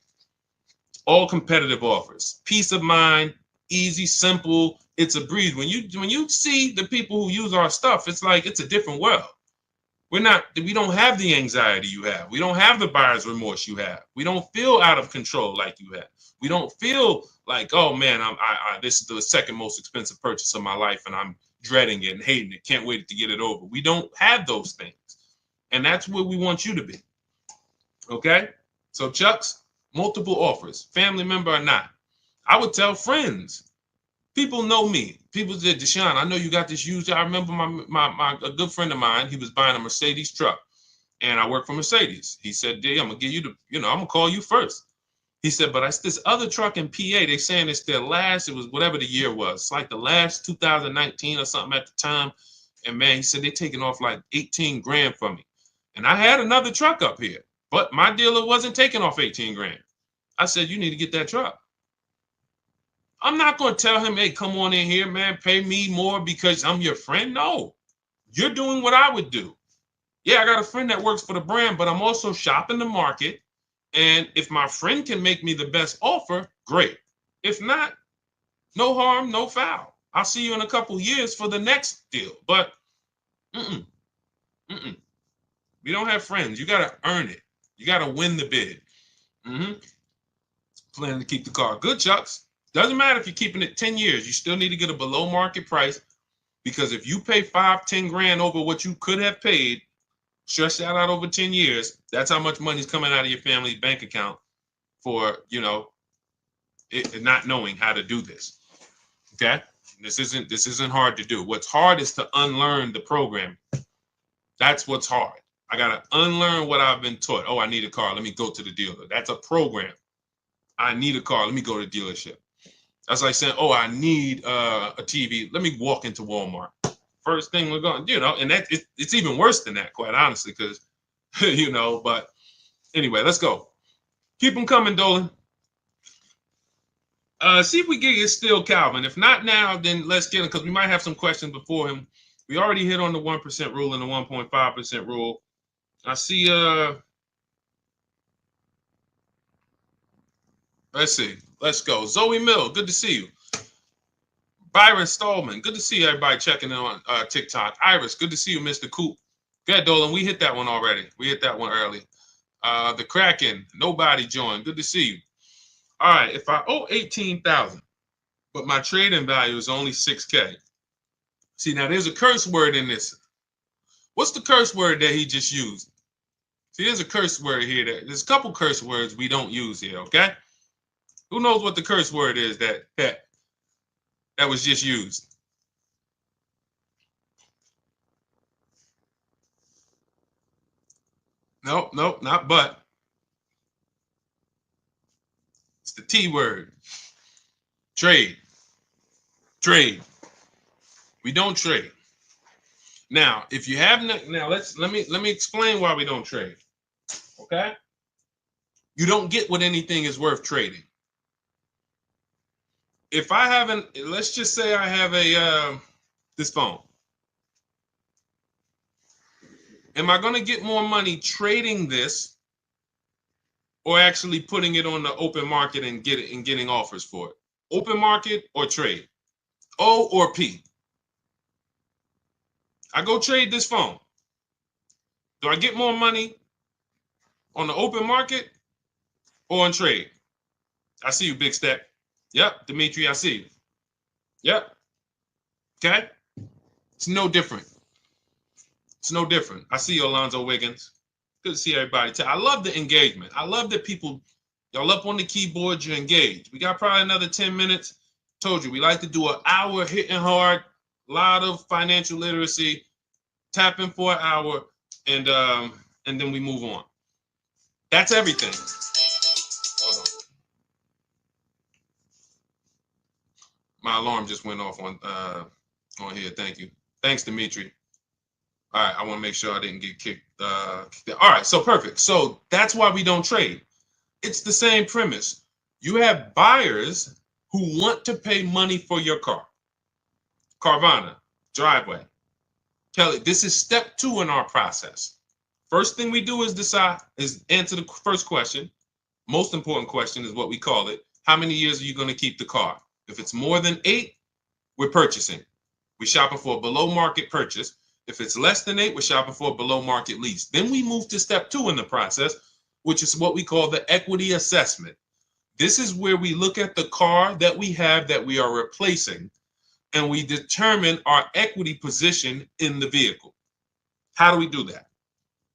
All competitive offers, peace of mind, easy, simple. It's a breeze. When you see the people who use our stuff, it's like it's a different world. We don't have the anxiety you have. We don't have the buyer's remorse you have. We don't feel out of control like you have. We don't feel like, oh man, this is the second most expensive purchase of my life and I'm dreading it and hating it. Can't wait to get it over. We don't have those things. And that's where we want you to be. Okay? So Chucks, multiple offers, family member or not. I would tell friends. People know me. People said, Deshaun, I know you got this used. I remember a good friend of mine, he was buying a Mercedes truck. And I work for Mercedes. He said, D, I'm going to give you I'm going to call you first. He said, but it's this other truck in PA. They're saying it's their last, it was whatever the year was. It's like the last 2019 or something at the time. And man, he said, they're taking off like 18 grand from me. And I had another truck up here, but my dealer wasn't taking off 18 grand. I said, you need to get that truck. I'm not going to tell him, hey, come on in here, man, pay me more because I'm your friend. No, you're doing what I would do. Yeah, I got a friend that works for the brand, but I'm also shopping the market. And if my friend can make me the best offer, great. If not, no harm, no foul. I'll see you in a couple years for the next deal. But we don't have friends. You got to earn it. You got to win the bid. Planning to keep the car. Good, Chucks. Doesn't matter if you're keeping it 10 years. You still need to get a below market price because if you pay 5-10 grand over what you could have paid, stretch that out over 10 years, that's how much money's coming out of your family's bank account for, it not knowing how to do this. Okay? This isn't hard to do. What's hard is to unlearn the program. That's what's hard. I got to unlearn what I've been taught. Oh, I need a car. Let me go to the dealer. That's a program. I need a car. Let me go to the dealership. That's like saying, oh, I need a TV. Let me walk into Walmart. First thing we're going, and that it's even worse than that, quite honestly, because, but anyway, let's go. Keep them coming, Dolan. See if we can get Still Calvin. If not now, then let's get him because we might have some questions before him. We already hit on the 1% rule and the 1.5% rule. I see, let's see. Let's go. Zoe Mill, good to see you. Byron Stallman, good to see everybody checking in on TikTok. Iris, good to see you, Mr. Coop. Good, Dolan. We hit that one already. We hit that one early. The Kraken, nobody joined. Good to see you. All right, if I owe 18,000, but my trading value is only 6K. See, now there's a curse word in this. What's the curse word that he just used? See, there's a curse word here. There's a couple curse words we don't use here, okay? Who knows what the curse word is that was just used? Nope, not but. It's the T word. Trade. Trade. We don't trade. Now, if you have now let me explain why we don't trade. Okay? You don't get what anything is worth trading. If I haven't, let's just say I have a this phone. Am I going to get more money trading this or actually putting it on the open market and getting offers for it? Open market or trade? O or P? I go trade this phone. Do I get more money on the open market or on trade? I see you, Big Step. Yep, Dimitri, I see you. Yep. Okay? It's no different. It's no different. I see you, Alonzo Wiggins. Good to see everybody. I love the engagement. I love that people, y'all up on the keyboard, you're engaged. We got probably another 10 minutes. Told you, we like to do an hour hitting hard, a lot of financial literacy, tapping for an hour, and then we move on. That's everything. Hold on. My alarm just went off on here. Thank you. Thanks, Dimitri. All right, I want to make sure I didn't get kicked. All right, so perfect. So that's why we don't trade. It's the same premise. You have buyers who want to pay money for your car. Carvana, Driveway. Kelly, this is step 2 in our process. First thing we do is answer the first question. Most important question is what we call it. How many years are you going to keep the car? If it's more than 8, we're purchasing. We're shopping for a below market purchase. If it's less than 8, we're shopping for a below market lease. Then we move to step 2 in the process, which is what we call the equity assessment. This is where we look at the car that we have that we are replacing, and we determine our equity position in the vehicle. How do we do that?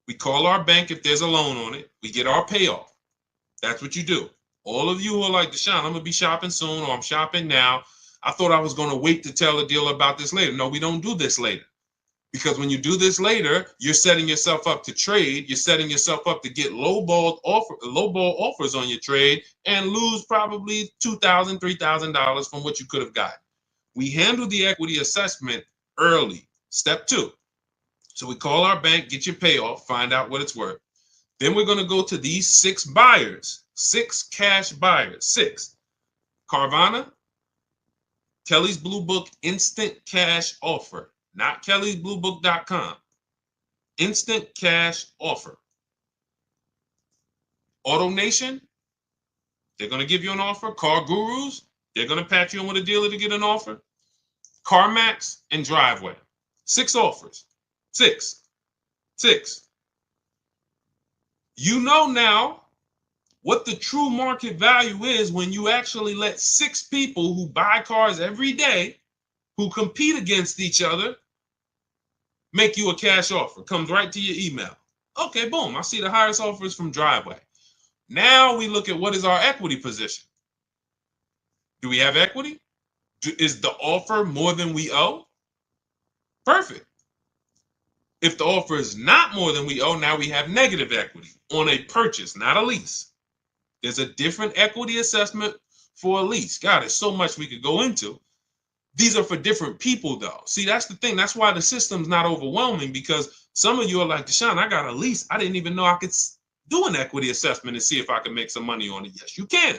We call our bank if there's a loan on it. We get our payoff. That's what you do. All of you who are like, Deshaun, I'm going to be shopping soon, or I'm shopping now. I thought I was going to wait to tell a deal about this later. No, we don't do this later. Because when you do this later, you're setting yourself up to trade. You're setting yourself up to get lowball offers on your trade and lose probably $2,000, $3,000 from what you could have gotten. We handle the equity assessment early, step 2. So we call our bank, get your payoff, find out what it's worth. Then we're going to go to these 6 buyers, 6 cash buyers, 6. Carvana, Kelly's Blue Book instant cash offer. Not kellysbluebook.com. Instant cash offer. AutoNation, they're going to give you an offer. Car Gurus, they're going to patch you in with a dealer to get an offer. CarMax and Driveway. 6 offers. 6. You know now what the true market value is when you actually let 6 people who buy cars every day, who compete against each other, make you a cash offer. Comes right to your email. Okay, boom. I see the highest offers from Driveway. Now we look at what is our equity position. Do we have equity? Is the offer more than we owe? Perfect. If the offer is not more than we owe, now we have negative equity on a purchase, not a lease. There's a different equity assessment for a lease. God, there's so much we could go into. These are for different people, though. See, that's the thing. That's why the system's not overwhelming, because some of you are like, Deshaun, I got a lease. I didn't even know I could do an equity assessment and see if I can make some money on it. Yes, you can.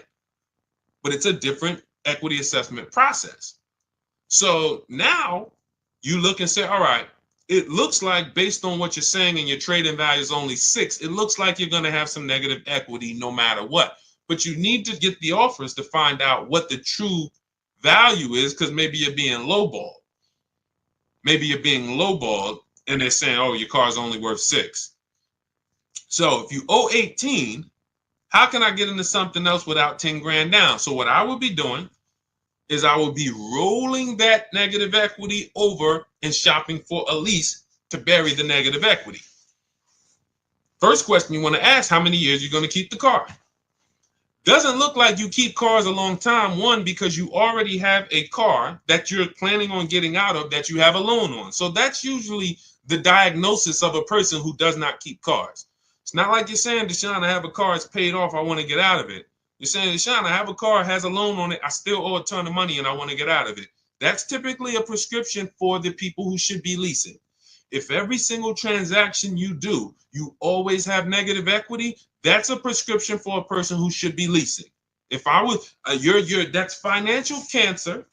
But it's a different equity assessment process. So now you look and say, all right, it looks like based on what you're saying and your trading value is only 6, it looks like you're going to have some negative equity no matter what. But you need to get the offers to find out what the true value is, because maybe you're being lowballed. Maybe you're being lowballed and they're saying, oh, your car's only worth 6. So if you owe 18, how can I get into something else without 10 grand down? So what I would be doing is I would be rolling that negative equity over and shopping for a lease to bury the negative equity. First question you want to ask, how many years you're going to keep the car? Doesn't look like you keep cars a long time. One, because you already have a car that you're planning on getting out of that you have a loan on. So that's usually the diagnosis of a person who does not keep cars. It's not like you're saying, Deshaun, I have a car, it's paid off, I want to get out of it. You're saying, Deshaun, I have a car, has a loan on it, I still owe a ton of money and I want to get out of it. That's typically a prescription for the people who should be leasing. If every single transaction you do, you always have negative equity, that's a prescription for a person who should be leasing. If I was, that's financial cancer,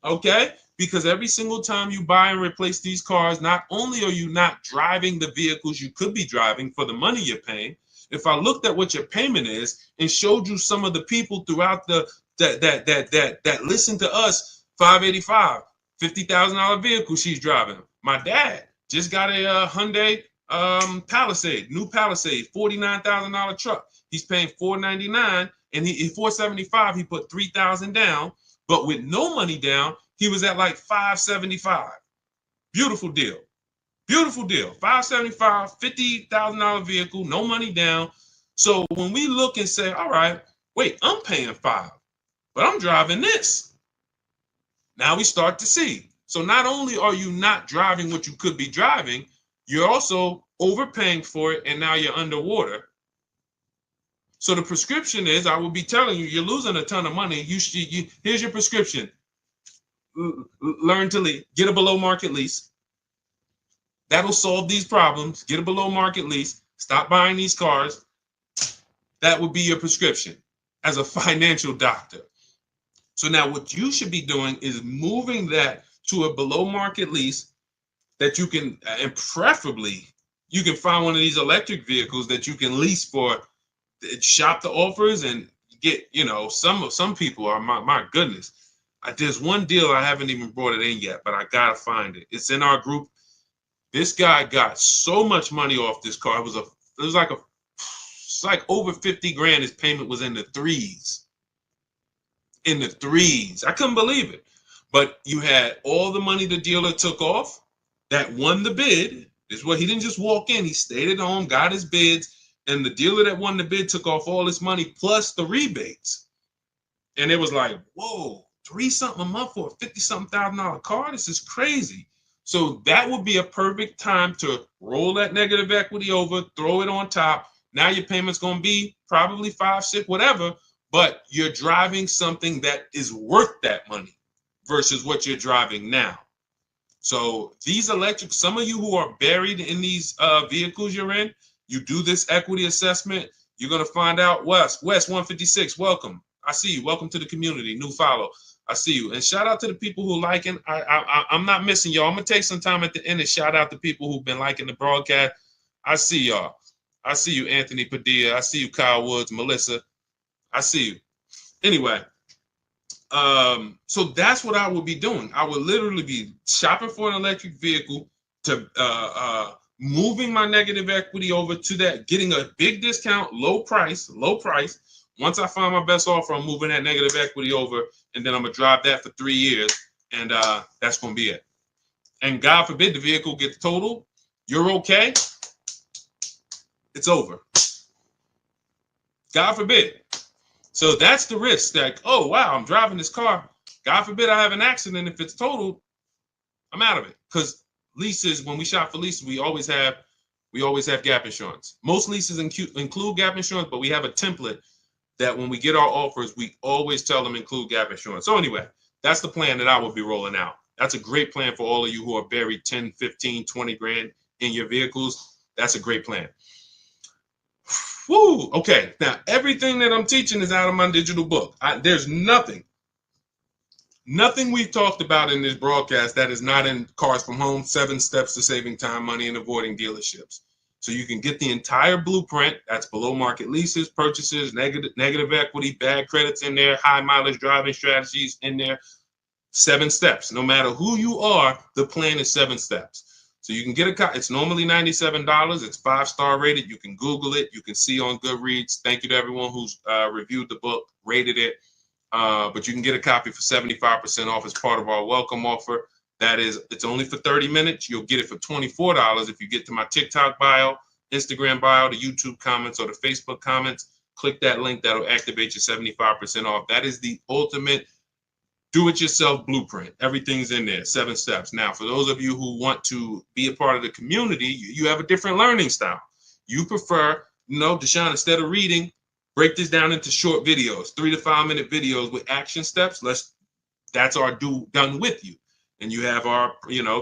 okay? Because every single time you buy and replace these cars, not only are you not driving the vehicles you could be driving for the money you're paying, if I looked at what your payment is and showed you some of the people throughout that listen to us, 585, $50,000 vehicle she's driving. My dad just got a Hyundai Palisade, new Palisade, $49,000 truck. He's paying $499 and he $475. He put $3,000 down, but with no money down, he was at like $575. Beautiful deal. Beautiful deal. $575, $50,000 vehicle, no money down. So when we look and say, all right, wait, I'm paying $5, but I'm driving this. Now we start to see. So not only are you not driving what you could be driving, you're also overpaying for it, and now you're underwater. So the prescription is, I will be telling you, you're losing a ton of money. Here's your prescription. Learn to lease. Get a below market lease. That'll solve these problems. Get a below market lease. Stop buying these cars. That would be your prescription as a financial doctor. So now what you should be doing is moving that to a below market lease that you can, and preferably you can find one of these electric vehicles that you can lease for, shop the offers and get, some people are, my goodness. There's one deal I haven't even brought it in yet, but I gotta find it. It's in our group. This guy got so much money off this car. It's like over 50 grand. His payment was in the threes. In the threes. I couldn't believe it. But you had all the money the dealer took off that won the bid. This is what he didn't just walk in. He stayed at home, got his bids, and the dealer that won the bid took off all this money plus the rebates. And it was like, whoa, $3-something a month for a $50-something thousand car? This is crazy. So that would be a perfect time to roll that negative equity over, throw it on top. Now your payment's going to be probably 5, 6, whatever, but you're driving something that is worth that money versus what you're driving now. So these electric, some of you who are buried in these vehicles you're in, you do this equity assessment, you're going to find out. West 156, welcome. I see you. Welcome to the community. New follow. I see you. And shout out to the people who liking. I'm not missing y'all. I'm going to take some time at the end and shout out to people who've been liking the broadcast. I see y'all. I see you, Anthony Padilla. I see you, Kyle Woods, Melissa. I see you. Anyway, so that's what I would be doing. I would literally be shopping for an electric vehicle to moving my negative equity over to that, getting a big discount, low price. Once I find my best offer, I'm moving that negative equity over, and then I'm going to drive that for 3 years, and that's going to be it. And God forbid the vehicle gets totaled, you're okay, it's over. God forbid. So that's the risk. Like, oh, wow, I'm driving this car. God forbid I have an accident. If it's totaled, I'm out of it. Because leases, when we shop for leases, we always have gap insurance. Most leases include gap insurance, but we have a template that when we get our offers, we always tell them include gap insurance. So anyway, that's the plan that I will be rolling out. That's a great plan for all of you who are buried 10, 15, 20 grand in your vehicles. That's a great plan. Woo! Okay, now everything that I'm teaching is out of my digital book. There's nothing we've talked about in this broadcast that is not in Cars from Home, 7 Steps to Saving Time, Money, and Avoiding Dealerships. So you can get the entire blueprint. That's below market leases, purchases, negative equity, bad credits in there, high mileage driving strategies in there. 7 steps. No matter who you are, the plan is 7 steps. So you can get a copy. It's normally $97. It's 5-star rated. You can Google it. You can see on Goodreads. Thank you to everyone who's reviewed the book, rated it. But you can get a copy for 75% off as part of our welcome offer. That is, it's only for 30 minutes. You'll get it for $24 if you get to my TikTok bio, Instagram bio, the YouTube comments, or the Facebook comments. Click that link. That'll activate your 75% off. That is the ultimate do-it-yourself blueprint. Everything's in there, 7 steps. Now, for those of you who want to be a part of the community, you have a different learning style. You prefer, Deshaun, instead of reading, break this down into short videos, 3 to 5 minute videos with action steps. That's our done with you. And you have our,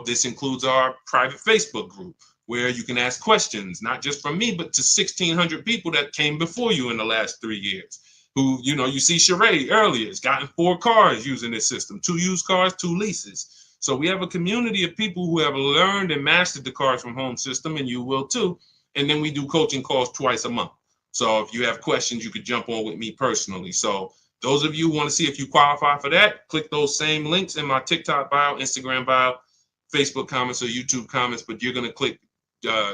this includes our private Facebook group where you can ask questions, not just from me, but to 1,600 people that came before you in the last 3 years. Who, you see Sheree earlier has gotten 4 cars using this system, 2 used cars, 2 leases. So we have a community of people who have learned and mastered the Cars from Home system, and you will too. And then we do coaching calls twice a month. So if you have questions, you could jump on with me personally. So those of you who want to see if you qualify for that, click those same links in my TikTok bio, Instagram bio, Facebook comments, or YouTube comments, but you're going to click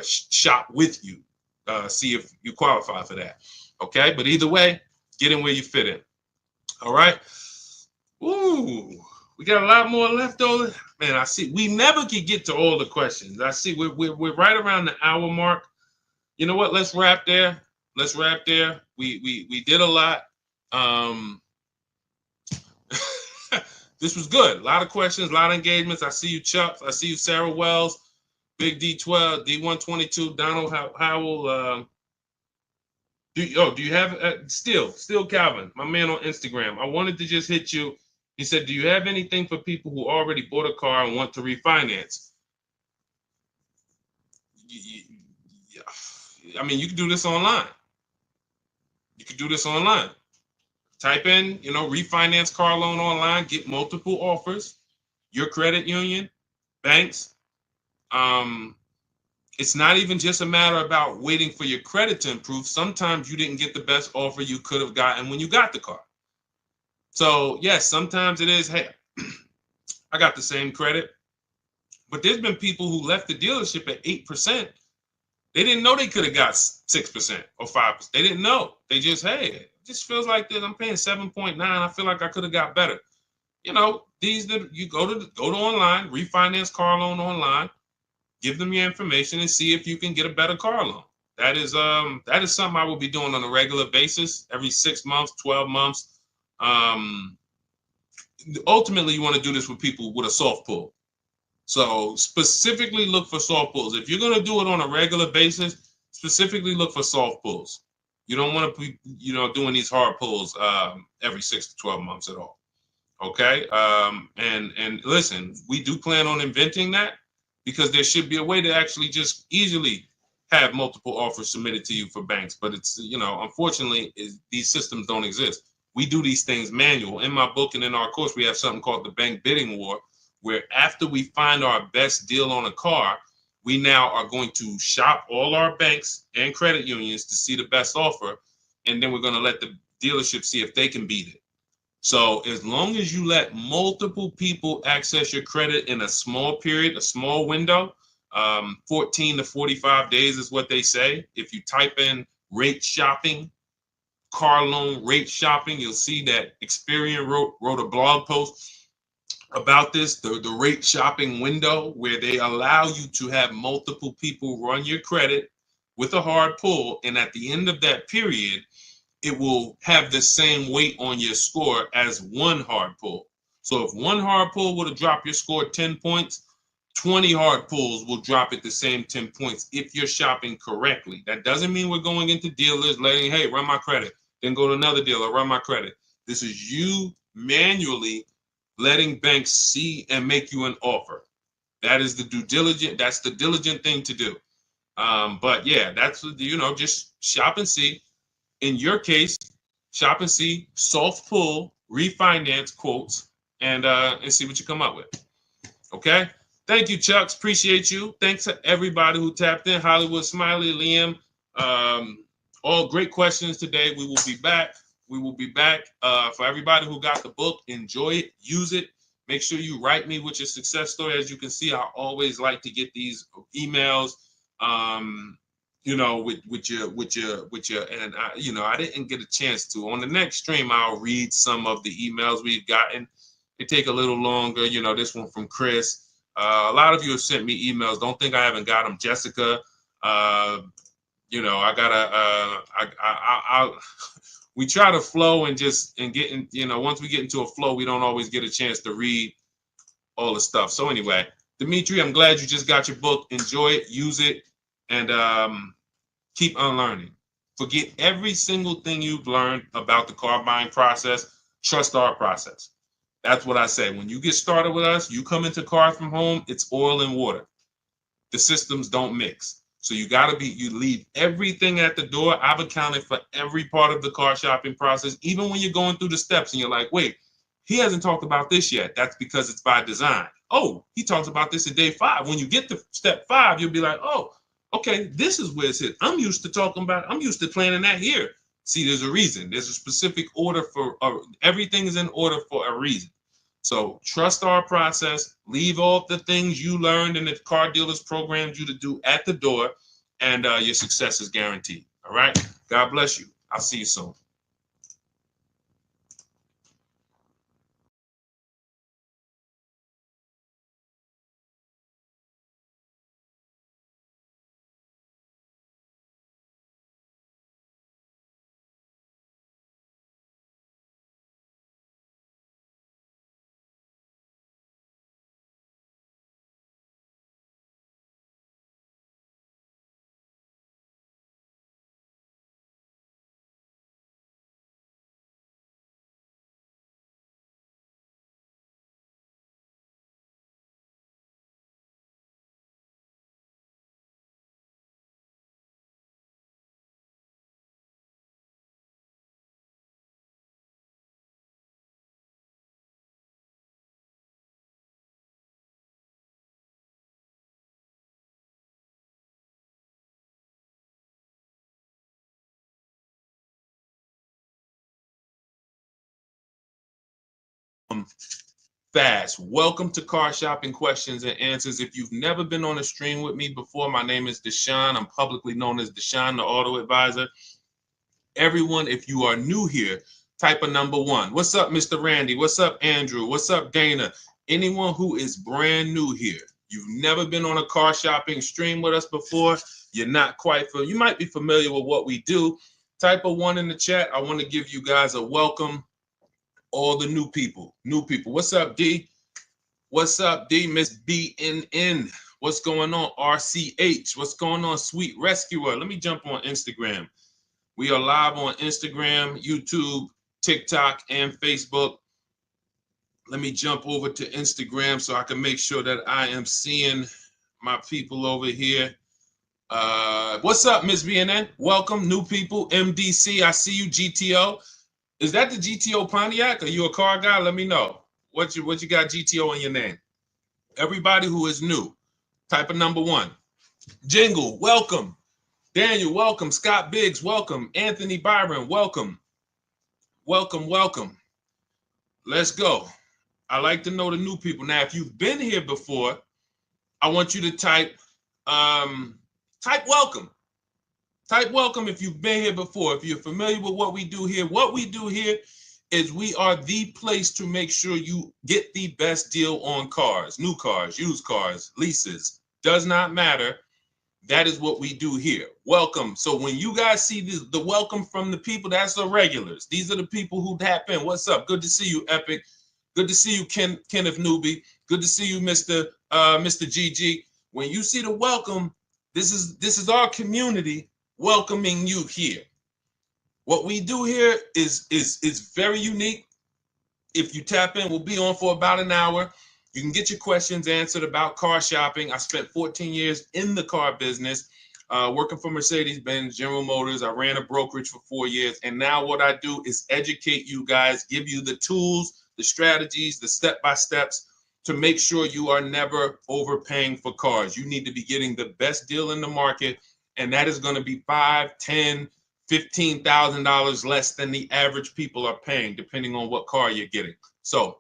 shop with you, see if you qualify for that. Okay, but either way, get in where you fit in. All right. Ooh, we got a lot more left over. Man, I see we never could get to all the questions. I see we're right around the hour mark. You know what? Let's wrap there. We did a lot. This was good. A lot of questions, a lot of engagements. I see you, Chuck. I see you, Sarah Wells, Big D12, D122, Donald Howell. Do you have still Calvin, my man on Instagram? I wanted to just hit you. He said, do you have anything for people who already bought a car and want to refinance? I mean, you can do this online. Type in, refinance car loan online, get multiple offers, your credit union, banks. It's not even just a matter about waiting for your credit to improve. Sometimes you didn't get the best offer you could have gotten when you got the car. So yes, sometimes it is, hey, I got the same credit, but there's been people who left the dealership at 8%. They didn't know they could have got 6% or 5%. They didn't know. They just, hey, it just feels like this. I'm paying 7.9. I feel like I could have got better. You go to online, refinance car loan online. Give them your information and see if you can get a better car loan. That is something I will be doing on a regular basis, every 6 months, 12 months. Ultimately, you want to do this with people with a soft pull. So specifically look for soft pulls. If you're going to do it on a regular basis, specifically look for soft pulls. You don't want to be, doing these hard pulls every 6 to 12 months at all. Okay. And listen, we do plan on inventing that, because there should be a way to actually just easily have multiple offers submitted to you for banks. But it's, unfortunately, these systems don't exist. We do these things manual. In my book and in our course, we have something called the bank bidding war, where after we find our best deal on a car, we now are going to shop all our banks and credit unions to see the best offer. And then we're going to let the dealership see if they can beat it. So as long as you let multiple people access your credit in a small period, a small window, 14 to 45 days is what they say. If you type in rate shopping, car loan rate shopping, you'll see that Experian wrote a blog post about this, the rate shopping window, where they allow you to have multiple people run your credit with a hard pull. And at the end of that period, it will have the same weight on your score as one hard pull. So if one hard pull would have dropped your score 10 points, 20 hard pulls will drop it the same 10 points if you're shopping correctly. That doesn't mean we're going into dealers letting, hey, run my credit, then go to another dealer, run my credit. This is you manually letting banks see and make you an offer. That is the due diligent. That's the diligent thing to do. But yeah, that's, just shop and see. In your case, shop and see, soft pull, refinance quotes, and see what you come up with. Okay. Thank you, Chucks. Appreciate you. Thanks to everybody who tapped in. Hollywood Smiley, Liam. All great questions today. We will be back. For everybody who got the book, enjoy it, use it. Make sure you write me with your success story. As you can see, I always like to get these emails, with your, and I didn't get a chance to. On the next stream, I'll read some of the emails we've gotten. They take a little longer. This one from Chris. A lot of you have sent me emails. Don't think I haven't got them. Jessica, I gotta, we try to flow and get in, once we get into a flow, we don't always get a chance to read all the stuff. So anyway, Dimitri, I'm glad you just got your book. Enjoy it, use it, and keep unlearning. Forget every single thing you've learned about the car buying process. Trust our process. That's what I say. When you get started with us, you come into Cars from Home, it's oil and water. The systems don't mix. So you leave everything at the door. I've accounted for every part of the car shopping process, even when you're going through the steps and you're like, wait, he hasn't talked about this yet. That's because it's by design. Oh, he talks about this at day 5. When you get to step 5, you'll be like, oh, okay, this is where it's hit. I'm used to planning that here. See, there's a reason. There's a specific order everything is in order for a reason. So trust our process, leave all the things you learned and the car dealers programmed you to do at the door, and your success is guaranteed. All right. God bless you. I'll see you soon. Fast. Welcome to Car Shopping Questions and Answers. If you've never been on a stream with me before, my name is Deshaun. I'm publicly known as Deshaun, the Auto Advisor. Everyone, if you are new here, type a number 1. What's up, Mr. Randy? What's up, Andrew? What's up, Dana? Anyone who is brand new here, you've never been on a car shopping stream with us before, you might be familiar with what we do. Type a 1 in the chat. I want to give you guys a welcome. All the new people. What's up, D? What's up, D? Miss BNN. What's going on, RCH? What's going on, Sweet Rescuer? Let me jump on Instagram. We are live on Instagram, YouTube, TikTok, and Facebook. Let me jump over to Instagram so I can make sure that I am seeing my people over here. What's up, Miss BNN? Welcome, new people. MDC, I see you. GTO. Is that the GTO Pontiac? Are you a car guy? Let me know. What you got GTO in your name? Everybody who is new, type of number 1. Jingle, welcome. Daniel, welcome. Scott Biggs, welcome. Anthony Byron, welcome. Welcome. Let's go. I like to know the new people. Now, if you've been here before, I want you to type welcome. Type welcome if you've been here before. If you're familiar with what we do here is we are the place to make sure you get the best deal on cars, new cars, used cars, leases, does not matter. That is what we do here. Welcome. So when you guys see the welcome from the people, that's the regulars. These are the people who tap in. What's up? Good to see you, Epic. Good to see you, Kenneth Newby. Good to see you, Mr. GG. When you see the welcome, this is our community welcoming you here. What we do here is very unique. If you tap in, we'll be on for about an hour. You can get your questions answered about car shopping. I spent 14 years in the car business, working for Mercedes-Benz, General Motors. I ran a brokerage for 4 years. And now what I do is educate you guys, give you the tools, the strategies, the step-by-steps to make sure you are never overpaying for cars. You need to be getting the best deal in the market, and that is going to be $5,000, $10,000, $15,000 less than the average people are paying, depending on what car you're getting. So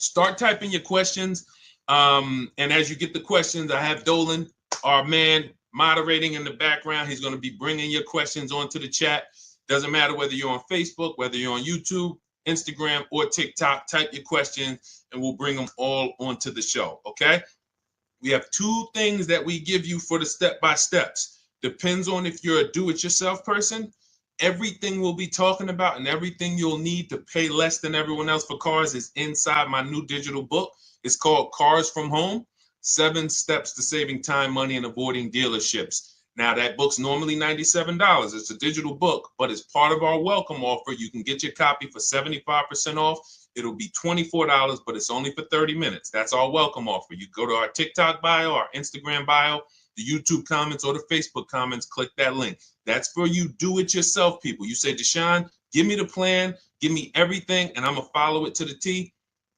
Start typing your questions. And as you get the questions, I have Dolan, our man, moderating in the background. He's going to be bringing your questions onto the chat. Doesn't matter whether you're on Facebook, whether you're on YouTube, Instagram, or TikTok. Type your questions and we'll bring them all onto the show. Okay. We have 2 things that we give you for the step-by-steps. Depends on if you're a do-it-yourself person. Everything we'll be talking about and everything you'll need to pay less than everyone else for cars is inside my new digital book. It's called Cars from Home, 7 Steps to Saving Time, Money, and Avoiding Dealerships. Now, that book's normally $97. It's a digital book, but it's part of our welcome offer. You can get your copy for 75% off. It'll be $24, but it's only for 30 minutes. That's our welcome offer. You go to our TikTok bio, our Instagram bio, the YouTube comments, or the Facebook comments, click that link. That's for you do-it-yourself people. You say, Deshaun, give me the plan, give me everything, and I'm going to follow it to the T.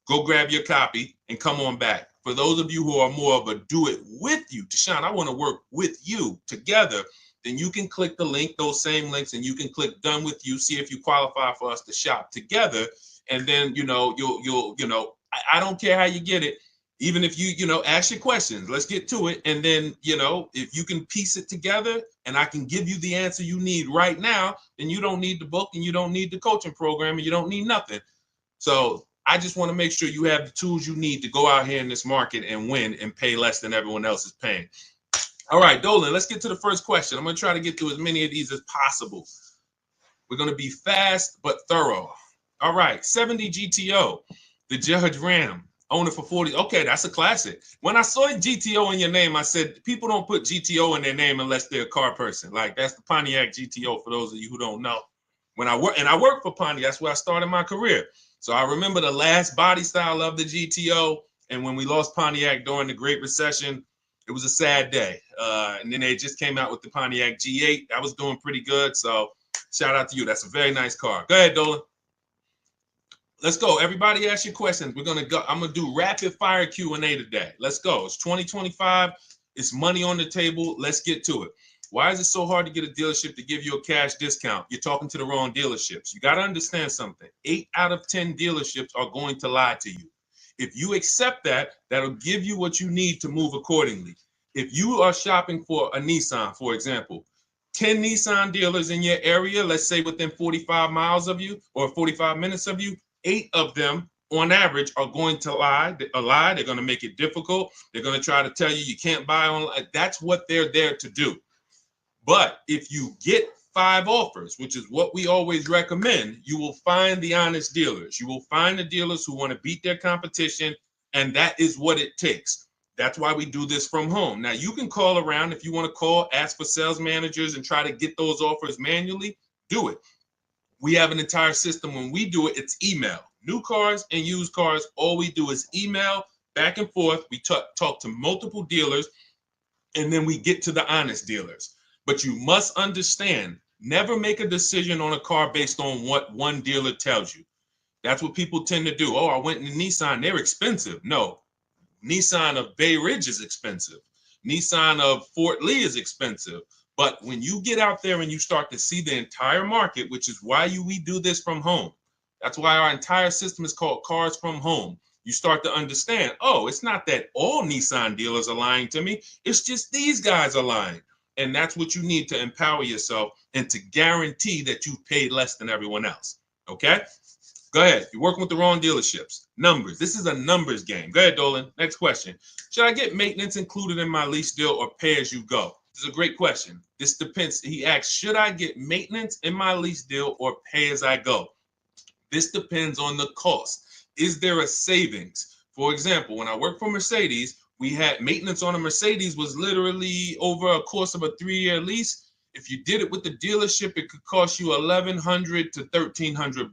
Go grab your copy and come on back. For those of you who are more of a do-it-with-you, Deshaun, I want to work with you together, then you can click the link, those same links, and you can click done with you, see if you qualify for us to shop together. And then, you'll I don't care how you get it. Even if you ask your questions, let's get to it. And then, if you can piece it together and I can give you the answer you need right now, then you don't need the book and you don't need the coaching program and you don't need nothing. So I just want to make sure you have the tools you need to go out here in this market and win and pay less than everyone else is paying. All right, Dolan, let's get to the first question. I'm going to try to get through as many of these as possible. We're going to be fast but thorough. All right, 70 GTO, the Judge Ram, own it for 40. Okay, that's a classic. When I saw GTO in your name, I said people don't put GTO in their name unless they're a car person. Like, that's the Pontiac GTO for those of you who don't know. When I work for Pontiac, that's where I started my career. So I remember the last body style of the GTO, and when we lost Pontiac during the Great Recession, it was a sad day. And then they just came out with the Pontiac G8. That was doing pretty good. So shout out to you. That's a very nice car. Go ahead, Dolan. Let's go. Everybody ask your questions. We're going to go. I'm going to do rapid fire Q&A today. Let's go. It's 2025. It's money on the table. Let's get to it. Why is it so hard to get a dealership to give you a cash discount? You're talking to the wrong dealerships. You got to understand something. 8 out of 10 dealerships are going to lie to you. If you accept that, that'll give you what you need to move accordingly. If you are shopping for a Nissan, for example, 10 Nissan dealers in your area, let's say within 45 miles of you or 45 minutes of you, 8 of them on average are going to lie. They're going to make it difficult. They're going to try to tell you can't buy online. That's what they're there to do. But if you get 5 offers, which is what we always recommend, you will find the honest dealers. You will find the dealers who want to beat their competition, and that is what it takes. That's why we do this from home. Now, you can call around if you want to call, ask for sales managers, and try to get those offers manually. Do it. We have an entire system. When we do it, it's email. New cars and used cars, all we do is email back and forth. We talk to multiple dealers, and then we get to the honest dealers. But you must understand, never make a decision on a car based on what one dealer tells you. That's what people tend to do. Oh, I went in Nissan, they're expensive. No, Nissan of Bay Ridge is expensive. Nissan of Fort Lee is expensive. But when you get out there and you start to see the entire market, which is why we do this from home. That's why our entire system is called Cars from Home. You start to understand, oh, it's not that all Nissan dealers are lying to me. It's just these guys are lying. And that's what you need to empower yourself and to guarantee that you've paid less than everyone else. Okay? Go ahead. You're working with the wrong dealerships. Numbers. This is a numbers game. Go ahead, Dolan. Next question. Should I get maintenance included in my lease deal or pay as you go? This is a great question. This depends. He asks, should I get maintenance in my lease deal or pay as I go? This depends on the cost. Is there a savings? For example, when I worked for Mercedes, we had maintenance on a Mercedes was literally over a course of a 3-year lease. If you did it with the dealership, it could cost you $1,100 to $1,300.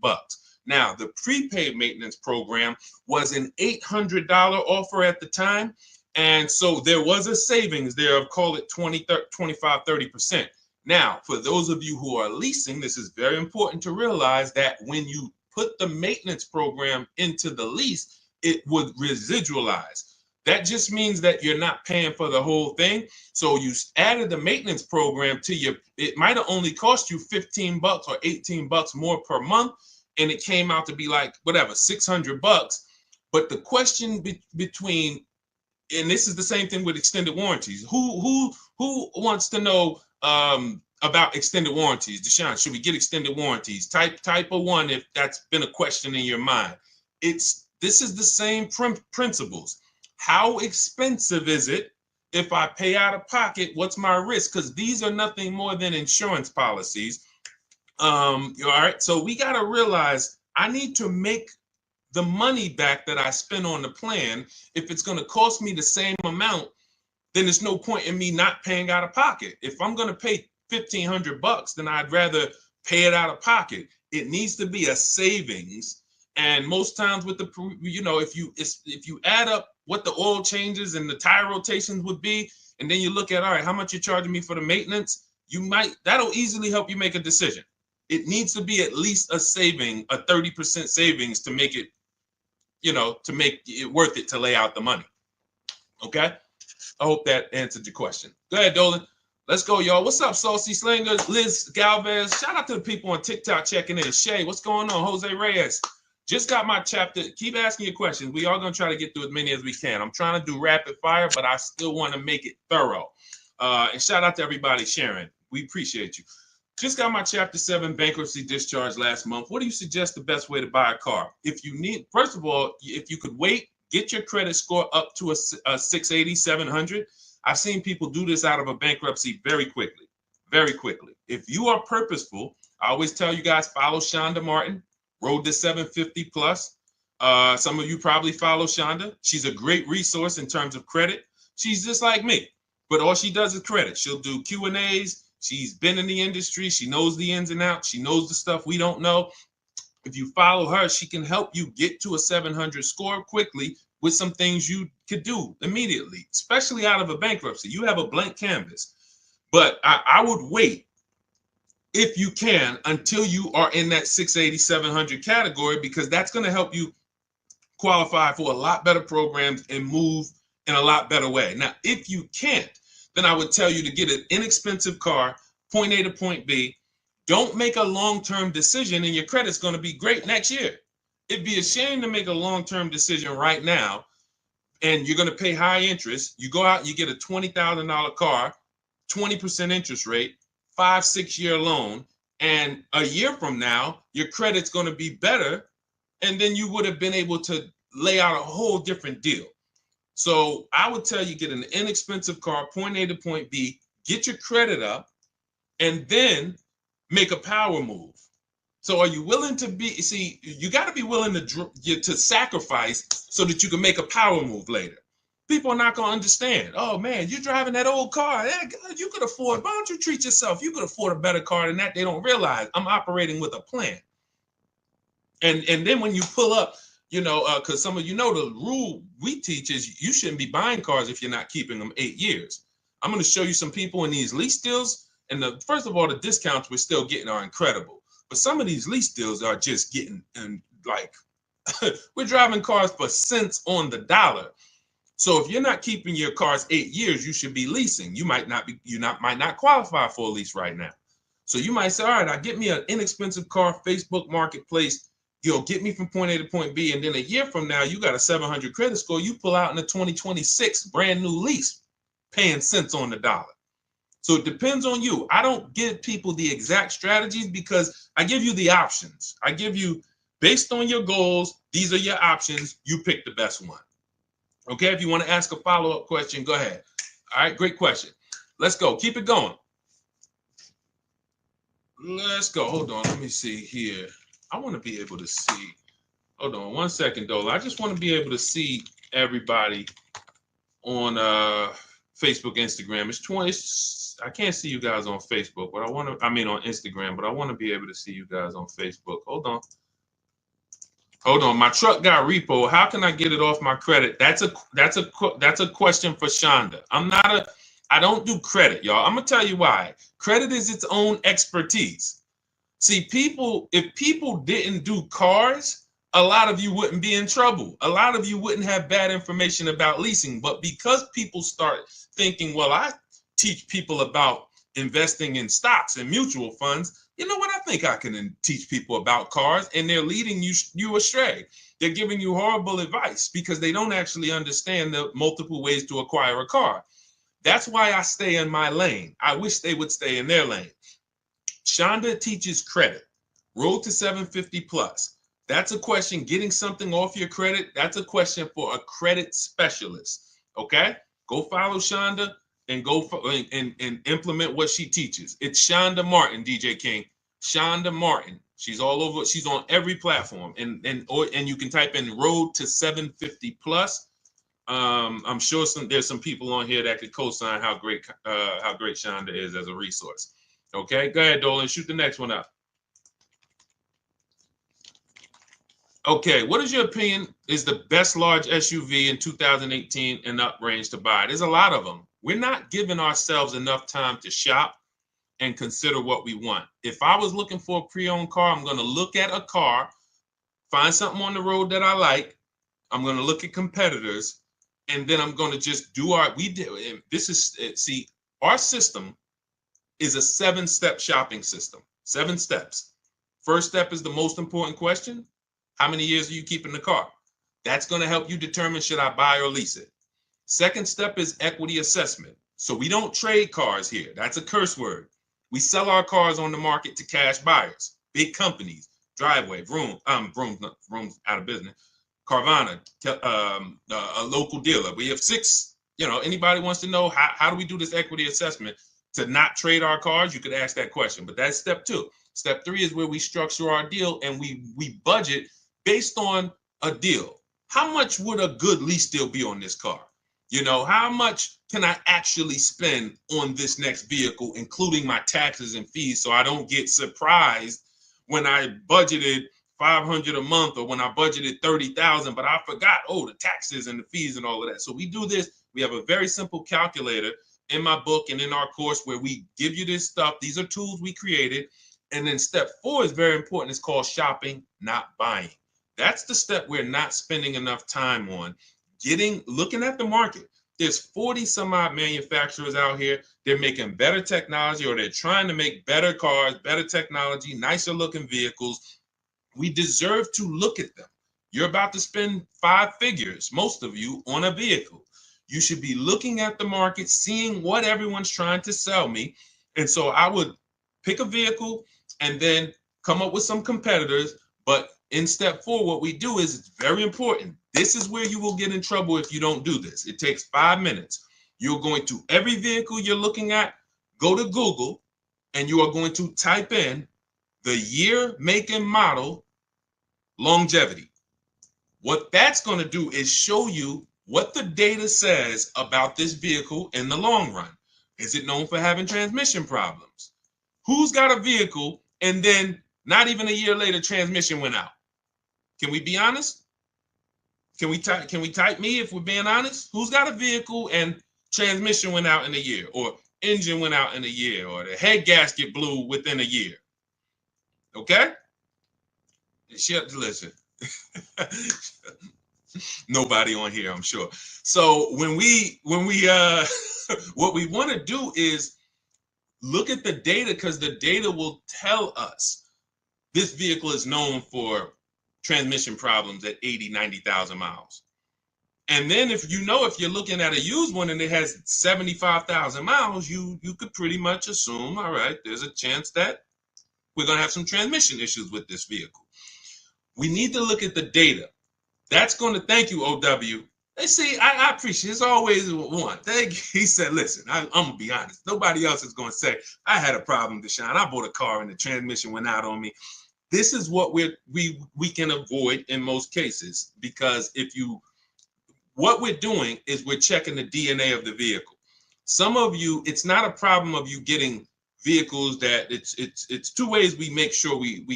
Now, the prepaid maintenance program was an $800 offer at the time. And so there was a savings there of, call it 20, 25, 30%. Now, for those of you who are leasing, this is very important to realize that when you put the maintenance program into the lease, it would residualize. That just means that you're not paying for the whole thing. So you added the maintenance program to your, it might have only cost you $15 or $18 more per month. And it came out to be like, whatever, $600. But the question between, and this is the same thing with extended warranties. Who wants to know about extended warranties? Deshaun, should we get extended warranties? Type of one if that's been a question in your mind. This is the same principles. How expensive is it if I pay out of pocket? What's my risk? Because these are nothing more than insurance policies. All right, so we got to realize I need to make the money back that I spent on the plan. If it's going to cost me the same amount, then there's no point in me not paying out of pocket. If I'm going to pay $1,500, then I'd rather pay it out of pocket. It needs to be a savings. And most times with the, if you add up what the oil changes and the tire rotations would be, and then you look at, all right, how much you're charging me for the maintenance, that'll easily help you make a decision. It needs to be at least a saving, a 30% savings to make it, to make it worth it to lay out the money. Okay? I hope that answered your question. Go ahead, Dolan. Let's go, y'all. What's up, Saucy Slinger, Liz Galvez? Shout out to the people on TikTok checking in. Shay, what's going on? Jose Reyes. Just got my chapter. Keep asking your questions. We are going to try to get through as many as we can. I'm trying to do rapid fire, but I still want to make it thorough. And shout out to everybody sharing. We appreciate you. Just got my Chapter 7 bankruptcy discharge last month. What do you suggest the best way to buy a car? If you need, first of all, if you could wait, get your credit score up to a 680, 700. I've seen people do this out of a bankruptcy very quickly, very quickly. If you are purposeful, I always tell you guys, follow Shonda Martin, Road to 750 Plus. Some of you probably follow Shonda. She's a great resource in terms of credit. She's just like me, but all she does is credit. She'll do Q&As. She's been in the industry. She knows the ins and outs. She knows the stuff we don't know. If you follow her, she can help you get to a 700 score quickly with some things you could do immediately, especially out of a bankruptcy. You have a blank canvas. But I would wait, if you can, until you are in that 680, 700 category, because that's going to help you qualify for a lot better programs and move in a lot better way. Now, if you can't, then I would tell you to get an inexpensive car, point A to point B. Don't make a long-term decision and your credit's going to be great next year. It'd be a shame to make a long-term decision right now and you're going to pay high interest. You go out and you get a $20,000 car, 20% interest rate, 5-6 year loan, and a year from now, your credit's going to be better, and then you would have been able to lay out a whole different deal. So I would tell you, get an inexpensive car, point A to point B, get your credit up, and then make a power move. So are you willing to you got to be willing to sacrifice so that you can make a power move later. People are not going to understand. Oh man, you're driving that old car. Yeah, God, you could afford, why don't you treat yourself? You could afford a better car than that. They don't realize I'm operating with a plan. And then when you pull up, because some of the rule we teach is you shouldn't be buying cars if you're not keeping them 8 years. I'm going to show you some people in these lease deals. And first of all, the discounts we're still getting are incredible. But some of these lease deals are just getting, and like, we're driving cars for cents on the dollar. So if you're not keeping your cars 8 years, you should be leasing. You might not qualify for a lease right now. So you might say, all right, I get me an inexpensive car, Facebook Marketplace, get me from point A to point B. And then a year from now, you got a 700 credit score. You pull out in a 2026 brand new lease, paying cents on the dollar. So it depends on you. I don't give people the exact strategies because I give you the options. I give you, based on your goals, these are your options. You pick the best one. Okay, if you want to ask a follow-up question, go ahead. All right, great question. Let's go. Keep it going. Let's go. Hold on. Let me see here. I want to be able to see. Hold on 1 second, Dola. I just want to be able to see everybody on Facebook, Instagram. It's 20. I can't see you guys on Facebook, but on Instagram, but I want to be able to see you guys on Facebook. Hold on. My truck got repo. How can I get it off my credit? That's a question for Shonda. I don't do credit, y'all. I'm gonna tell you why. Credit is its own expertise. See, if people didn't do cars, a lot of you wouldn't be in trouble. A lot of you wouldn't have bad information about leasing. But because people start thinking, well, I teach people about investing in stocks and mutual funds, you know what, I think I can teach people about cars, and they're leading you astray. They're giving you horrible advice because they don't actually understand the multiple ways to acquire a car. That's why I stay in my lane. I wish they would stay in their lane. Shonda teaches credit. Road to 750 plus. That's a question. Getting something off your credit, that's a question for a credit specialist. Okay? Go follow Shonda and go and implement what she teaches. It's Shonda Martin, DJ King. Shonda Martin. She's all over. She's on every platform. And you can type in Road to 750 plus. I'm sure there's some people on here that could co-sign how great Shonda is as a resource. Okay, go ahead, Dolan. Shoot the next one up. Okay, what is your opinion is the best large SUV in 2018 and up range to buy? There's a lot of them. We're not giving ourselves enough time to shop and consider what we want. If I was looking for a pre-owned car, I'm going to look at a car, find something on the road that I like. I'm going to look at competitors, and then I'm going to just do our, our system is a 7-step shopping system, 7 steps. First step is the most important question. How many years are you keeping the car? That's going to help you determine should I buy or lease it. Second step is equity assessment. So we don't trade cars here. That's a curse word. We sell our cars on the market to cash buyers, big companies, Driveway, Vroom out of business, Carvana, a local dealer. We have 6, anybody wants to know how do we do this equity assessment to not trade our cars? You could ask that question, but that's step 2. Step 3 is where we structure our deal and we budget based on a deal. How much would a good lease deal be on this car? How much can I actually spend on this next vehicle, including my taxes and fees, so I don't get surprised when I budgeted $500 a month or when I budgeted $30,000, but I forgot, the taxes and the fees and all of that. So we do this. We have a very simple calculator in my book and in our course where we give you this stuff. These are tools we created. And then step 4 is very important. It's called shopping, not buying. That's the step we're not spending enough time on. Looking at the market. There's 40 some odd manufacturers out here. They're making better technology, or they're trying to make better cars, better technology, nicer looking vehicles. We deserve to look at them. You're about to spend 5 figures, most of you, on a vehicle. You should be looking at the market, seeing what everyone's trying to sell me. And so I would pick a vehicle and then come up with some competitors. But in step 4, what we do is, it's very important. This is where you will get in trouble if you don't do this. It takes 5 minutes. You're going to every vehicle you're looking at, go to Google, and you are going to type in the year, make, and model, longevity. What that's going to do is show you what the data says about this vehicle in the long run. Is it known for having transmission problems? Who's got a vehicle and then not even a year later transmission went out? Can we be honest? Can we type me if we're being honest? Who's got a vehicle and transmission went out in a year, or engine went out in a year, or the head gasket blew within a year? Okay? Listen. Nobody on here, I'm sure. So when we what we want to do is look at the data, because the data will tell us this vehicle is known for transmission problems at 80, 90,000 miles. And then if you're looking at a used one and it has 75,000 miles, you could pretty much assume, all right, there's a chance that we're going to have some transmission issues with this vehicle. We need to look at the data. That's going to, thank you, OW. They see, I appreciate it. It's always one. He said, listen, I'm going to be honest. Nobody else is going to say, I had a problem, Deshaun. I bought a car and the transmission went out on me. This is what we can avoid in most cases, because what we're doing is we're checking the DNA of the vehicle. Some of you, it's not a problem of you getting vehicles that it's 2 ways we make sure we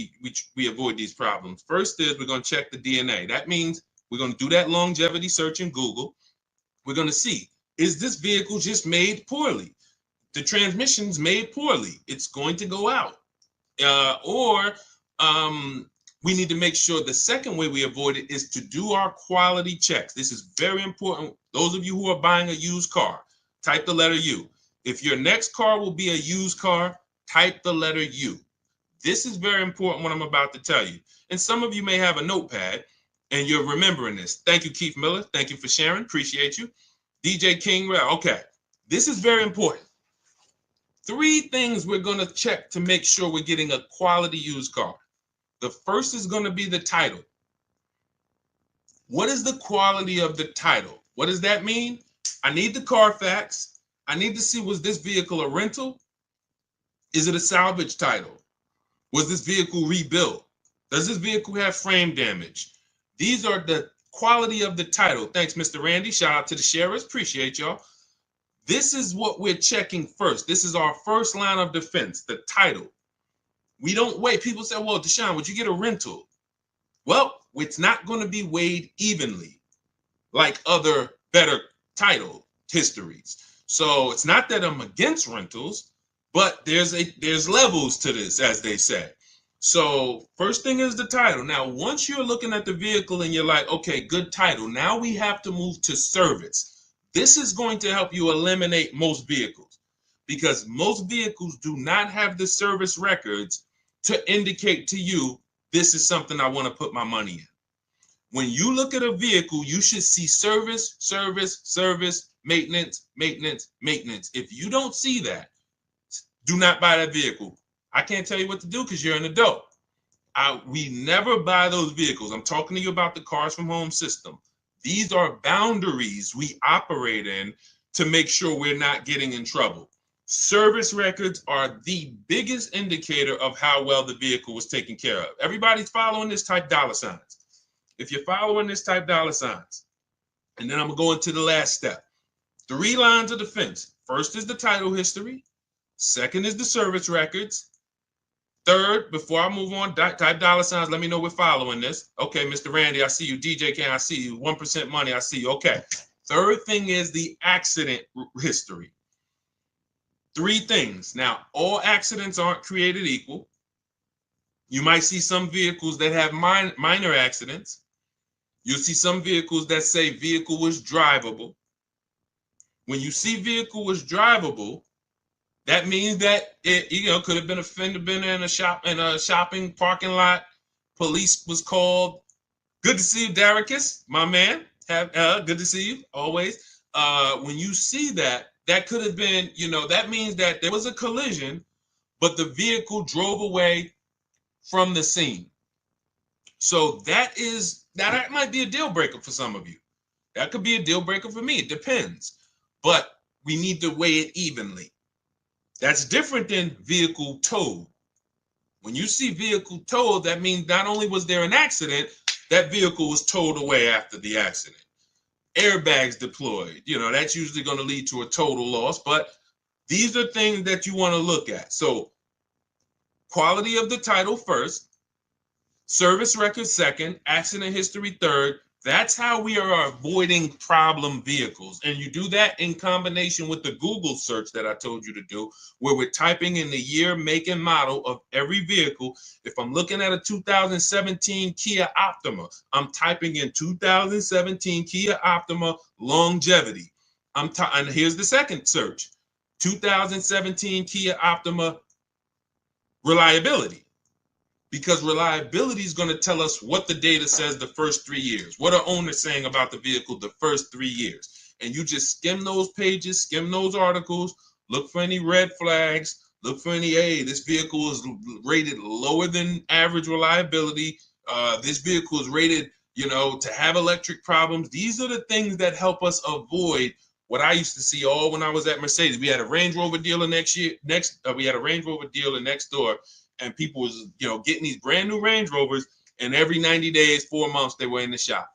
avoid these problems. First is we're going to check the DNA. That means we're going to do that longevity search in Google. We're going to see, is this vehicle just made poorly? The transmission's made poorly. It's going to go out. We need to make sure the second way we avoid it is to do our quality checks. This is very important. Those of you who are buying a used car, type the letter U. If your next car will be a used car, type the letter U. This is very important what I'm about to tell you. And some of you may have a notepad and you're remembering this. Thank you, Keith Miller. Thank you for sharing. Appreciate you. DJ King. Okay. This is very important. 3 things we're going to check to make sure we're getting a quality used car. The first is going to be the title. What is the quality of the title? What does that mean? I need the Carfax. I need to see, was this vehicle a rental? Is it a salvage title? Was this vehicle rebuilt? Does this vehicle have frame damage? These are the quality of the title. Thanks, Mr. Randy. Shout out to the sharers. Appreciate y'all. This is what we're checking first. This is our first line of defense, the title. We don't wait. People say, well, Deshaun, would you get a rental? Well, it's not going to be weighed evenly like other better title histories. So it's not that I'm against rentals, but there's levels to this, as they say. So first thing is the title. Now, once you're looking at the vehicle and you're like, okay, good title, now we have to move to service. This is going to help you eliminate most vehicles because most vehicles do not have the service records to indicate to you, this is something I want to put my money in. When you look at a vehicle, you should see service, service, service, maintenance, maintenance, maintenance. If you don't see that, do not buy that vehicle. I can't tell you what to do because you're an adult. We never buy those vehicles. I'm talking to you about the Cars from Home system. These are boundaries we operate in to make sure we're not getting in trouble. Service records are the biggest indicator of how well the vehicle was taken care of. Everybody's following this, type dollar signs. If you're following this, type dollar signs. And then I'm going to go into the last step. 3 lines of defense. First is the title history. Second is the service records. Third, before I move on, type dollar signs. Let me know we're following this. Okay, Mr. Randy, I see you. DJ King, I see you. 1% money, I see you. Okay. Third thing is the accident history. 3 things. Now, all accidents aren't created equal. You might see some vehicles that have minor accidents. You'll see some vehicles that say vehicle was drivable. When you see vehicle was drivable, that means that it, could have been a fender bender in a shopping parking lot. Police was called. Good to see you, Daricus, my man. Good to see you always. When you see that, that could have been, that means that there was a collision, but the vehicle drove away from the scene. So that might be a deal breaker for some of you. That could be a deal breaker for me. It depends. But we need to weigh it evenly. That's different than vehicle towed. When you see vehicle towed, that means not only was there an accident, that vehicle was towed away after the accident. Airbags deployed, that's usually going to lead to a total loss, but these are things that you want to look at. So quality of the title first, service record second, accident history third. That's how we are avoiding problem vehicles. And you do that in combination with the Google search that I told you to do, where we're typing in the year, make, and model of every vehicle. If I'm looking at a 2017 Kia Optima, I'm typing in 2017 Kia Optima longevity. And here's the second search, 2017 Kia Optima reliability. Because reliability is going to tell us what the data says the first 3 years. What are owners saying about the vehicle the first 3 years? And you just skim those pages, skim those articles, look for any red flags, look for any, hey, this vehicle is rated lower than average reliability. This vehicle is rated, to have electric problems. These are the things that help us avoid what I used to see all when I was at Mercedes. We had a Range Rover dealer we had a Range Rover dealer next door. And people was, getting these brand new Range Rovers, and every 90 days, 4 months, they were in the shop.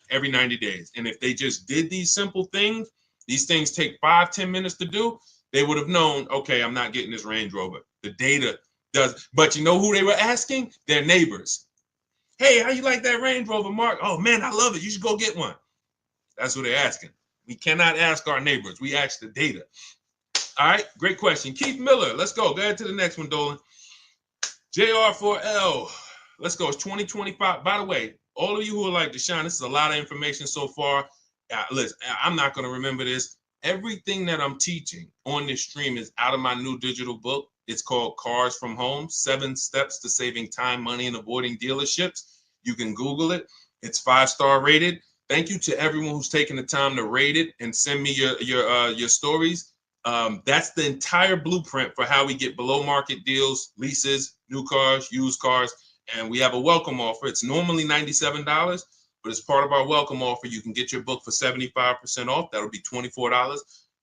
Every 90 days. And if they just did these simple things, these things take 5-10 minutes to do, they would have known, okay, I'm not getting this Range Rover. The data does. But you know who they were asking? Their neighbors. Hey, how you like that Range Rover, Mark? Oh, man, I love it. You should go get one. That's what they're asking. We cannot ask our neighbors. We ask the data. All right, great question. Keith Miller, let's go. Go ahead to the next one, Dolan. JR4L, let's go. It's 2025. By the way, all of you who are like, Deshaun, this is a lot of information so far. Listen, I'm not going to remember this. Everything that I'm teaching on this stream is out of my new digital book. It's called Cars from Home, 7 Steps to Saving Time, Money, and Avoiding Dealerships. You can Google it. It's 5-star rated. Thank you to everyone who's taken the time to rate it and send me your stories. That's the entire blueprint for how we get below market deals, leases, new cars, used cars, and we have a welcome offer. It's normally $97, but as part of our welcome offer, you can get your book for 75% off. That'll be $24.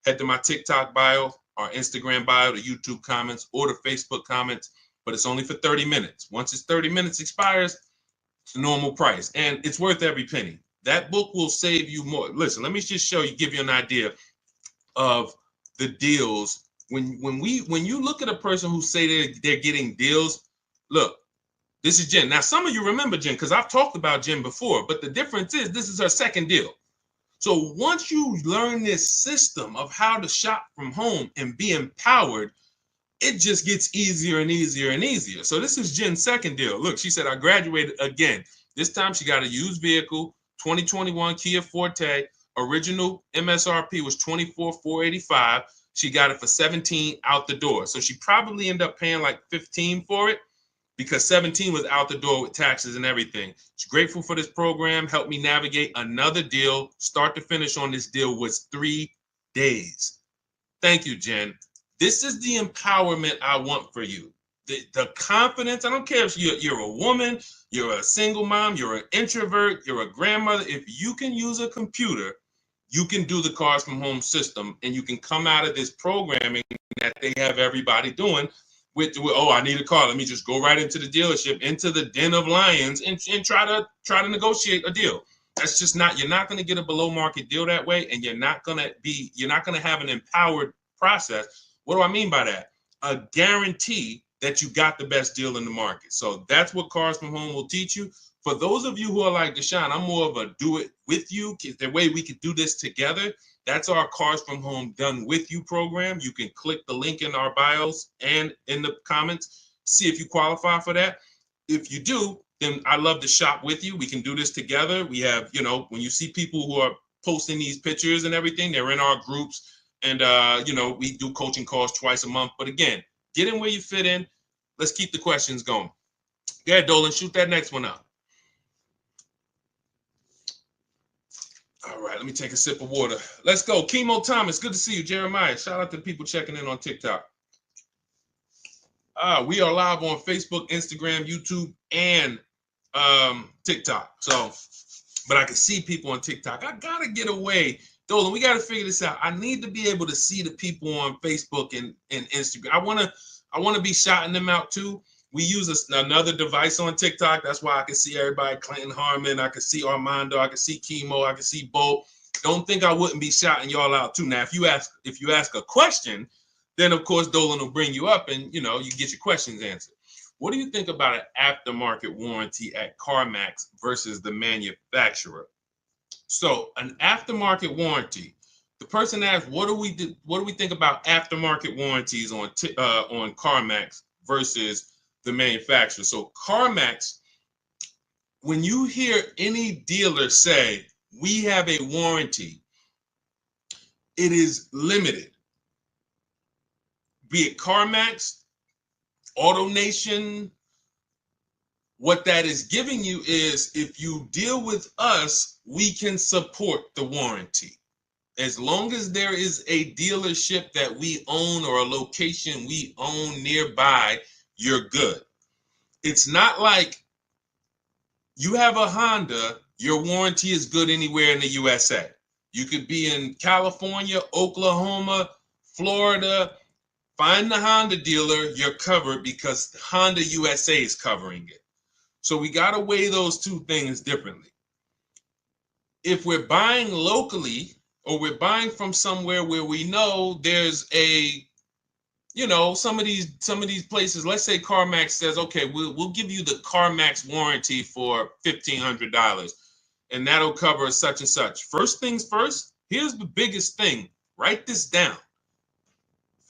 Head to my TikTok bio, our Instagram bio, the YouTube comments, or the Facebook comments, but it's only for 30 minutes. Once it's 30 minutes expires, it's the normal price, and it's worth every penny. That book will save you more. Listen, let me just show you, give you an idea of the deals. When you look at a person who say they're getting deals, look, this is Jen. Now, some of you remember Jen because I've talked about Jen before, but the difference is this is her second deal. So once you learn this system of how to shop from home and be empowered, it just gets easier and easier and easier. So this is Jen's second deal. Look, she said, I graduated again. This time she got a used vehicle, 2021 Kia Forte. Original MSRP was $24,485. She got it for $17 out the door. So she probably ended up paying like $15 for it because $17 was out the door with taxes and everything. She's grateful for this program. Helped me navigate another deal. Start to finish on this deal was 3 days. Thank you, Jen. This is the empowerment I want for you. The confidence. I don't care if you're a woman, you're a single mom, you're an introvert, you're a grandmother. If you can use a computer, you can do the Cars from Home system, and you can come out of this programming that they have everybody doing with oh, I need a car. Let me just go right into the dealership, into the den of lions, and try to negotiate a deal. That's just not. You're not going to get a below market deal that way, and you're not going to have an empowered process. What do I mean by that? A guarantee that you got the best deal in the market. So that's what Cars from Home will teach you. For those of you who are like Deshaun, I'm more of a do it with you. The way we could do this together. That's our Cars from Home Done With You program. You can click the link in our bios and in the comments, see if you qualify for that. If you do, then I love to shop with you. We can do this together. We have, when you see people who are posting these pictures and everything, they're in our groups. And, we do coaching calls twice a month. But again, get in where you fit in. Let's keep the questions going. Go ahead, Dolan, shoot that next one up. All right, let me take a sip of water. Let's go. Chemo Thomas, good to see you. Jeremiah, shout out to people checking in on TikTok. We are live on Facebook, Instagram, YouTube, and TikTok. So, but I can see people on TikTok. I got to get away. Dolan, we got to figure this out. I need to be able to see the people on Facebook and Instagram. I want to be shouting them out too. We use another device on TikTok. That's why I can see everybody. Clinton Harmon. I can see Armando. I can see Chemo. I can see Bo. Don't think I wouldn't be shouting y'all out too. Now, if you ask a question, then of course Dolan will bring you up and you get your questions answered. What do you think about an aftermarket warranty at CarMax versus the manufacturer? So an aftermarket warranty. The person asked, what do we think about aftermarket warranties on CarMax versus the manufacturer? So CarMax, when you hear any dealer say we have a warranty, it is limited. Be it CarMax, AutoNation, what that is giving you is if you deal with us, we can support the warranty. As long as there is a dealership that we own or a location we own nearby, you're good. It's not like you have a Honda, your warranty is good anywhere in the USA. You could be in California, Oklahoma, Florida. Find the Honda dealer, you're covered because Honda USA is covering it. So we got to weigh those two things differently. If we're buying locally or we're buying from somewhere where we know there's some of these places, let's say CarMax says, okay, we'll give you the CarMax warranty for $1,500 and that'll cover such and such. First things first, here's the biggest thing. Write this down.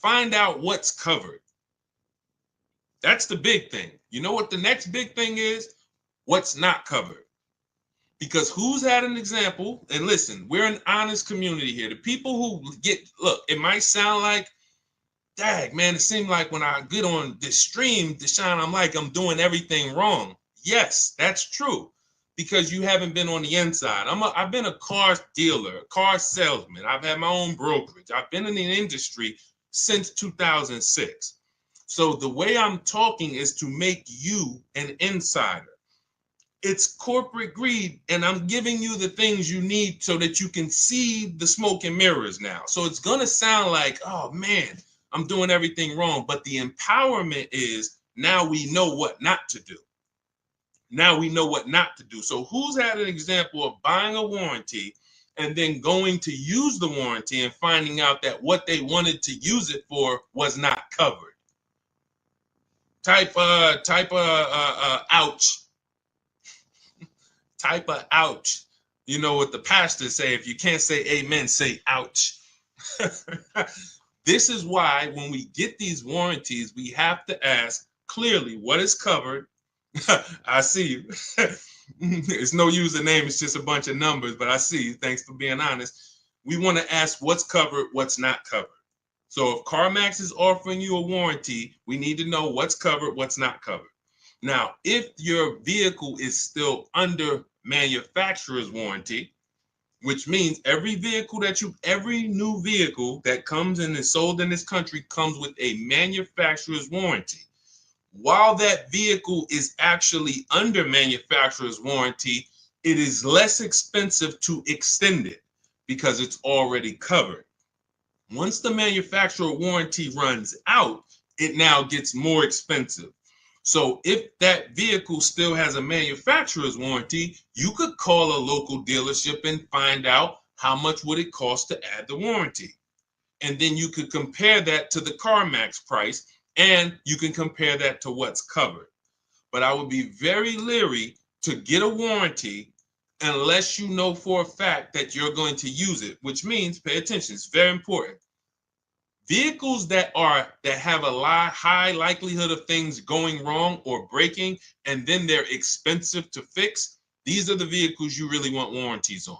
Find out what's covered. That's the big thing. You know what the next big thing is? What's not covered. Because who's had an example? And listen, we're an honest community here. The people who look, it might sound like Dag, man, it seemed like when I get on this stream, Deshaun, I'm like, I'm doing everything wrong. Yes, that's true. Because you haven't been on the inside. I've been a car dealer, car salesman. I've had my own brokerage. I've been in the industry since 2006. So the way I'm talking is to make you an insider. It's corporate greed, and I'm giving you the things you need so that you can see the smoke and mirrors now. So it's going to sound like, oh man, I'm doing everything wrong. But the empowerment is now we know what not to do. Now we know what not to do. So who's had an example of buying a warranty and then going to use the warranty and finding out that what they wanted to use it for was not covered? Type ouch. Type of ouch. You know what the pastors say, if you can't say amen, say ouch. This is why when we get these warranties, we have to ask clearly what is covered. I see you. It's no username, it's just a bunch of numbers, but I see you. Thanks for being honest. We want to ask what's covered, what's not covered. So if CarMax is offering you a warranty, we need to know what's covered, what's not covered. Now, if your vehicle is still under manufacturer's warranty, which means every new vehicle that comes and is sold in this country comes with a manufacturer's warranty. While that vehicle is actually under manufacturer's warranty, it is less expensive to extend it because it's already covered. Once the manufacturer warranty runs out, it now gets more expensive. So if that vehicle still has a manufacturer's warranty, you could call a local dealership and find out how much would it cost to add the warranty. And then you could compare that to the CarMax price, and you can compare that to what's covered. But I would be very leery to get a warranty unless you know for a fact that you're going to use it, which means, pay attention, it's very important. Vehicles that have a high likelihood of things going wrong or breaking, and then they're expensive to fix, these are the vehicles you really want warranties on.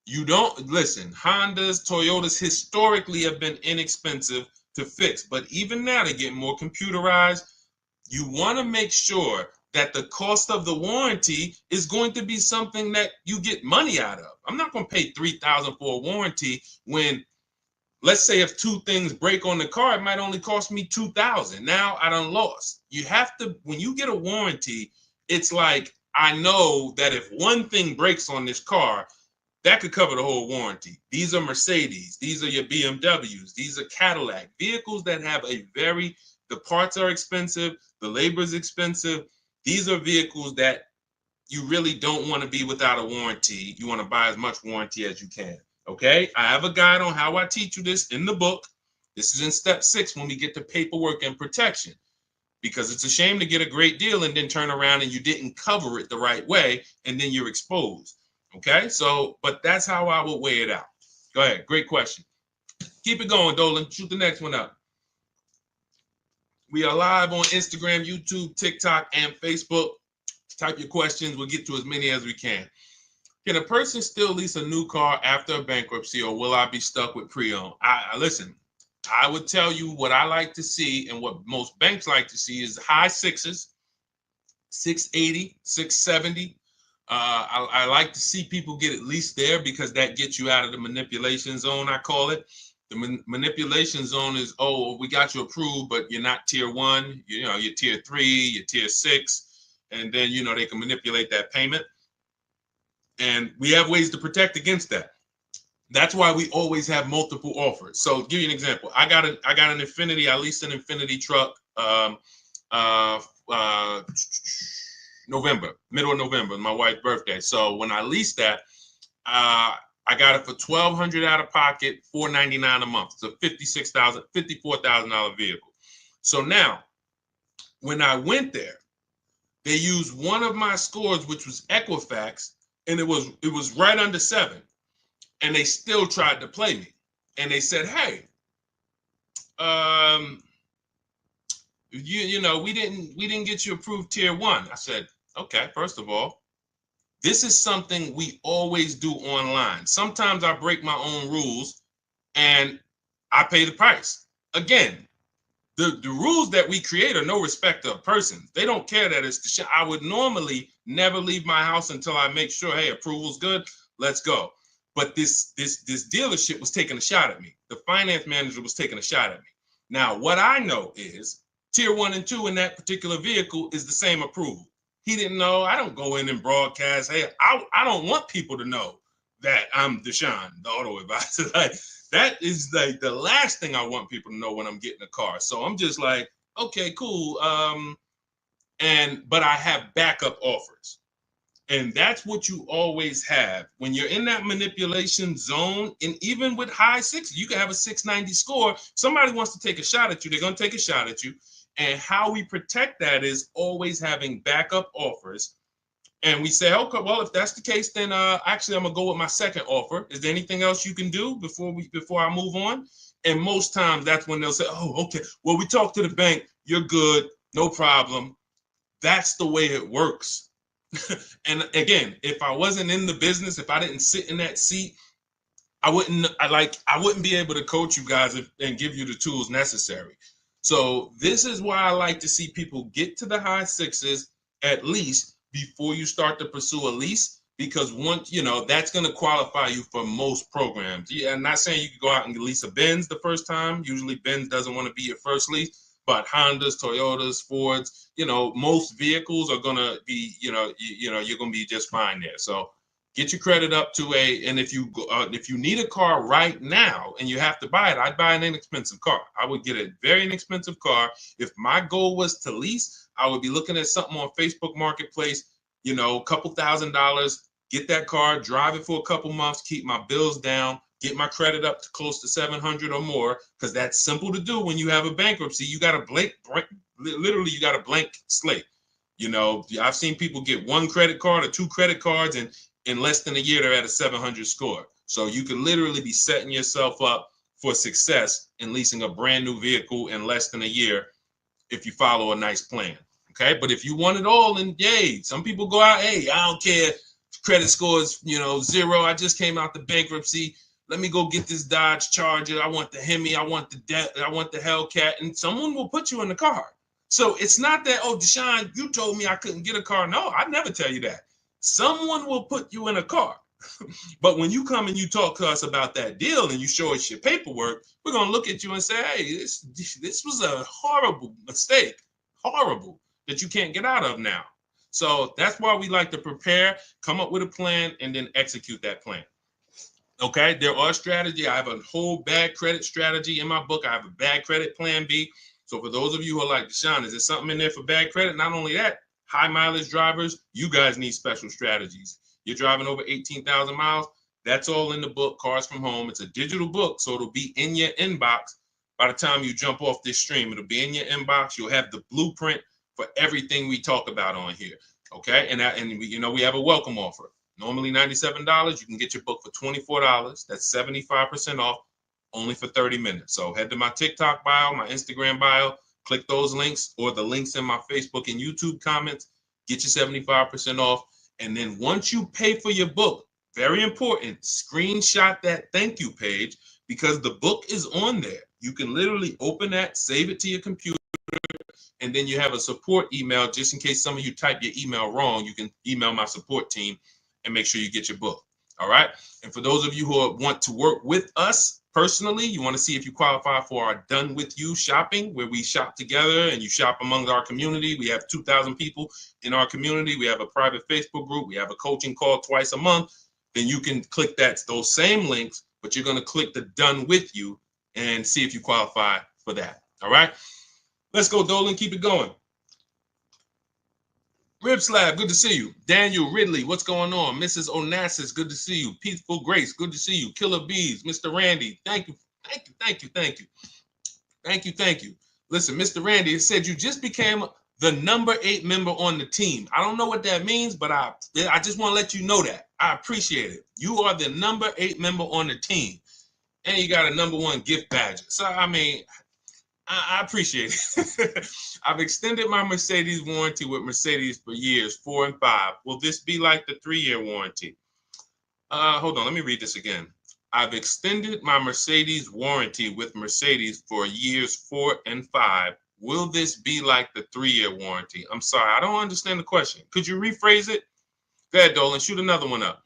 You don't, listen, Hondas, Toyotas historically have been inexpensive to fix, but even now they're getting more computerized. You want to make sure that the cost of the warranty is going to be something that you get money out of. I'm not going to pay $3,000 for a warranty when, let's say, if two things break on the car, it might only cost me $2,000. Now I done lost. You have to, when you get a warranty, it's like, I know that if one thing breaks on this car, that could cover the whole warranty. These are Mercedes. These are your BMWs. These are Cadillac. Vehicles that have the parts are expensive, the labor is expensive. These are vehicles that you really don't want to be without a warranty. You want to buy as much warranty as you can. Okay, I have a guide on how I teach you this in the book. This is in step 6 when we get to paperwork and protection, because it's a shame to get a great deal and then turn around and you didn't cover it the right way and then you're exposed. Okay, so, but that's how I would weigh it out. Go ahead, great question. Keep it going, Dolan. Shoot the next one up. We are live on Instagram, YouTube, TikTok, and Facebook. Type your questions. We'll get to as many as we can. Can a person still lease a new car after a bankruptcy, or will I be stuck with pre-owned? Listen, I would tell you what I like to see, and what most banks like to see is high sixes, 680, 670. I like to see people get at least there, because that gets you out of the manipulation zone, I call it. The manipulation zone is, oh, we got you approved, but you're not tier 1. You're tier 3, you're tier 6, and then they can manipulate that payment. And we have ways to protect against that. That's why we always have multiple offers. So I'll give you an example. I got an Infiniti. I leased an Infiniti truck middle of November, my wife's birthday. So when I leased that, I got it for $1,200 out of pocket, $499 a month. It's a $54,000 vehicle. So now, when I went there, they used one of my scores, which was Equifax, and it was right under 7. And they still tried to play me. And they said, hey, we didn't get you approved tier 1. I said, okay, first of all, this is something we always do online. Sometimes I break my own rules and I pay the price. again, the rules that we create are no respect of persons. They don't care that it's Deshaun. I would normally never leave my house until I make sure, hey, approval's good. Let's go. But this dealership was taking a shot at me. The finance manager was taking a shot at me. Now, what I know is tier 1 and 2 in that particular vehicle is the same approval. He didn't know. I don't go in and broadcast. Hey, I don't want people to know that I'm Deshaun, the auto advisor. Like, that is like the last thing I want people to know when I'm getting a car. So I'm just like, okay, cool. But I have backup offers. And that's what you always have when you're in that manipulation zone. And even with high 6, you can have a 690 score. Somebody wants to take a shot at you. They're going to take a shot at you. And how we protect that is always having backup offers. And we say, okay, well, if that's the case, then actually I'm gonna go with my second offer. Is there anything else you can do before I move on? And most times that's when they'll say, oh, okay, well, we talked to the bank, you're good, no problem. That's the way it works. And again, if I wasn't in the business, if I didn't sit in that seat, I wouldn't be able to coach you guys and give you the tools necessary. So this is why I like to see people get to the high 6s at least before you start to pursue a lease, because once that's going to qualify you for most programs. Yeah, I'm not saying you can go out and lease a Benz the first time. Usually Benz doesn't want to be your first lease, but Hondas, Toyotas, Fords, most vehicles are going to be, you're going to be just fine there. So get your credit up to and if you need a car right now and you have to buy it, I'd buy an inexpensive car. I would get a very inexpensive car. If my goal was to lease, I would be looking at something on Facebook Marketplace, a couple $1,000s, get that car, drive it for a couple months, keep my bills down, get my credit up to close to 700 or more, because that's simple to do when you have a bankruptcy. You got a blank slate. I've seen people get one credit card or two credit cards, and in less than a year, they're at a 700 score. So you can literally be setting yourself up for success in leasing a brand new vehicle in less than a year if you follow a nice plan. Okay. But if you want it all, then yay. Some people go out, hey, I don't care. Credit score is, 0. I just came out the bankruptcy. Let me go get this Dodge Charger. I want the Hemi. I want the Hellcat. And someone will put you in the car. So it's not that, oh, Deshaun, you told me I couldn't get a car. No, I'd never tell you that. Someone will put you in a car. But when you come and you talk to us about that deal and you show us your paperwork, we're going to look at you and say, hey, this was a horrible mistake, horrible, that you can't get out of now. So that's why we like to prepare, come up with a plan, and then execute that plan. Okay, there are strategies. I have a whole bad credit strategy in my book. I have a bad credit plan B. So for those of you who are like, Deshaun, is there something in there for bad credit? Not only that, high mileage drivers, you guys need special strategies. You're driving over 18,000 miles. That's all in the book, Cars from Home. It's a digital book, so it'll be in your inbox by the time you jump off this stream. It'll be in your inbox. You'll have the blueprint for everything we talk about on here. Okay, and we have a welcome offer. Normally $97. You can get your book for $24. That's 75% off, only for 30 minutes. So head to my TikTok bio, my Instagram bio, click those links or the links in my Facebook and YouTube comments, get your 75% off. And then once you pay for your book, very important, screenshot that thank you page, because the book is on there. You can literally open that, save it to your computer, and then you have a support email. Just in case some of you type your email wrong, you can email my support team and make sure you get your book. All right. And for those of you who want to work with us personally, you want to see if you qualify for our Done With You shopping, where we shop together and you shop among our community. We have 2,000 people in our community. We have a private Facebook group. We have a coaching call twice a month. Then you can click those same links, but you're going to click the Done With You and see if you qualify for that. All right. Let's go, Dolan. Keep it going. Rib Slab, good to see you. Daniel Ridley, what's going on? Mrs. Onassis, good to see you. Peaceful Grace, good to see you. Killer Bees, Mr. Randy, thank you. Listen, Mr. Randy, it said you just became the number 8 member on the team. I don't know what that means, but I just want to let you know that. I appreciate it. You are the number 8 member on the team. And you got a number 1 gift badge. So, I mean, I appreciate it. I've extended my Mercedes warranty with Mercedes for years, 4 and 5. Will this be like the 3-year warranty? Hold on, let me read this again. I've extended my Mercedes warranty with Mercedes for years 4 and 5. Will this be like the 3-year warranty? I'm sorry, I don't understand the question. Could you rephrase it? Go ahead, Dolan, shoot another one up.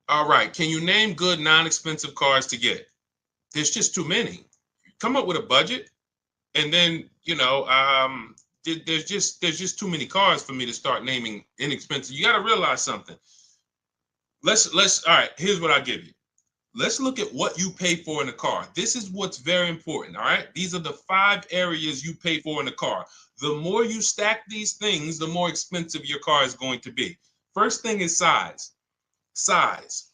All right, can you name good non-expensive cars to get? There's just too many. Come up with a budget, and then, there's just too many cars for me to start naming inexpensive. You got to realize something. Let's all right, here's what I give you. Let's look at what you pay for in a car. This is what's very important, all right? These are the 5 areas you pay for in a car. The more you stack these things, the more expensive your car is going to be. First thing is size. Size.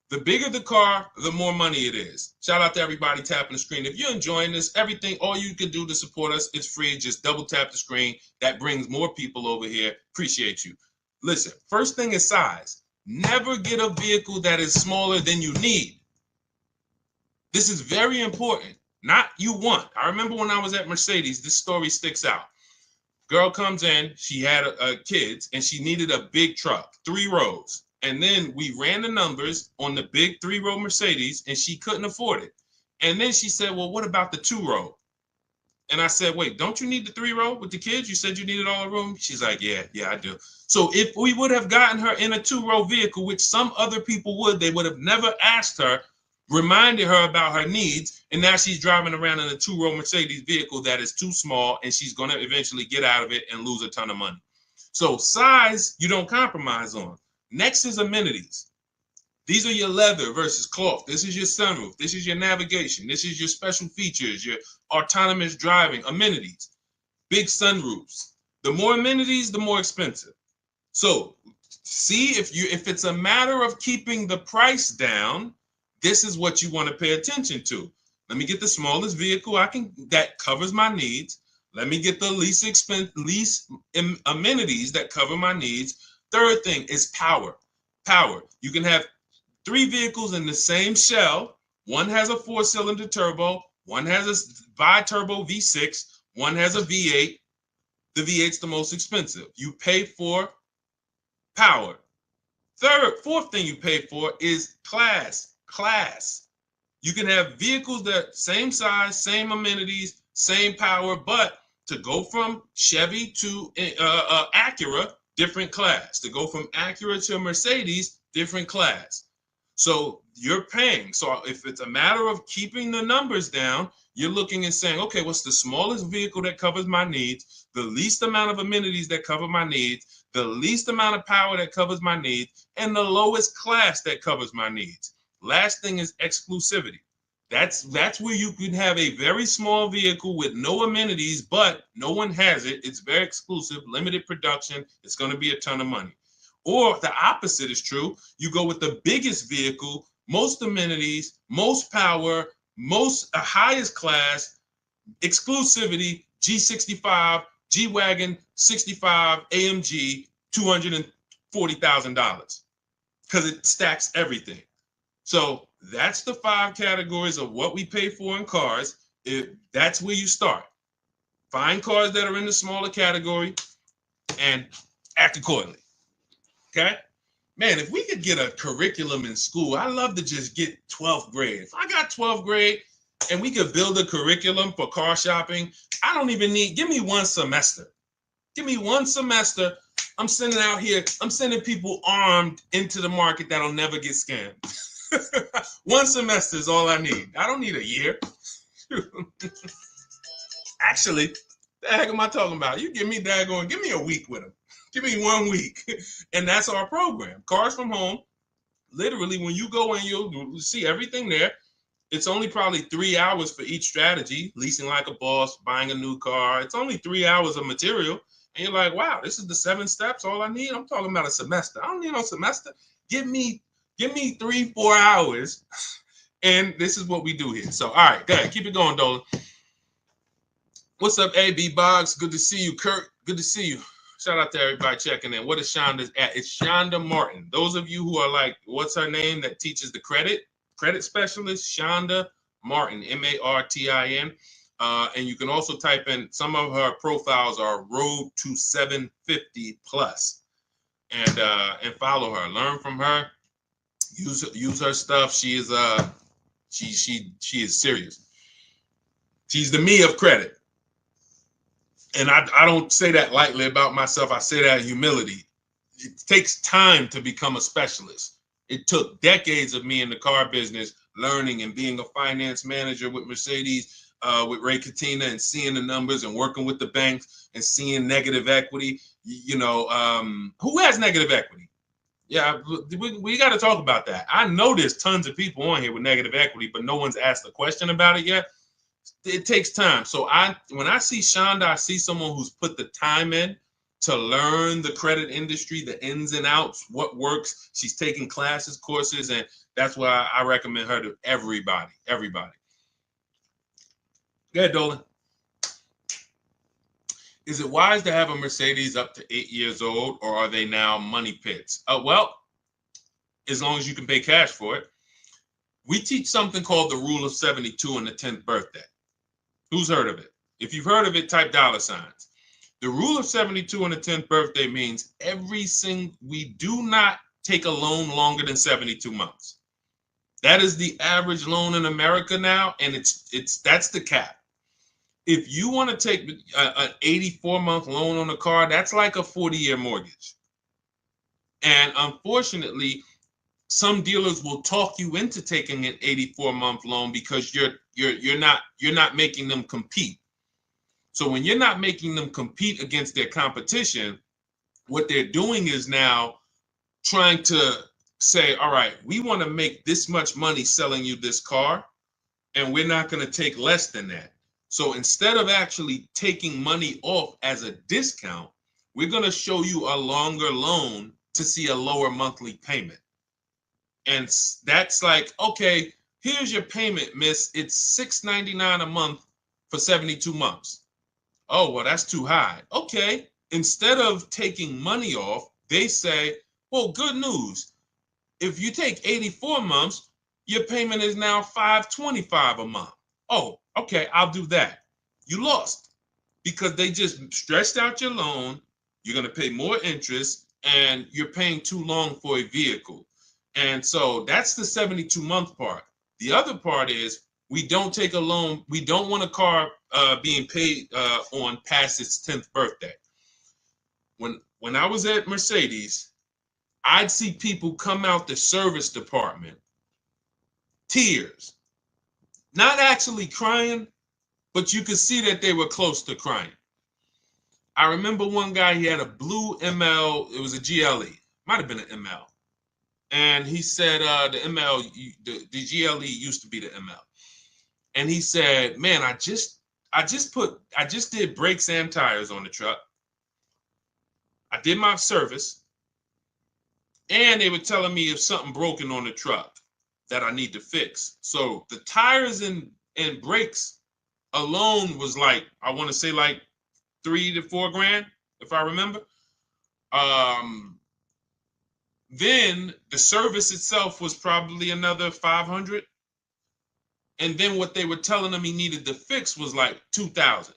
The bigger the car, the more money it is. Shout out to everybody tapping the screen. If you're enjoying this, all you can do to support us is free. Just double tap the screen. That brings more people over here. Appreciate you. Listen, first thing is size. Never get a vehicle that is smaller than you need. This is very important. Not you want. I remember when I was at Mercedes, this story sticks out. Girl comes in, she had kids, and she needed a big truck, 3 rows. And then we ran the numbers on the big 3-row Mercedes, and she couldn't afford it. And then she said, well, what about the 2-row? And I said, wait, don't you need the 3-row with the kids? You said you needed all the room. She's like, yeah, I do. So if we would have gotten her in a 2-row vehicle, which some other people would, they would have never asked her, reminded her about her needs, and now she's driving around in a 2-row Mercedes vehicle that is too small, and she's going to eventually get out of it and lose a ton of money. So size, you don't compromise on. Next is amenities. These are your leather versus cloth. This is your sunroof. This is your navigation. This is your special features, your autonomous driving, amenities, big sunroofs. The more amenities, the more expensive. So see if it's a matter of keeping the price down, this is what you want to pay attention to. Let me get the smallest vehicle that covers my needs. Let me get the least amenities that cover my needs. Third thing is power. Power. You can have 3 vehicles in the same shell. One has a 4-cylinder turbo. One has a bi-turbo V6. One has a V8. The V8's the most expensive. You pay for power. Fourth thing you pay for is class. You can have vehicles that same size, same amenities, same power, but to go from Chevy to Acura, different class. To go from Acura to Mercedes, different class. So you're paying. So if it's a matter of keeping the numbers down, you're looking and saying, okay, what's the smallest vehicle that covers my needs, the least amount of amenities that cover my needs, the least amount of power that covers my needs, and the lowest class that covers my needs. Last thing is exclusivity. That's where you can have a very small vehicle with no amenities, but no one has it. It's very exclusive, limited production. It's going to be a ton of money. Or the opposite is true. You go with the biggest vehicle, most amenities, most power, most highest class, exclusivity, G65, G-Wagon, 65, AMG, $240,000 because it stacks everything. So that's the 5 categories of what we pay for in cars. That's where you start. Find cars that are in the smaller category and act accordingly. Okay? Man, if we could get a curriculum in school, I'd love to just get 12th grade. If I got 12th grade and we could build a curriculum for car shopping, I don't even give me 1 semester. Give me 1 semester. I'm sending people armed into the market that'll never get scammed. 1 semester is all I need. I don't need a year. Actually, the heck am I talking about? You give me a week with them. Give me 1 week. And that's our program. Cars from Home. Literally, when you go in, you'll see everything there. It's only probably 3 hours for each strategy. Leasing like a boss, buying a new car. It's only 3 hours of material. And you're like, wow, this is the 7 steps, all I need? I'm talking about a semester. I don't need no semester. Give me 3-4 hours, and this is what we do here. So, all right, go ahead. Keep it going, Dolan. What's up, AB Boggs? Good to see you, Kurt. Good to see you. Shout out to everybody checking in. What is Shonda's at? It's Shonda Martin. Those of you who are like, what's her name that teaches the credit specialist? Shonda Martin, Martin. And you can also type in, some of her profiles are Road to 750 Plus, and follow her. Learn from her. Use her stuff. She is she is serious. She's the me of credit. And I don't say that lightly about myself. I say that in humility. It takes time to become a specialist. It took decades of me in the car business learning and being a finance manager with Mercedes, with Ray Catena, and seeing the numbers and working with the banks and seeing negative equity. Who has negative equity? Yeah, we got to talk about that. I know there's tons of people on here with negative equity, but no one's asked a question about it yet. It takes time. So when I see Shonda, I see someone who's put the time in to learn the credit industry, the ins and outs, what works. She's taking classes, courses, and that's why I recommend her to everybody. Everybody. Go ahead, Dolan. Is it wise to have a Mercedes up to 8 years old, or are they now money pits? Well, as long as you can pay cash for it. We teach something called the rule of 72 on the 10th birthday. Who's heard of it? If you've heard of it, type $signs. The rule of 72 on the 10th birthday means we do not take a loan longer than 72 months. That is the average loan in America now, and that's the cap. If you want to take an 84-month loan on a car, that's like a 40-year mortgage. And unfortunately, some dealers will talk you into taking an 84-month loan because you're not making them compete. So when you're not making them compete against their competition, what they're doing is now trying to say, all right, we want to make this much money selling you this car, and we're not going to take less than that. So instead of actually taking money off as a discount, we're going to show you a longer loan to see a lower monthly payment. And that's like, okay, here's your payment, miss. It's $6.99 a month for 72 months. Oh, well, that's too high. Okay. Instead of taking money off, they say, well, good news. If you take 84 months, your payment is now $525 a month. Oh, okay, I'll do that. You lost because they just stretched out your loan. You're going to pay more interest, and you're paying too long for a vehicle. And so that's the 72-month part. The other part is we don't take a loan. We don't want a car being paid on past its 10th birthday. When I was at Mercedes, I'd see people come out the service department, tears, not actually crying, but you could see that they were close to crying. I remember one guy, he had a blue ML, it was a GLE, might have been an ML. And he said the ML, the GLE used to be the ML. And he said, man, I just did brakes and tires on the truck. I did my service. And they were telling me if something broken on the truck that I need to fix. So the tires and brakes alone was like, I want to say like $3 to $4 grand, if I remember. Then the service itself was probably another 500. And then what they were telling him he needed to fix was like 2,000.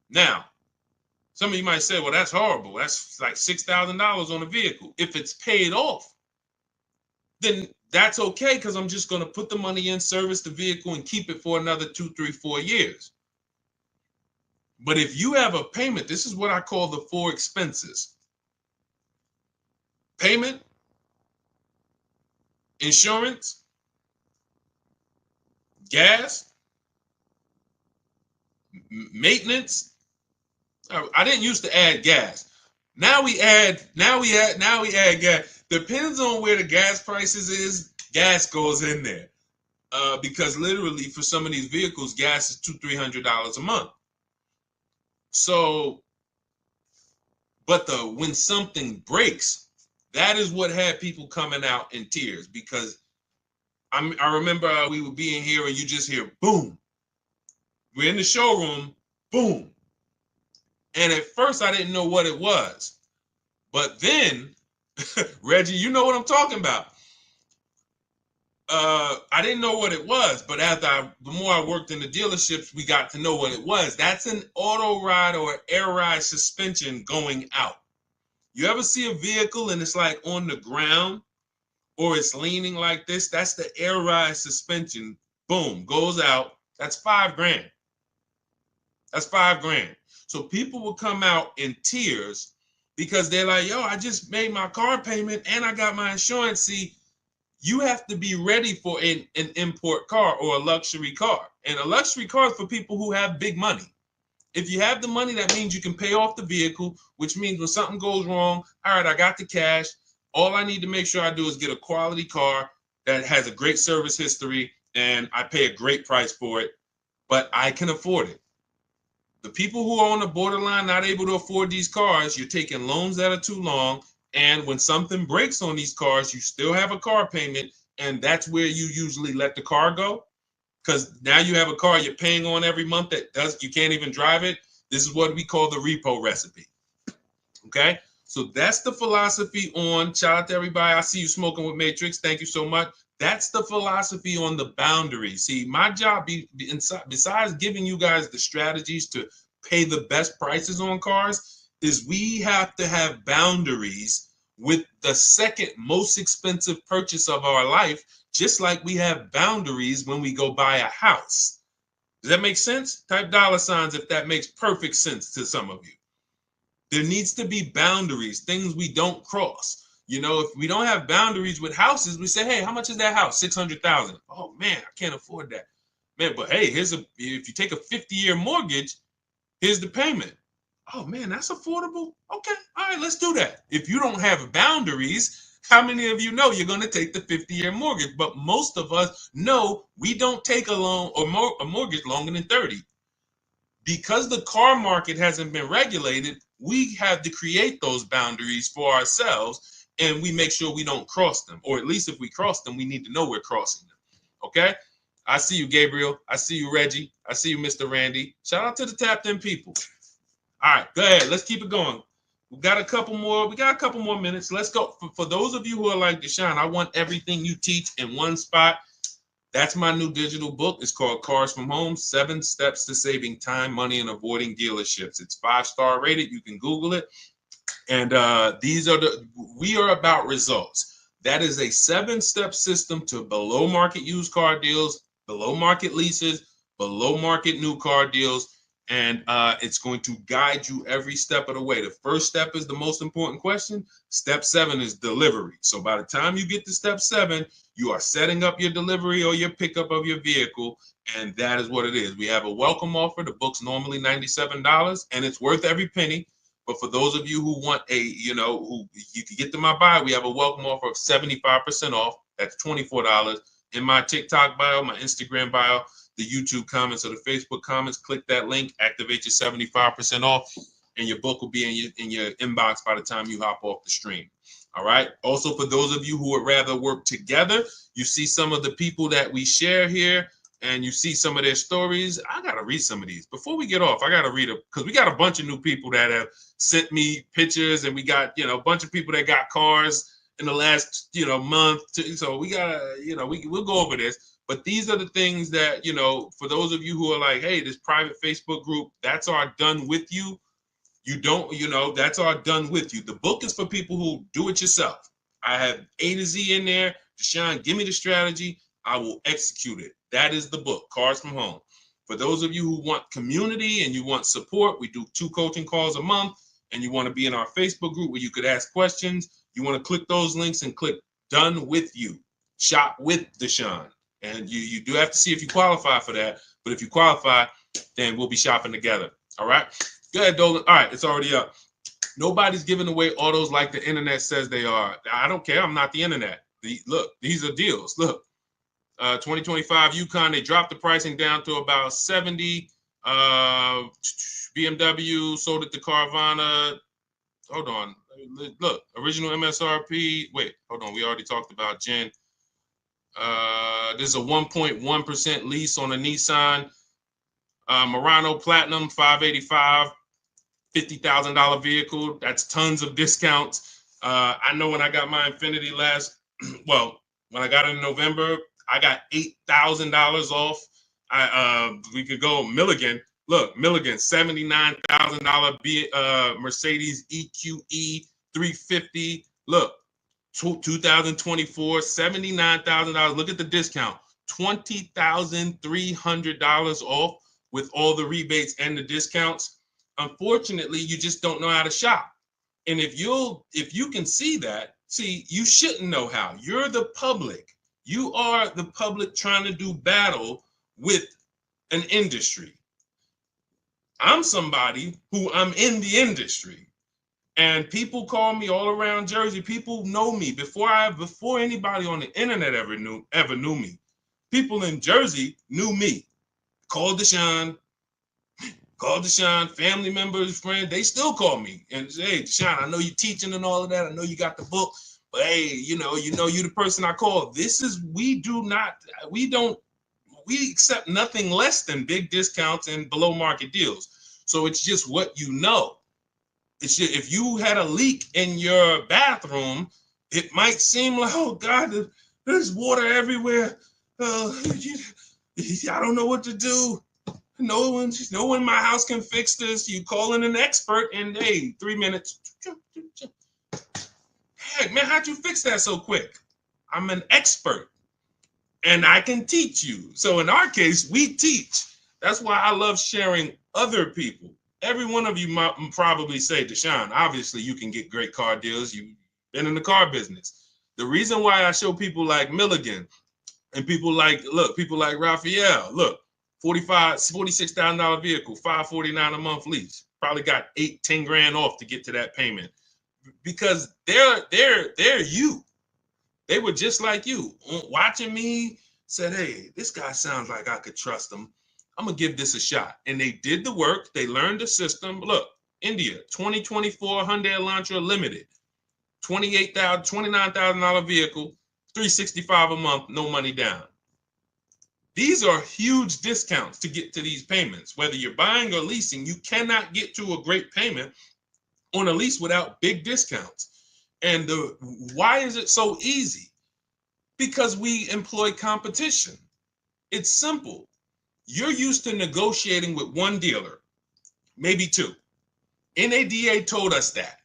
Now, some of you might say, well, that's horrible. That's like $6,000 on a vehicle. If it's paid off, then that's okay, because I'm just going to put the money in, service the vehicle, and keep it for another 2, 3, 4 years. But if you have a payment, this is what I call the 4 expenses. Payment, insurance, gas, maintenance. I didn't used to add gas. Now we add gas. Depends on where the gas prices is, gas goes in there. Because literally for some of these vehicles, gas is $200-300 a month. So, but when something breaks, that is what had people coming out in tears, because I remember we would be in here and you just hear boom. We're in the showroom, boom. And at first I didn't know what it was. But then, Reggie, you know what I'm talking about. I didn't know what it was, but the more I worked in the dealerships, we got to know what it was. That's an auto ride or air ride suspension going out. You ever see a vehicle and it's like on the ground, or it's leaning like this, that's the air ride suspension. Boom, goes out. That's $5,000. That's $5,000. So people will come out in tears because they're like, yo, I just made my car payment and I got my insurance. See, you have to be ready for an import car or a luxury car. And a luxury car is for people who have big money. If you have the money, that means you can pay off the vehicle, which means when something goes wrong, all right, I got the cash. All I need to make sure I do is get a quality car that has a great service history and I pay a great price for it, but I can afford it. The people who are on the borderline, not able to afford these cars, you're taking loans that are too long. And when something breaks on these cars, you still have a car payment. And that's where you usually let the car go. Because now you have a car you're paying on every month you can't even drive it. This is what we call the repo recipe. Okay. So that's the philosophy on, shout out to everybody. I see you smoking with Matrix. Thank you so much. That's the philosophy on the boundaries. See, my job, besides giving you guys the strategies to pay the best prices on cars, is we have to have boundaries with the second most expensive purchase of our life, just like we have boundaries when we go buy a house. Does that make sense? Type $ if that makes perfect sense to some of you. There needs to be boundaries, things we don't cross. You know, if we don't have boundaries with houses, we say, hey, how much is that house? $600,000. Oh man, I can't afford that. Man, but hey, if you take a 50-year mortgage, here's the payment. Oh man, that's affordable. Okay, all right, let's do that. If you don't have boundaries, how many of you know you're going to take the 50-year mortgage? But most of us know we don't take a loan or a mortgage longer than 30. Because the car market hasn't been regulated, we have to create those boundaries for ourselves. And we make sure we don't cross them, or at least if we cross them, we need to know we're crossing them. Okay. I see you, Gabriel. I see you, Reggie. I see you, Mr. Randy. Shout out to the tapped in people. All right, go ahead. Let's keep it going. We got a couple more minutes. Let's go. For those of you who are like Deshaun, I want everything you teach in one spot. That's my new digital book. It's called Cars from Home, 7 Steps to Saving Time, Money, and Avoiding Dealerships. It's 5-star rated. You can Google it. And we are about results. That is a 7-step system to below market used car deals, below market leases, below market new car deals. And it's going to guide you every step of the way. The first step is the most important question. Step 7 is delivery. So by the time you get to step 7, you are setting up your delivery or your pickup of your vehicle. And that is what it is. We have a welcome offer. The book's normally $97 and it's worth every penny. But for those of you who want who you can get to my bio, we have a welcome offer of 75% off. That's $24 in my TikTok bio, my Instagram bio, the YouTube comments or the Facebook comments. Click that link, activate your 75% off, and your book will be in your inbox by the time you hop off the stream. All right. Also, for those of you who would rather work together, you see some of the people that we share here. And you see some of their stories. I got to read some of these. Before we get off, I got to read it because we got a bunch of new people that have sent me pictures, and we got, a bunch of people that got cars in the last, month. So we got to, we'll go over this. But these are the things that, for those of you who are like, hey, this private Facebook group, that's our done with you. You don't, that's our done with you. The book is for people who do it yourself. I have A to Z in there. Deshaun, give me the strategy. I will execute it. That is the book, Cars from Home. For those of you who want community and you want support, we do 2 coaching calls a month, and you want to be in our Facebook group where you could ask questions. You want to click those links and click Done With You. Shop with Deshaun. And you do have to see if you qualify for that. But if you qualify, then we'll be shopping together. All right? Go ahead, Dolan. All right, it's already up. Nobody's giving away autos like the internet says they are. I don't care. I'm not the internet. Look, these are deals. Look. 2025 Yukon, they dropped the pricing down to about 70. BMW sold it to Carvana. Hold on. Look, original MSRP. Wait, hold on. We already talked about Jen. This is a 1.1% lease on a Nissan Murano Platinum 585, $50,000 vehicle. That's tons of discounts. I know when I got my Infiniti when I got it in November, I got $8,000 off. We could go Milligan. Look, Milligan, $79,000 Mercedes EQE 350. Look, 2024, $79,000. Look at the discount, $20,300 off with all the rebates and the discounts. Unfortunately, you just don't know how to shop. And if you can see that, you shouldn't know how. You're the public. You are the public trying to do battle with an industry. I'm somebody who I'm in the industry. And people call me all around Jersey. People know me before anybody on the internet ever knew me. People in Jersey knew me. Call Deshaun, family members, friends. They still call me and say, "Hey, Deshaun, I know you're teaching and all of that. I know you got the book, but hey, you know you're the person I call." We accept nothing less than big discounts and below market deals. So it's just what you know. If you had a leak in your bathroom, it might seem like, oh God, there's water everywhere. I don't know what to do. No one in my house can fix this. You call in an expert and hey, 3 minutes. Heck, man, how'd you fix that so quick? I'm an expert and I can teach you. So in our case, we teach. That's why I love sharing other people. Every one of you might probably say, Deshaun, obviously you can get great car deals. You've been in the car business. The reason why I show people like Milligan and people like Raphael, look, $46,000 vehicle, $549 a month lease. Probably got $8-10 grand off to get to that payment because they're you. They were just like you, watching me. Said, "Hey, this guy sounds like I could trust him. I'm gonna give this a shot." And they did the work. They learned the system. Look, India, 2024 Hyundai Elantra Limited, $29,000 vehicle, $365 a month, no money down. These are huge discounts to get to these payments. Whether you're buying or leasing, you cannot get to a great payment on a lease without big discounts. And why is it so easy? Because we employ competition. It's simple. You're used to negotiating with one dealer, maybe two. NADA told us that.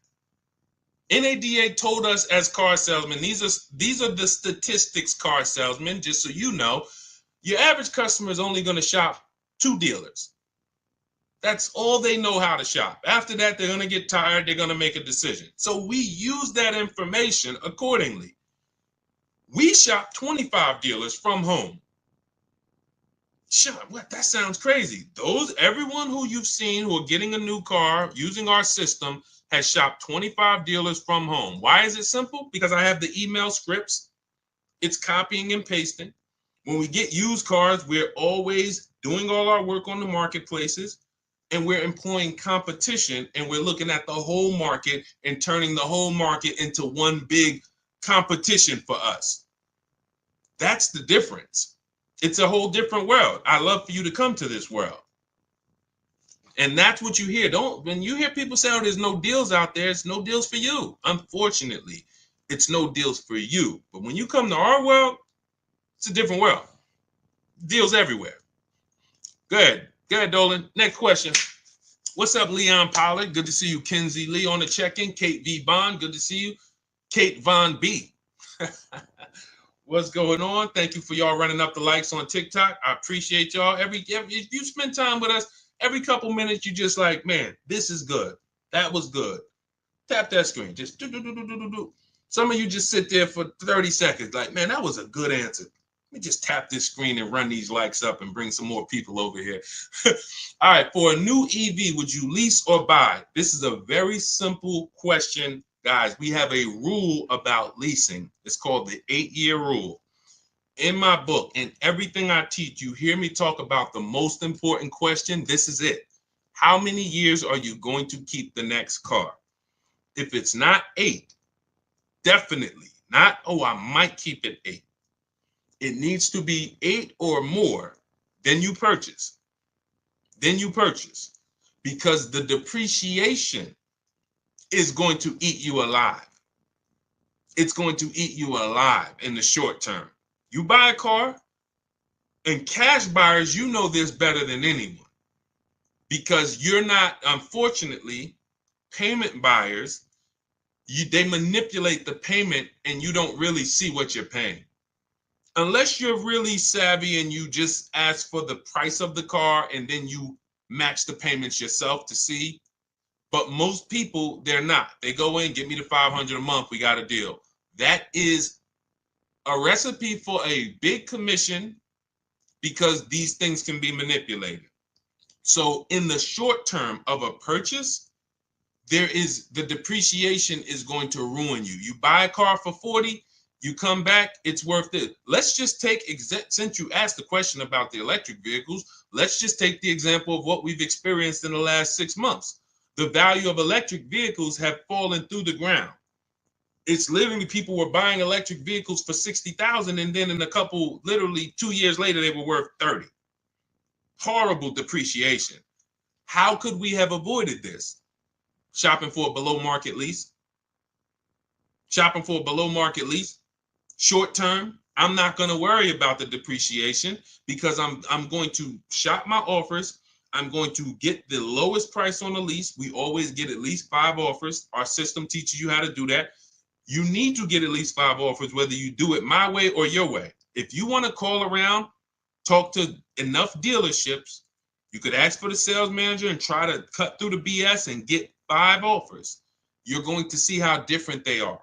NADA told us as car salesmen, these are the statistics, car salesmen, just so you know, your average customer is only going to shop 2 dealers. That's all they know how to shop. After that, they're going to get tired. They're going to make a decision. So we use that information accordingly. We shop 25 dealers from home. What? That sounds crazy. Everyone who you've seen who are getting a new car using our system has shopped 25 dealers from home. Why is it simple? Because I have the email scripts. It's copying and pasting. When we get used cars, we're always doing all our work on the marketplaces, and we're employing competition, and we're looking at the whole market and turning the whole market into one big competition for us. That's the difference. It's a whole different world. I love for you to come to this world. And that's what you hear. When you hear people say, "Oh, there's no deals out there," it's no deals for you. Unfortunately, it's no deals for you. But when you come to our world, it's a different world. Deals everywhere. Good. Good, Dolan. Next question. What's up, Leon Pollard? Good to see you. Kenzie Lee on the check-in. Kate V. Bond. Good to see you. Kate Von B. What's going on? Thank you for y'all running up the likes on TikTok. I appreciate y'all. If you spend time with us, every couple minutes, you just like, man, this is good. That was good. Tap that screen. Just do. Some of you just sit there for 30 seconds like, man, that was a good answer. Let me just tap this screen and run these likes up and bring some more people over here. All right, for a new EV, would you lease or buy? This is a very simple question, guys. We have a rule about leasing. It's called the 8-year rule. In my book, in everything I teach, you hear me talk about the most important question. This is it. How many years are you going to keep the next car? If it's not 8, definitely not, oh, I might keep it 8. It needs to be 8 or more. Then you purchase. Because the depreciation is going to eat you alive. It's going to eat you alive in the short term. You buy a car, and cash buyers, you know this better than anyone. Because you're not, unfortunately, payment buyers, They manipulate the payment and you don't really see what you're paying. Unless you're really savvy and you just ask for the price of the car and then you match the payments yourself to see. But most people, they're not. They go in, give me the $500 a month, we got a deal. That is a recipe for a big commission because these things can be manipulated. So in the short term of a purchase, the depreciation is going to ruin you. You buy a car for 40, you come back, it's worth it. Let's just take, since you asked the question about the electric vehicles, let's just take the example of what we've experienced in the last 6 months. The value of electric vehicles have fallen through the ground. It's literally people were buying electric vehicles for 60,000 and then in a couple, literally 2 years later, they were worth 30. Horrible depreciation. How could we have avoided this? Shopping for a below market lease. Shopping for a below market lease. Short term, I'm not going to worry about the depreciation because I'm going to shop my offers. I'm going to get the lowest price on the lease. We always get at least 5 offers. Our system teaches you how to do that. You need to get at least 5 offers, whether you do it my way or your way. If you want to call around, talk to enough dealerships, you could ask for the sales manager and try to cut through the BS and get 5 offers. You're going to see how different they are.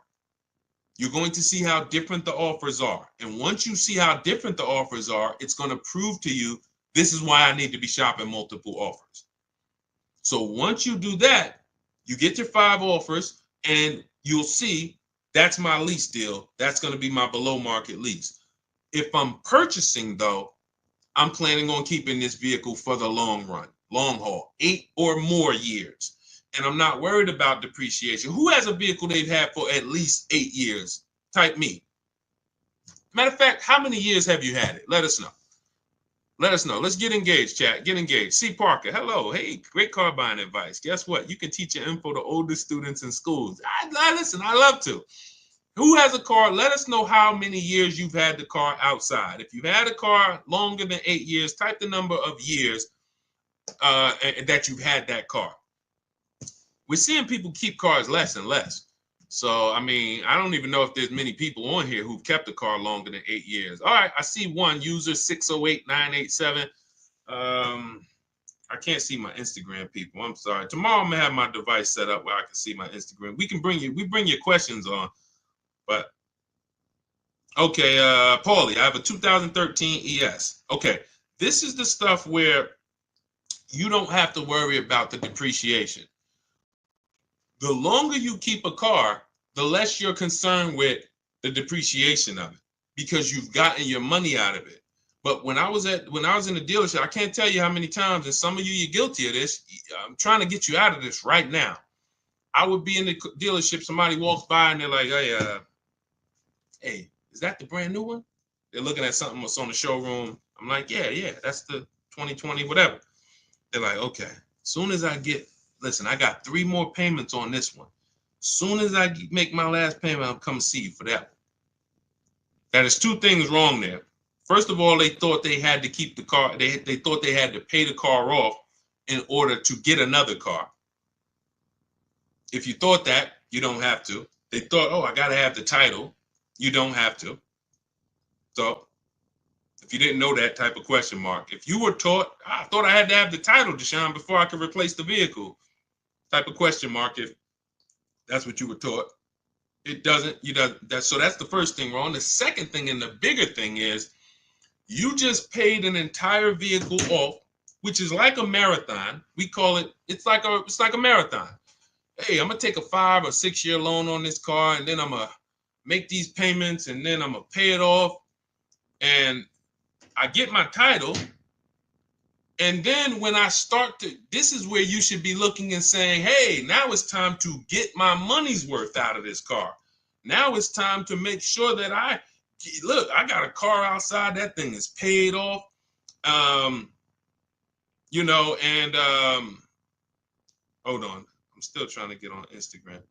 You're going to see how different the offers are. And once you see how different the offers are, it's going to prove to you, this is why I need to be shopping multiple offers. So once you do that, you get your 5 offers and you'll see that's my lease deal. That's going to be my below market lease. If I'm purchasing though, I'm planning on keeping this vehicle for the long run, long haul, 8 or more years. And I'm not worried about depreciation. Who has a vehicle they've had for at least 8 years? Type me. Matter of fact, how many years have you had it? Let us know. Let us know. Let's get engaged, chat. Get engaged. C. Parker, hello. Hey, great car buying advice. Guess what? You can teach your info to older students in schools. Listen, I love to. Who has a car? Let us know how many years you've had the car outside. If you've had a car longer than 8 years, type the number of years that you've had that car. We're seeing people keep cars less and less. So, I mean, I don't even know if there's many people on here who've kept a car longer than 8 years. All right, I see one, user 608987. I can't see my Instagram, people. I'm sorry. Tomorrow I'm gonna have my device set up where I can see my Instagram. We bring your questions on, but okay, Paulie, I have a 2013 ES. Okay, this is the stuff where you don't have to worry about the depreciation. The longer you keep a car, the less you're concerned with the depreciation of it because you've gotten your money out of it. But when I was in the dealership, I can't tell you how many times, and some of you're guilty of this. I'm trying to get you out of this right now. I would be in the dealership, somebody walks by and they're like, hey, is that the brand new one? They're looking at something that's on the showroom. I'm like, yeah, that's the 2020, whatever. They're like, okay, soon as I got 3 more payments on this one. Soon as I make my last payment, I'll come see you for that one. That is 2 things wrong there. First of all, they thought they had to keep the car. They thought they had to pay the car off in order to get another car. If you thought that, you don't have to. They thought, oh, I got to have the title. You don't have to. So if you didn't know that, type of question mark. If you were taught, I thought I had to have the title, Deshaun, before I could replace the vehicle, type of question mark. If that's what you were taught, it doesn't. So that's the first thing wrong. The second thing, and the bigger thing, is you just paid an entire vehicle off, which is like a marathon. We call it. It's like a marathon. Hey, I'm gonna take a 5 or 6 year loan on this car, and then I'm gonna make these payments, and then I'm gonna pay it off, and I get my title. And then when I this is where you should be looking and saying, hey, now it's time to get my money's worth out of this car. Now it's time to make sure that I got a car outside. That thing is paid off. Hold on. I'm still trying to get on Instagram.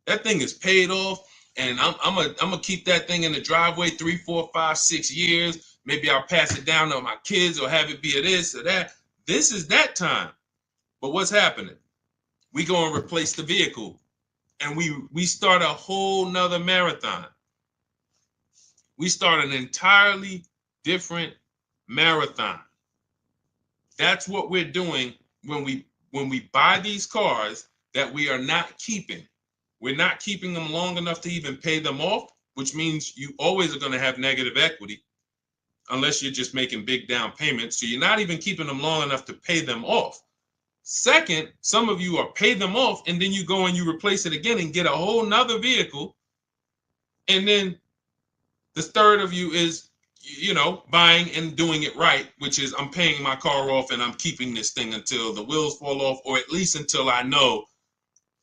That thing is paid off. And I'm gonna keep that thing in the driveway 3, 4, 5, 6 years. Maybe I'll pass it down to my kids or have it be a this or that. This is that time. But what's happening? We go and replace the vehicle. and we start a whole nother marathon. We start an entirely different marathon. That's what we're doing when we buy these cars that we are not keeping. We're not keeping them long enough to even pay them off, which means you always are going to have negative equity unless you're just making big down payments. So you're not even keeping them long enough to pay them off. Second, some of you are pay them off and then you go and you replace it again and get a whole nother vehicle. And then the third of you is, buying and doing it right, which is I'm paying my car off and I'm keeping this thing until the wheels fall off, or at least until I know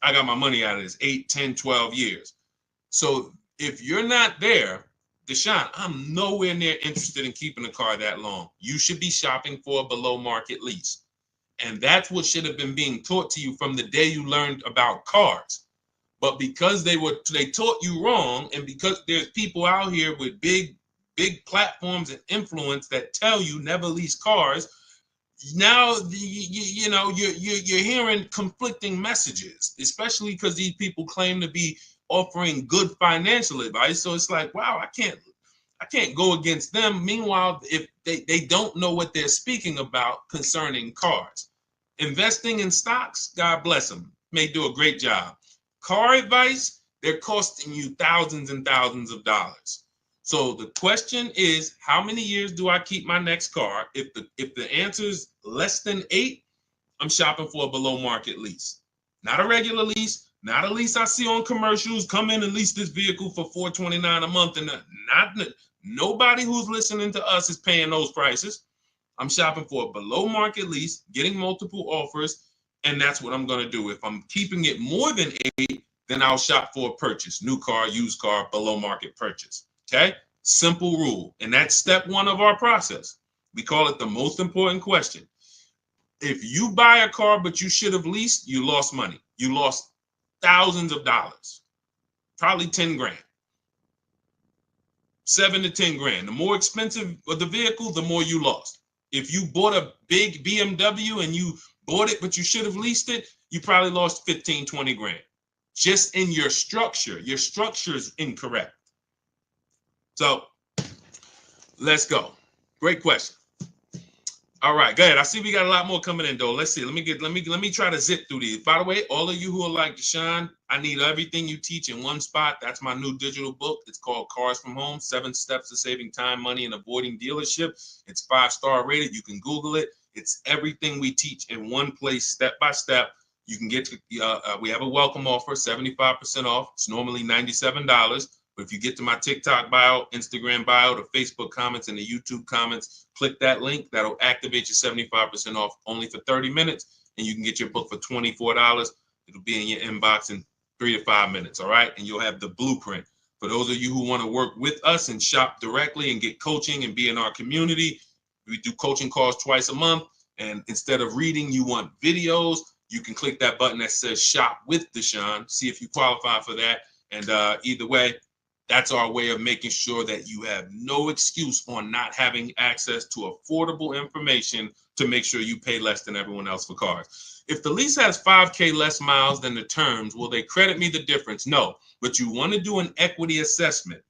I got my money out of this 8, 10, 12 years. So if you're not there, Deshaun, I'm nowhere near interested in keeping a car that long. You should be shopping for a below market lease. And that's what should have been being taught to you from the day you learned about cars. But because they taught you wrong, and because there's people out here with big platforms and influence that tell you never lease cars, now you're hearing conflicting messages, especially because these people claim to be offering good financial advice. So it's like, wow, I can't go against them. Meanwhile, if they don't know what they're speaking about concerning cars. Investing in stocks, God bless them, may do a great job. Car advice, they're costing you thousands and thousands of dollars. So the question is, how many years do I keep my next car? If the answer is less than 8, I'm shopping for a below market lease. Not a regular lease, not a lease I see on commercials. Come in and lease this vehicle for $429 a month, and nobody who's listening to us is paying those prices. I'm shopping for a below market lease, getting multiple offers, and that's what I'm going to do. If I'm keeping it more than 8, then I'll shop for a purchase, new car, used car, below market purchase. Okay? Simple rule. And that's step 1 of our process. We call it the most important question. If you buy a car but you should have leased, you lost money. You lost thousands of dollars, probably 10 grand. 7 to 10 grand. The more expensive of the vehicle, the more you lost. If you bought a big BMW and you bought it, but you should have leased it, you probably lost 15, 20 grand. Just in your structure. Your structure is incorrect. So let's go. Great question. All right, go ahead. I see we got a lot more coming in though. Let's see. Let me try to zip through these. By the way, all of you who are like Deshaun, I need everything you teach in one spot. That's my new digital book. It's called Cars from Home: 7 Steps to Saving Time, Money, and Avoiding Dealership. It's 5-star rated. You can Google it. It's everything we teach in one place, step by step. You can get we have a welcome offer, 75% off. It's normally $97. But if you get to my TikTok bio, Instagram bio, the Facebook comments, and the YouTube comments, click that link. That'll activate your 75% off only for 30 minutes. And you can get your book for $24. It'll be in your inbox in 3 to 5 minutes. All right. And you'll have the blueprint. For those of you who want to work with us and shop directly and get coaching and be in our community, we do coaching calls twice a month. And instead of reading, you want videos, you can click that button that says Shop with Deshaun. See if you qualify for that. And either way, that's our way of making sure that you have no excuse on not having access to affordable information to make sure you pay less than everyone else for cars. If the lease has 5K less miles than the terms, will they credit me the difference? No, but you want to do an equity assessment.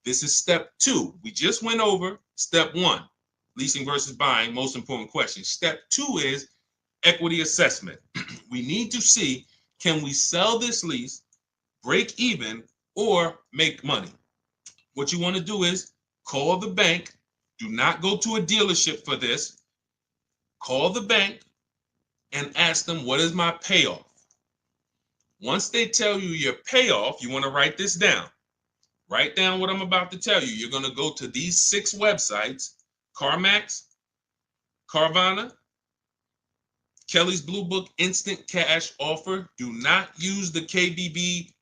This is step 2. We just went over step 1, leasing versus buying, most important question. Step 2 is equity assessment. We need to see, can we sell this lease, break even, or make money? What you want to do is call the bank. Do not go to a dealership for this. Call the bank and ask them, what is my payoff? Once they tell you your payoff, you want to write this down. Write down what I'm about to tell you. You're going to go to these 6 websites: CarMax, Carvana, Kelly's Blue Book Instant Cash Offer. Do not use the KBB.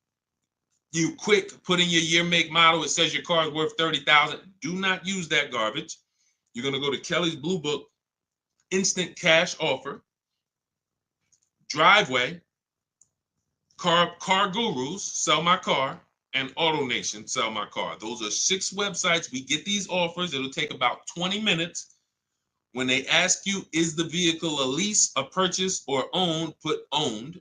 You quick put in your year, make, model. It says your car is worth $30,000. Do not use that garbage. You're going to go to Kelly's Blue Book Instant Cash Offer, Driveway, Car Gurus, Sell My Car, and AutoNation, Sell My Car. Those are 6 websites. We get these offers. It'll take about 20 minutes. When they ask you, is the vehicle a lease, a purchase, or owned, put owned.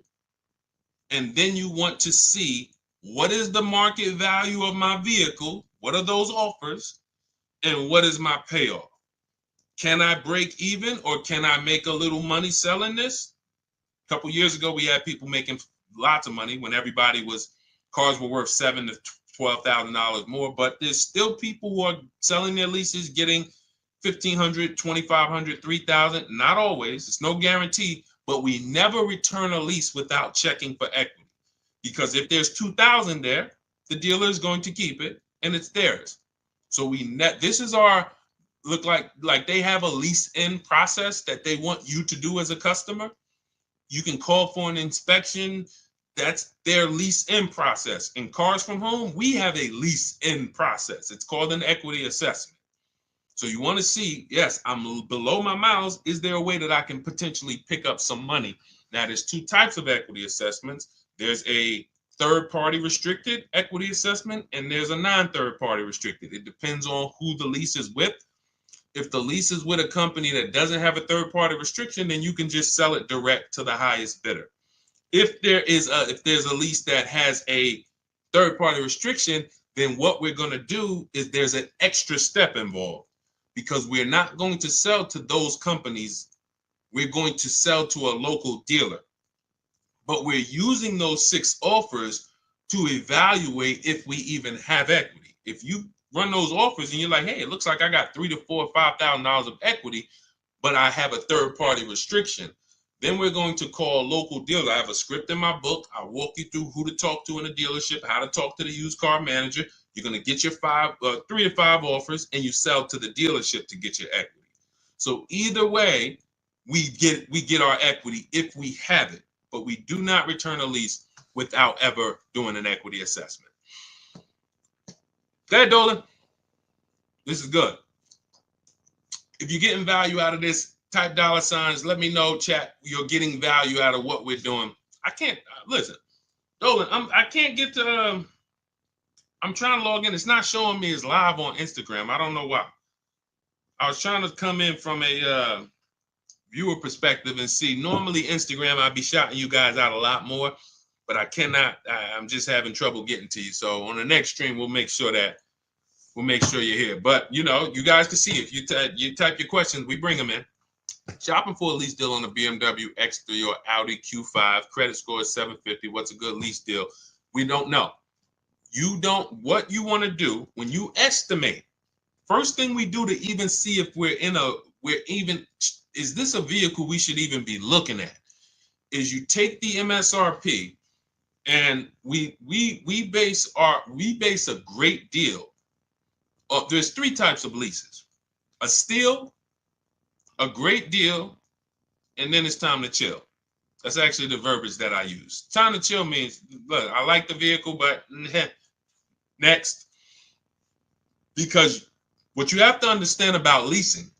and then you want to see what is the market value of my vehicle, what are those offers, and what is my payoff. Can I break even, or can I make a little money selling this? A couple years ago, we had people making lots of money when cars were worth $7,000 to $12,000 more. But there's still people who are selling their leases, getting $1,500, $2,500, $3,000. Not always. It's no guarantee. But we never return a lease without checking for equity, because if there's $2,000 there, the dealer is going to keep it, and it's theirs. So this is our look like they have a lease in process that they want you to do as a customer. You can call for an inspection. That's their lease in process. In Cars from Home, we have a lease in process. It's called an equity assessment. So you want to see, yes, I'm below my miles. Is there a way that I can potentially pick up some money? Now, there's two types of equity assessments. There's a third-party restricted equity assessment, and there's a non-third-party restricted. It depends on who the lease is with. If the lease is with a company that doesn't have a third-party restriction, then you can just sell it direct to the highest bidder. If there's a lease that has a third-party restriction, then what we're going to do is there's an extra step involved, because we're not going to sell to those companies. We're going to sell to a local dealer. But we're using those 6 offers to evaluate if we even have equity. If you run those offers and you're like, hey, it looks like I got $3,000 to $4,000 or $5,000 of equity, but I have a third-party restriction, then we're going to call a local dealer. I have a script in my book. I'll walk you through who to talk to in a dealership, how to talk to the used car manager. You're going to get your 3 to 5 offers, and you sell to the dealership to get your equity. So either way, we get our equity if we have it, but we do not return a lease without ever doing an equity assessment. Go ahead, Dolan. This is good. If you're getting value out of this, type $signs. Let me know, chat. You're getting value out of what we're doing. I can't listen, Dolan. I can't get to. I'm trying to log in. It's not showing me as live on Instagram. I don't know why. I was trying to come in from a viewer perspective and see. Normally Instagram, I'd be shouting you guys out a lot more, but I cannot. I'm just having trouble getting to you. So on the next stream, we'll make sure you're here. But you guys can see if you type your questions, we bring them in. Shopping for a lease deal on a BMW X3 or Audi Q5. Credit score is 750. What's a good lease deal? We don't know. What you want to do when you estimate, first thing we do to even see if is this a vehicle we should even be looking at, is you take the MSRP, and we base a great deal. There's 3 types of leases: a steal, a great deal, and then it's time to chill. That's actually the verbiage that I use. Time to chill means, look, I like the vehicle, but next. Because what you have to understand about leasing,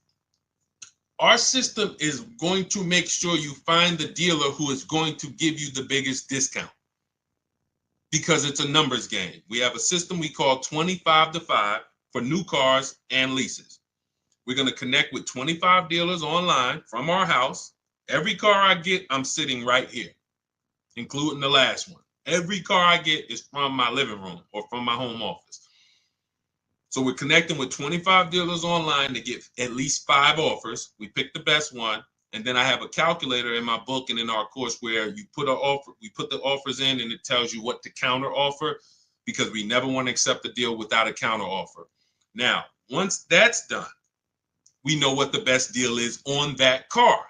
our system is going to make sure you find the dealer who is going to give you the biggest discount, because it's a numbers game. We have a system we call 25 to 5 for new cars and leases. We're going to connect with 25 dealers online from our house. Every car I get, I'm sitting right here, including the last one. Every car I get is from my living room or from my home office. So we're connecting with 25 dealers online to get at least 5 offers. We pick the best one. And then I have a calculator in my book and in our course where we put the offers in, and it tells you what to counter offer, because we never want to accept a deal without a counter offer. Now, once that's done, we know what the best deal is on that car.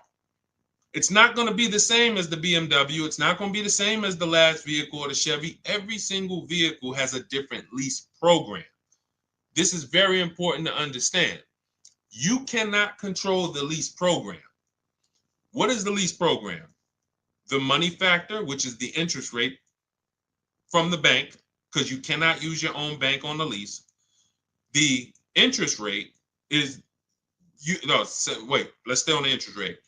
It's not going to be the same as the BMW. It's not going to be the same as the last vehicle or the Chevy. Every single vehicle has a different lease program. This is very important to understand. You cannot control the lease program. What is the lease program? The money factor, which is the interest rate from the bank, because you cannot use your own bank on the lease. The interest rate is let's stay on the interest rate.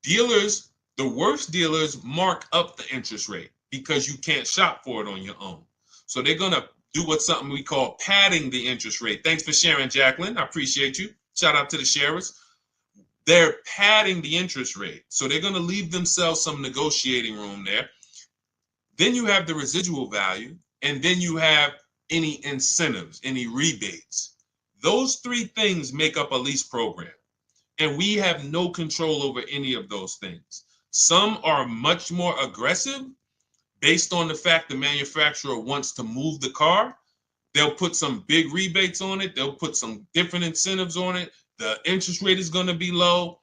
Dealers, the worst dealers, mark up the interest rate because you can't shop for it on your own. So they're going to do something we call padding the interest rate. Thanks for sharing, Jacqueline. I appreciate you. Shout out to the sharers. They're padding the interest rate. So they're going to leave themselves some negotiating room there. Then you have the residual value, and then you have any incentives, any rebates. Those three things make up a lease program, and we have no control over any of those things. Some are much more aggressive based on the fact the manufacturer wants to move the car. They'll put some big rebates on it. They'll put some different incentives on it. The interest rate is going to be low.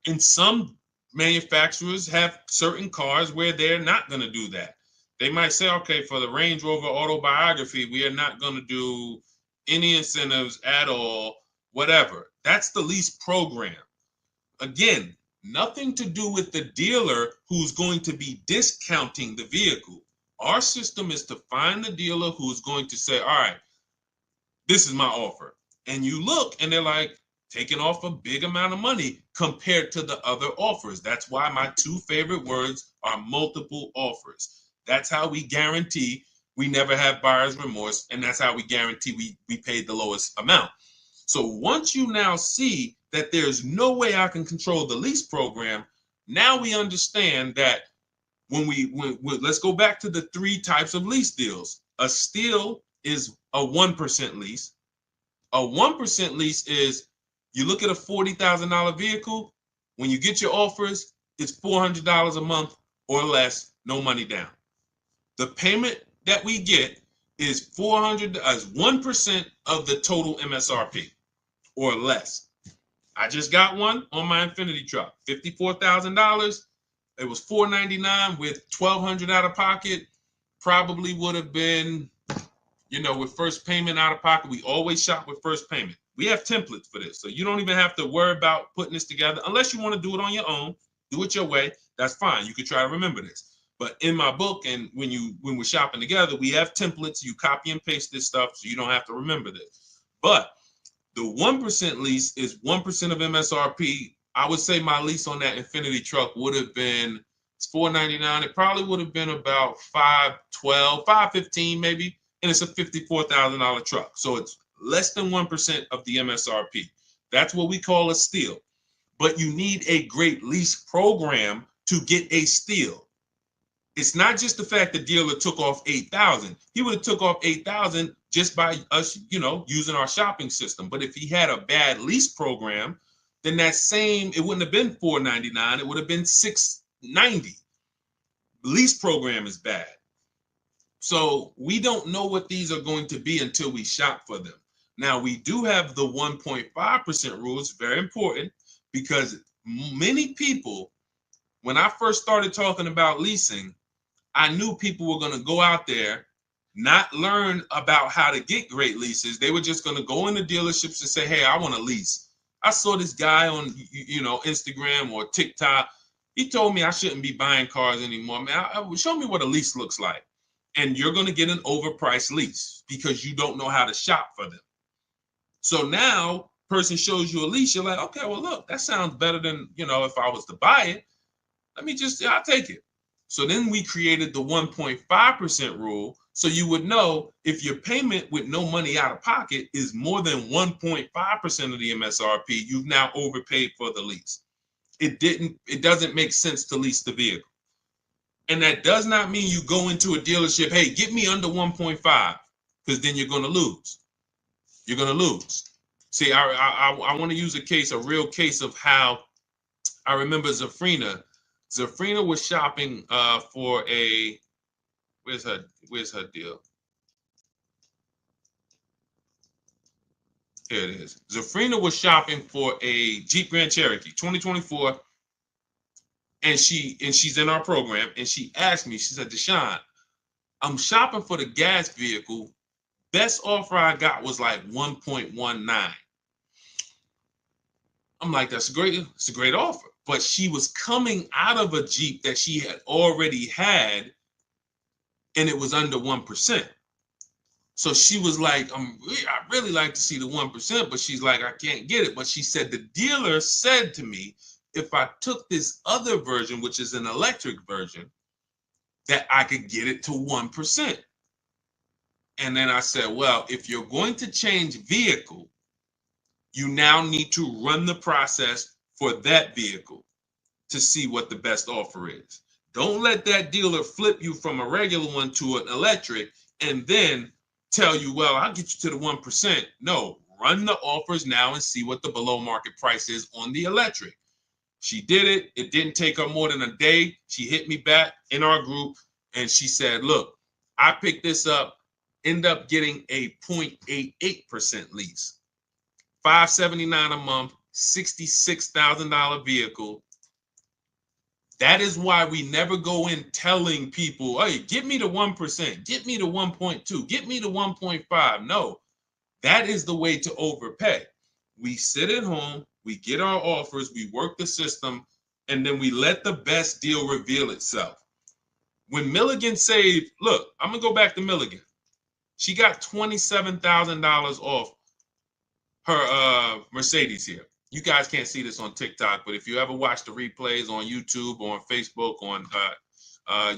And some manufacturers have certain cars where they're not going to do that. They might say, okay, for the Range Rover Autobiography, we are not going to do any incentives at all, whatever. That's the lease program. Again, nothing to do with the dealer who's going to be discounting the vehicle. Our system is to find the dealer who's going to say, all right, this is my offer. And you look and they're like, taking off a big amount of money compared to the other offers. That's why my two favorite words are multiple offers. That's how we guarantee we never have buyer's remorse. And that's how we guarantee we paid the lowest amount. So once you now see that there's no way I can control the lease program, now we understand that when let's go back to the three types of lease deals. A steal is a 1% lease. A 1% lease is, you look at a $40,000 vehicle, when you get your offers, it's $400 a month or less, no money down. The payment that we get is 1% of the total MSRP or less. I just got one on my Infiniti truck, $54,000. It was $499 with $1,200 out of pocket. Probably would have been, with first payment out of pocket. We always shop with first payment. We have templates for this, so you don't even have to worry about putting this together unless you want to do it on your own. Do it your way. That's fine. You can try to remember this. But in my book, and when we're shopping together, we have templates. You copy and paste this stuff, so you don't have to remember this. But the 1% lease is 1% of MSRP. I would say my lease on that Infiniti truck would have been, it's $499. It probably would have been about $512, $515 maybe, and it's a $54,000 truck. So it's less than 1% of the MSRP. That's what we call a steal. But you need a great lease program to get a steal. It's not just the fact the dealer took off $8,000. He would have took off $8,000 just by us, using our shopping system. But if he had a bad lease program, then it wouldn't have been $499. It would have been $690. Lease program is bad. So we don't know what these are going to be until we shop for them. Now, we do have the 1.5% rule. It's very important because many people, when I first started talking about leasing, I knew people were going to go out there, not learn about how to get great leases. They were just going to go into dealerships and say, hey, I want to lease. I saw this guy on, Instagram or TikTok. He told me I shouldn't be buying cars anymore. Man, show me what a lease looks like. And you're going to get an overpriced lease because you don't know how to shop for them. So now, person shows you a lease, you're like, okay, well, look, that sounds better than, if I was to buy it. I'll take it. So then we created the 1.5% rule. So you would know if your payment with no money out of pocket is more than 1.5% of the MSRP, you've now overpaid for the lease. It doesn't make sense to lease the vehicle. And that does not mean you go into a dealership, hey, get me under 1.5, because then you're going to lose. You're going to lose. See, I want to use a real case of how I remember Zafrina. Zafrina was shopping for a, where's her deal? Here it is. Zafrina was shopping for a Jeep Grand Cherokee 2024. And she's in our program, and she asked me, she said, Deshaun, I'm shopping for the gas vehicle. Best offer I got was like 1.19. I'm like, it's a great offer. But she was coming out of a Jeep that she had already had, and it was under 1%. So she was like, I really like to see the 1%, but she's like, I can't get it. But she said, the dealer said to me, if I took this other version, which is an electric version, that I could get it to 1%. And then I said, well, if you're going to change vehicle, you now need to run the process for that vehicle to see what the best offer is. Don't let that dealer flip you from a regular one to an electric and then tell you, well, I'll get you to the 1%. No, run the offers now and see what the below market price is on the electric. She did it. It didn't take her more than a day. She hit me back in our group and she said, look, I picked this up, end up getting a 0.88% lease, $579 a month, $66,000 vehicle. That is why we never go in telling people, hey, get me to 1%, get me to 1.2, get me to 1.5. No, that is the way to overpay. We sit at home, we get our offers, we work the system, and then we let the best deal reveal itself. When Milligan saved, look, I'm going to go back to Milligan. She got $27,000 off her Mercedes here. You guys can't see this on TikTok, but if you ever watch the replays on YouTube or on Facebook,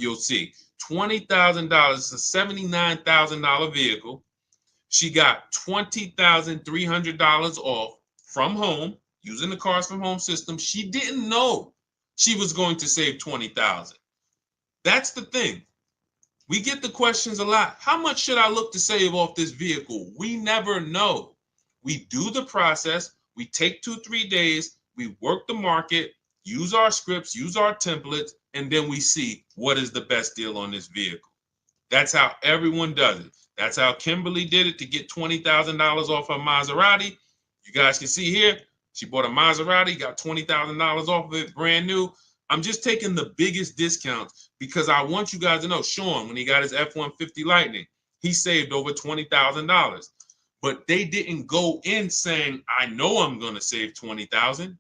you'll see $20,000. It's a $79,000 vehicle. She got $20,300 off from home using the Cars from Home system. She didn't know she was going to save $20,000. That's the thing. We get the questions a lot. How much should I look to save off this vehicle? We never know. We do the process. We take 2-3 days. We work the market, use our scripts, use our templates, and then we see what is the best deal on this vehicle. That's how everyone does it. That's how Kimberly did it to get $20,000 off her Maserati. You guys can see here, she bought a Maserati, got $20,000 off of it, brand new. I'm just taking the biggest discounts because I want you guys to know, Sean, when he got his F-150 Lightning, he saved over $20,000. But they didn't go in saying, I know I'm going to save $20,000.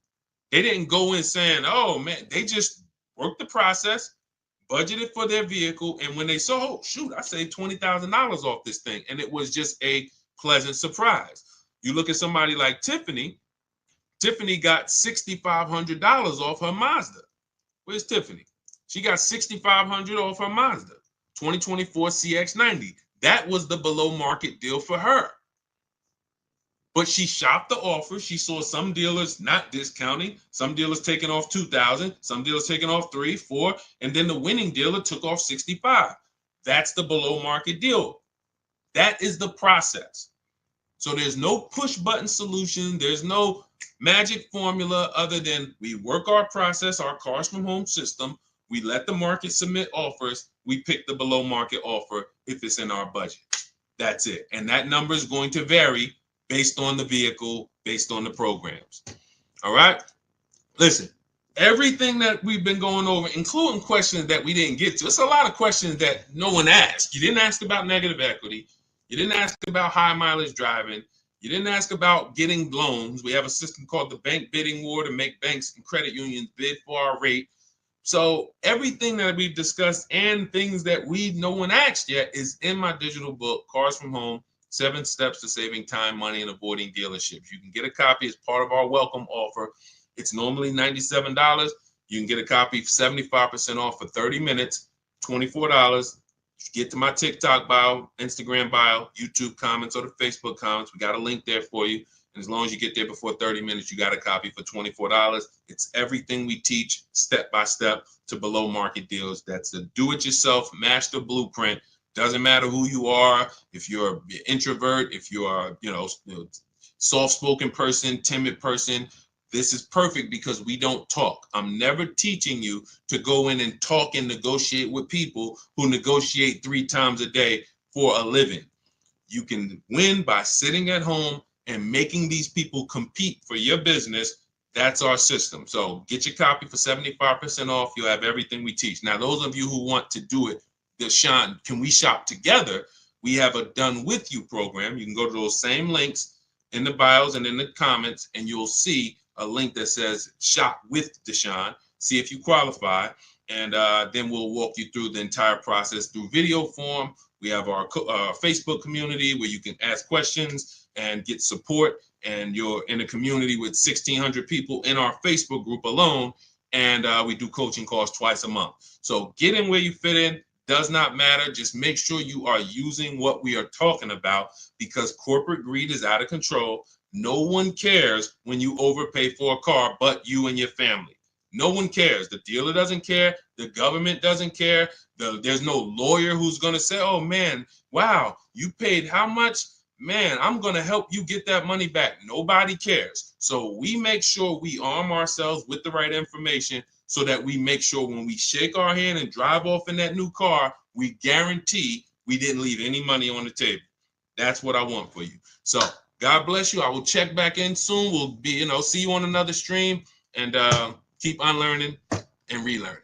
They didn't go in saying, oh, man, they just worked the process, budgeted for their vehicle. And when they saw, oh, shoot, I saved $20,000 off this thing. And it was just a pleasant surprise. You look at somebody like Tiffany. Tiffany got $6,500 off her Mazda. Where's Tiffany? She got $6,500 off her Mazda, 2024 CX-90. That was the below market deal for her. But she shopped the offer. She saw some dealers not discounting, some dealers taking off $2,000, some dealers taking off $3,000, $4,000, and then the winning dealer took off $65,000. That's the below market deal. That is the process. So there's no push button solution. There's no magic formula other than we work our process, our Cars from Home system. We let the market submit offers. We pick the below market offer if it's in our budget. That's it. And that number is going to vary based on the vehicle, based on the programs. All right? Listen, everything that we've been going over, including questions that we didn't get to, it's a lot of questions that no one asked. You didn't ask about negative equity. You didn't ask about high mileage driving. You didn't ask about getting loans. We have a system called the bank bidding war to make banks and credit unions bid for our rate. So everything that we've discussed and things that no one asked yet is in my digital book, Cars from Home, 7 Steps to Saving Time, Money, and Avoiding Dealerships. You can get a copy as part of our welcome offer. It's normally $97. You can get a copy 75% off for 30 minutes, $24. Get to my TikTok bio, Instagram bio, YouTube comments, or the Facebook comments. We got a link there for you. And as long as you get there before 30 minutes, you got a copy for $24. It's everything we teach step by step to below market deals. That's a do-it-yourself master blueprint. Doesn't matter who you are, if you're an introvert, if you are, soft-spoken person, timid person, this is perfect because we don't talk. I'm never teaching you to go in and talk and negotiate with people who negotiate 3 times a day for a living. You can win by sitting at home and making these people compete for your business. That's our system. So get your copy for 75% off. You'll have everything we teach. Now, those of you who want to do it, Sean, can we shop together? We have a done with you program. You can go to those same links in the bios and in the comments, and you'll see a link that says shop with Deshaun. See if you qualify, and then we'll walk you through the entire process through video form. We have our Facebook community where you can ask questions and get support, and you're in a community with 1,600 people in our Facebook group alone, and we do coaching calls twice a month. So get in where you fit in. Does not matter. Just make sure you are using what we are talking about because corporate greed is out of control. No one cares when you overpay for a car but you and your family. No one cares. The dealer doesn't care. The government doesn't care. There's no lawyer who's going to say, oh, man, wow, you paid how much? Man, I'm going to help you get that money back. Nobody cares. So we make sure we arm ourselves with the right information so that we make sure when we shake our hand and drive off in that new car, we guarantee we didn't leave any money on the table. That's what I want for you. So God bless you. I will check back in soon. We'll be, see you on another stream, and keep unlearning and relearning.